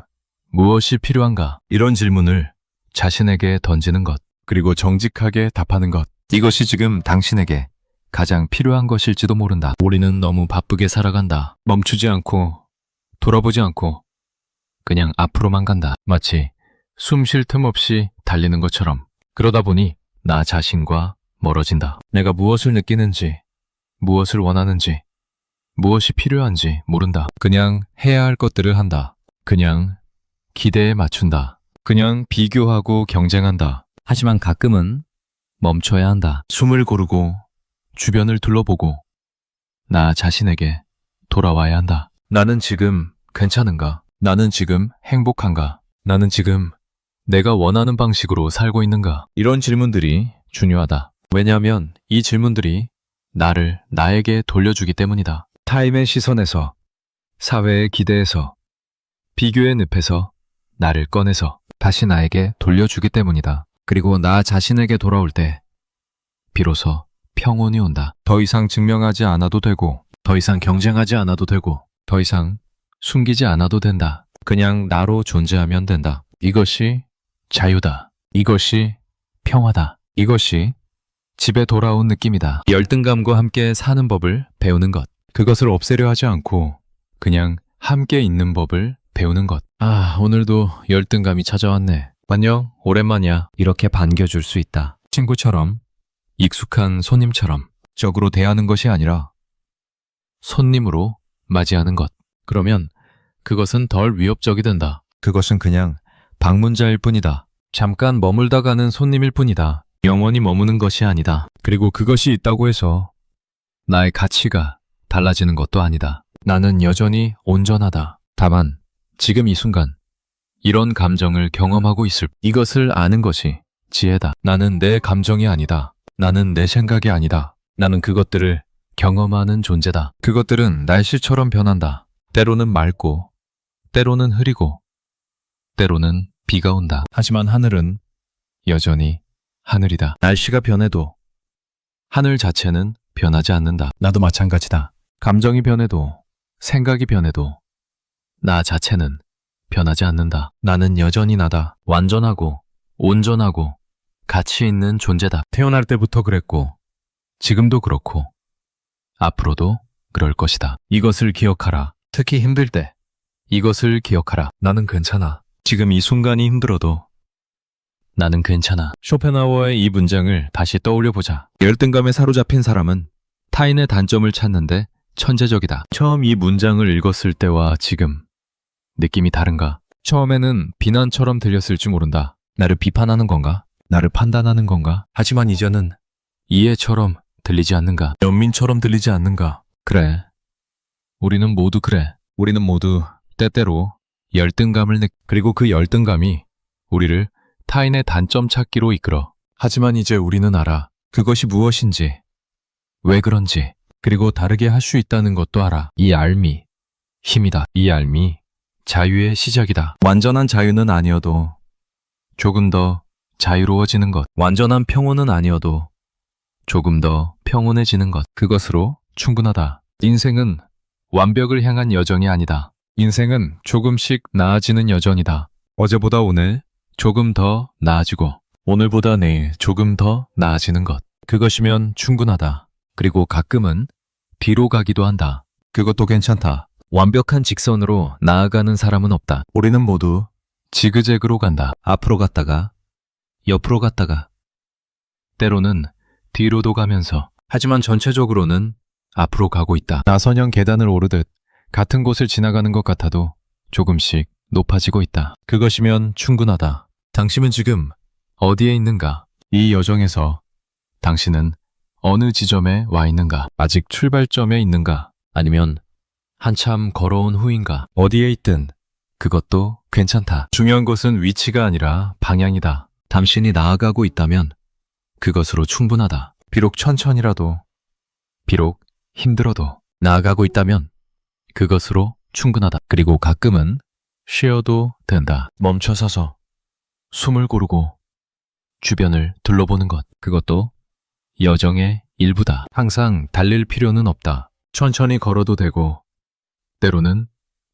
무엇이 필요한가? 이런 질문을 자신에게 던지는 것. 그리고 정직하게 답하는 것. 이것이 지금 당신에게 가장 필요한 것일지도 모른다. 우리는 너무 바쁘게 살아간다. 멈추지 않고, 돌아보지 않고, 그냥 앞으로만 간다. 마치 숨 쉴 틈 없이 달리는 것처럼. 그러다 보니 나 자신과 멀어진다. 내가 무엇을 느끼는지, 무엇을 원하는지, 무엇이 필요한지 모른다. 그냥 해야 할 것들을 한다. 그냥 기대에 맞춘다. 그냥 비교하고 경쟁한다. 하지만 가끔은 멈춰야 한다. 숨을 고르고, 주변을 둘러보고, 나 자신에게 돌아와야 한다. 나는 지금 괜찮은가? 나는 지금 행복한가? 나는 지금 내가 원하는 방식으로 살고 있는가? 이런 질문들이 중요하다. 왜냐하면 이 질문들이 나를 나에게 돌려주기 때문이다. 타인의 시선에서, 사회의 기대에서, 비교의 늪에서 나를 꺼내서 다시 나에게 돌려주기 때문이다. 그리고 나 자신에게 돌아올 때 비로소 평온이 온다. 더 이상 증명하지 않아도 되고, 더 이상 경쟁하지 않아도 되고, 더 이상 숨기지 않아도 된다. 그냥 나로 존재하면 된다. 이것이 자유다. 이것이 평화다. 이것이 집에 돌아온 느낌이다. 열등감과 함께 사는 법을 배우는 것. 그것을 없애려 하지 않고 그냥 함께 있는 법을 배우는 것. 아, 오늘도 열등감이 찾아왔네. 안녕, 오랜만이야. 이렇게 반겨줄 수 있다. 친구처럼, 익숙한 손님처럼 적으로 대하는 것이 아니라 손님으로 맞이하는 것. 그러면 그것은 덜 위협적이 된다. 그것은 그냥 방문자일 뿐이다. 잠깐 머물다 가는 손님일 뿐이다. 영원히 머무는 것이 아니다. 그리고 그것이 있다고 해서 나의 가치가 달라지는 것도 아니다. 나는 여전히 온전하다. 다만 지금 이 순간 이런 감정을 경험하고 있을 이것을 아는 것이 지혜다. 나는 내 감정이 아니다. 나는 내 생각이 아니다. 나는 그것들을 경험하는 존재다. 그것들은 날씨처럼 변한다. 때로는 맑고, 때로는 흐리고, 때로는 비가 온다. 하지만 하늘은 여전히 하늘이다. 날씨가 변해도 하늘 자체는 변하지 않는다. 나도 마찬가지다. 감정이 변해도, 생각이 변해도 나 자체는 변하지 않는다. 나는 여전히 나다. 완전하고, 온전하고, 가치 있는 존재다. 태어날 때부터 그랬고, 지금도 그렇고, 앞으로도 그럴 것이다. 이것을 기억하라. 특히 힘들 때 이것을 기억하라. 나는 괜찮아. 지금 이 순간이 힘들어도 나는 괜찮아. 쇼펜하우어의 이 문장을 다시 떠올려 보자. 열등감에 사로잡힌 사람은 타인의 단점을 찾는데 천재적이다. 처음 이 문장을 읽었을 때와 지금 느낌이 다른가? 처음에는 비난처럼 들렸을지 모른다. 나를 비판하는 건가? 나를 판단하는 건가? 하지만 이제는 이해처럼 들리지 않는가? 연민처럼 들리지 않는가? 그래. 우리는 모두 그래. 우리는 모두 때때로 열등감을 그리고 그 열등감이 우리를 타인의 단점 찾기로 이끌어. 하지만 이제 우리는 알아. 그것이 무엇인지, 왜 그런지, 그리고 다르게 할 수 있다는 것도 알아. 이 알미, 힘이다. 이 알미, 자유의 시작이다. 완전한 자유는 아니어도 조금 더 자유로워지는 것. 완전한 평온은 아니어도 조금 더 평온해지는 것. 그것으로 충분하다. 인생은 완벽을 향한 여정이 아니다. 인생은 조금씩 나아지는 여정이다. 어제보다 오늘 조금 더 나아지고 오늘보다 내일 조금 더 나아지는 것. 그것이면 충분하다. 그리고 가끔은 뒤로 가기도 한다. 그것도 괜찮다. 완벽한 직선으로 나아가는 사람은 없다. 우리는 모두 지그재그로 간다. 앞으로 갔다가 옆으로 갔다가 때로는 뒤로도 가면서 하지만 전체적으로는 앞으로 가고 있다. 나선형 계단을 오르듯 같은 곳을 지나가는 것 같아도 조금씩 높아지고 있다. 그것이면 충분하다. 당신은 지금 어디에 있는가? 이 여정에서 당신은 어느 지점에 와 있는가? 아직 출발점에 있는가? 아니면 한참 걸어온 후인가? 어디에 있든 그것도 괜찮다. 중요한 것은 위치가 아니라 방향이다. 당신이 나아가고 있다면 그것으로 충분하다. 비록 천천히라도, 비록 힘들어도 나아가고 있다면 그것으로 충분하다. 그리고 가끔은 쉬어도 된다. 멈춰서서 숨을 고르고 주변을 둘러보는 것. 그것도 여정의 일부다. 항상 달릴 필요는 없다. 천천히 걸어도 되고 때로는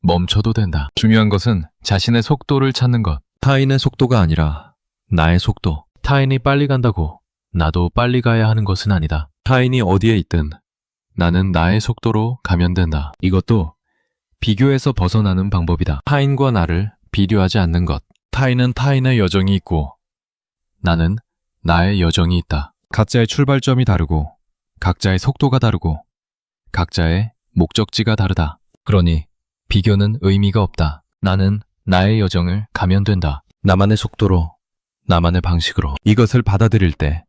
멈춰도 된다. 중요한 것은 자신의 속도를 찾는 것. 타인의 속도가 아니라 나의 속도. 타인이 빨리 간다고 나도 빨리 가야 하는 것은 아니다. 타인이 어디에 있든 나는 나의 속도로 가면 된다. 이것도 비교에서 벗어나는 방법이다. 타인과 나를 비교하지 않는 것. 타인은 타인의 여정이 있고 나는 나의 여정이 있다. 각자의 출발점이 다르고 각자의 속도가 다르고 각자의 목적지가 다르다. 그러니 비교는 의미가 없다. 나는 나의 여정을 가면 된다. 나만의 속도로, 나만의 방식으로. 이것을 받아들일 때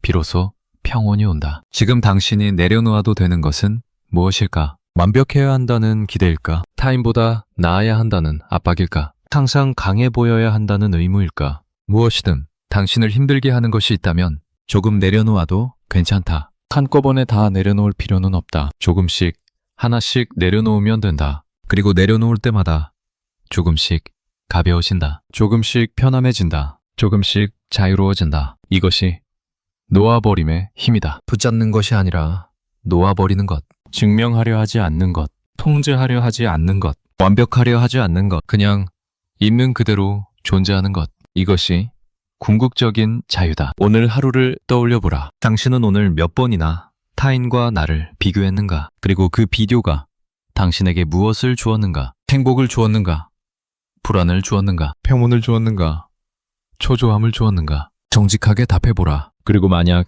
비로소 평온이 온다. 지금 당신이 내려놓아도 되는 것은 무엇일까? 완벽해야 한다는 기대일까? 타인보다 나아야 한다는 압박일까? 항상 강해 보여야 한다는 의무일까? 무엇이든 당신을 힘들게 하는 것이 있다면 조금 내려놓아도 괜찮다. 한꺼번에 다 내려놓을 필요는 없다. 조금씩 하나씩 내려놓으면 된다. 그리고 내려놓을 때마다 조금씩 가벼워진다. 조금씩 편안해진다. 조금씩 자유로워진다. 이것이 놓아버림의 힘이다. 붙잡는 것이 아니라 놓아버리는 것. 증명하려 하지 않는 것. 통제하려 하지 않는 것. 완벽하려 하지 않는 것. 그냥 있는 그대로 존재하는 것. 이것이 궁극적인 자유다. 오늘 하루를 떠올려보라. 당신은 오늘 몇 번이나 타인과 나를 비교했는가? 그리고 그 비교가 당신에게 무엇을 주었는가? 행복을 주었는가? 불안을 주었는가? 평온을 주었는가? 초조함을 주었는가? 정직하게 답해보라. 그리고 만약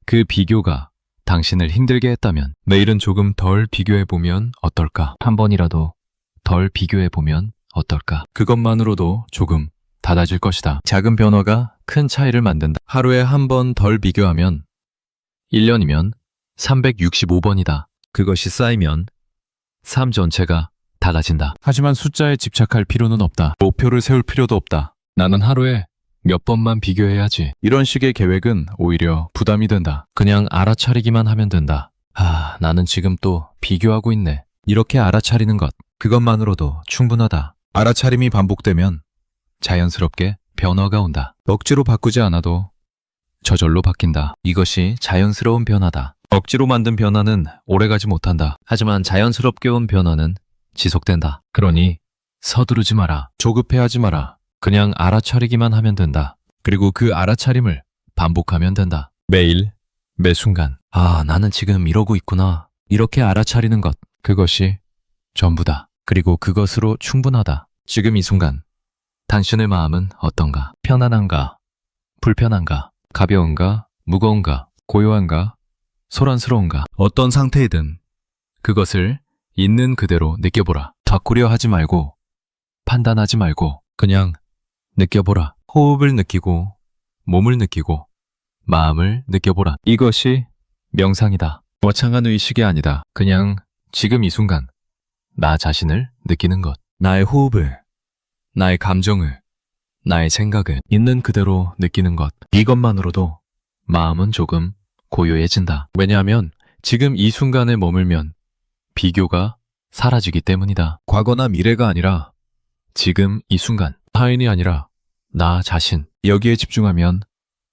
그 비교가 당신을 힘들게 했다면 내일은 조금 덜 비교해보면 어떨까? 한 번이라도 덜 비교해보면 어떨까? 그것만으로도 조금 달라질 것이다. 작은 변화가 큰 차이를 만든다. 하루에 한 번 덜 비교하면 1년이면 365번이다. 그것이 쌓이면 삶 전체가 달라진다. 하지만 숫자에 집착할 필요는 없다. 목표를 세울 필요도 없다. 나는 하루에 몇 번만 비교해야지. 이런 식의 계획은 오히려 부담이 된다. 그냥 알아차리기만 하면 된다. 나는 지금 또 비교하고 있네. 이렇게 알아차리는 것, 그것만으로도 충분하다. 알아차림이 반복되면 자연스럽게 변화가 온다. 억지로 바꾸지 않아도 저절로 바뀐다. 이것이 자연스러운 변화다. 억지로 만든 변화는 오래가지 못한다. 하지만 자연스럽게 온 변화는 지속된다. 그러니 서두르지 마라. 조급해하지 마라. 그냥 알아차리기만 하면 된다. 그리고 그 알아차림을 반복하면 된다. 매일, 매 순간. 나는 지금 이러고 있구나. 이렇게 알아차리는 것. 그것이 전부다. 그리고 그것으로 충분하다. 지금 이 순간. 당신의 마음은 어떤가? 편안한가? 불편한가? 가벼운가? 무거운가? 고요한가? 소란스러운가? 어떤 상태이든 그것을 있는 그대로 느껴보라. 바꾸려 하지 말고 판단하지 말고 그냥 느껴보라. 호흡을 느끼고 몸을 느끼고 마음을 느껴보라. 이것이 명상이다. 거창한 의식이 아니다. 그냥 지금 이 순간 나 자신을 느끼는 것. 나의 호흡을, 나의 감정을, 나의 생각을 있는 그대로 느끼는 것. 이것만으로도 마음은 조금 고요해진다. 왜냐하면 지금 이 순간에 머물면 비교가 사라지기 때문이다. 과거나 미래가 아니라 지금 이 순간. 타인이 아니라 나 자신. 여기에 집중하면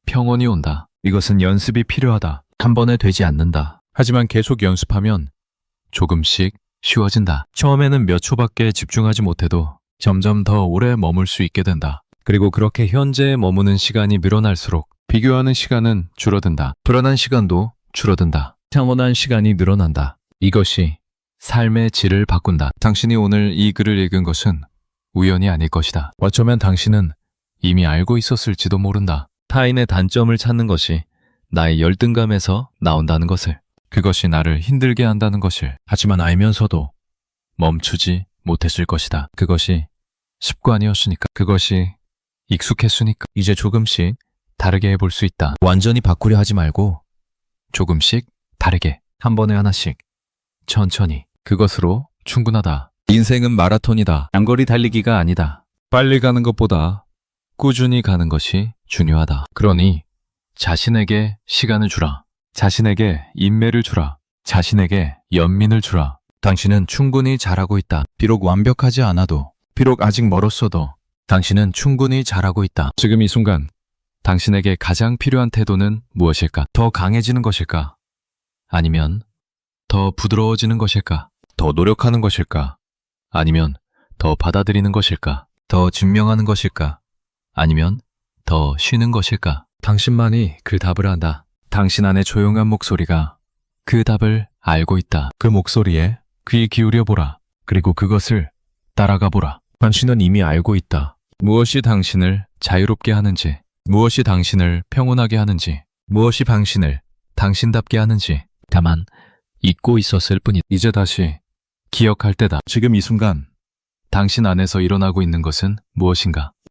평온이 온다. 이것은 연습이 필요하다. 한 번에 되지 않는다. 하지만 계속 연습하면 조금씩 쉬워진다. 처음에는 몇 초밖에 집중하지 못해도 점점 더 오래 머물 수 있게 된다. 그리고 그렇게 현재에 머무는 시간이 늘어날수록 비교하는 시간은 줄어든다. 불안한 시간도 줄어든다. 평온한 시간이 늘어난다. 이것이 삶의 질을 바꾼다. 당신이 오늘 이 글을 읽은 것은 우연이 아닐 것이다. 어쩌면 당신은 이미 알고 있었을지도 모른다. 타인의 단점을 찾는 것이 나의 열등감에서 나온다는 것을. 그것이 나를 힘들게 한다는 것을. 하지만 알면서도 멈추지 못했을 것이다. 그것이 습관이었으니까. 그것이 익숙했으니까. 이제 조금씩 다르게 해볼 수 있다. 완전히 바꾸려 하지 말고 조금씩 다르게. 한 번에 하나씩. 천천히. 그것으로 충분하다. 인생은 마라톤이다. 장거리 달리기가 아니다. 빨리 가는 것보다 꾸준히 가는 것이 중요하다. 그러니 자신에게 시간을 주라. 자신에게 인내를 주라. 자신에게 연민을 주라. 당신은 충분히 잘하고 있다. 비록 완벽하지 않아도, 비록 아직 멀었어도 당신은 충분히 잘하고 있다. 지금 이 순간 당신에게 가장 필요한 태도는 무엇일까? 더 강해지는 것일까? 아니면 더 부드러워지는 것일까? 더 노력하는 것일까? 아니면 더 받아들이는 것일까? 더 증명하는 것일까? 아니면 더 쉬는 것일까? 당신만이 그 답을 안다. 당신 안의 조용한 목소리가 그 답을 알고 있다. 그 목소리에 귀 기울여 보라. 그리고 그것을 따라가 보라. 당신은 이미 알고 있다. 무엇이 당신을 자유롭게 하는지, 무엇이 당신을 평온하게 하는지, 무엇이 당신을 당신답게 하는지. 다만 잊고 있었을 뿐이다. 이제 다시 기억할 때다. 지금 이 순간 당신 안에서 일어나고 있는 것은 무엇인가?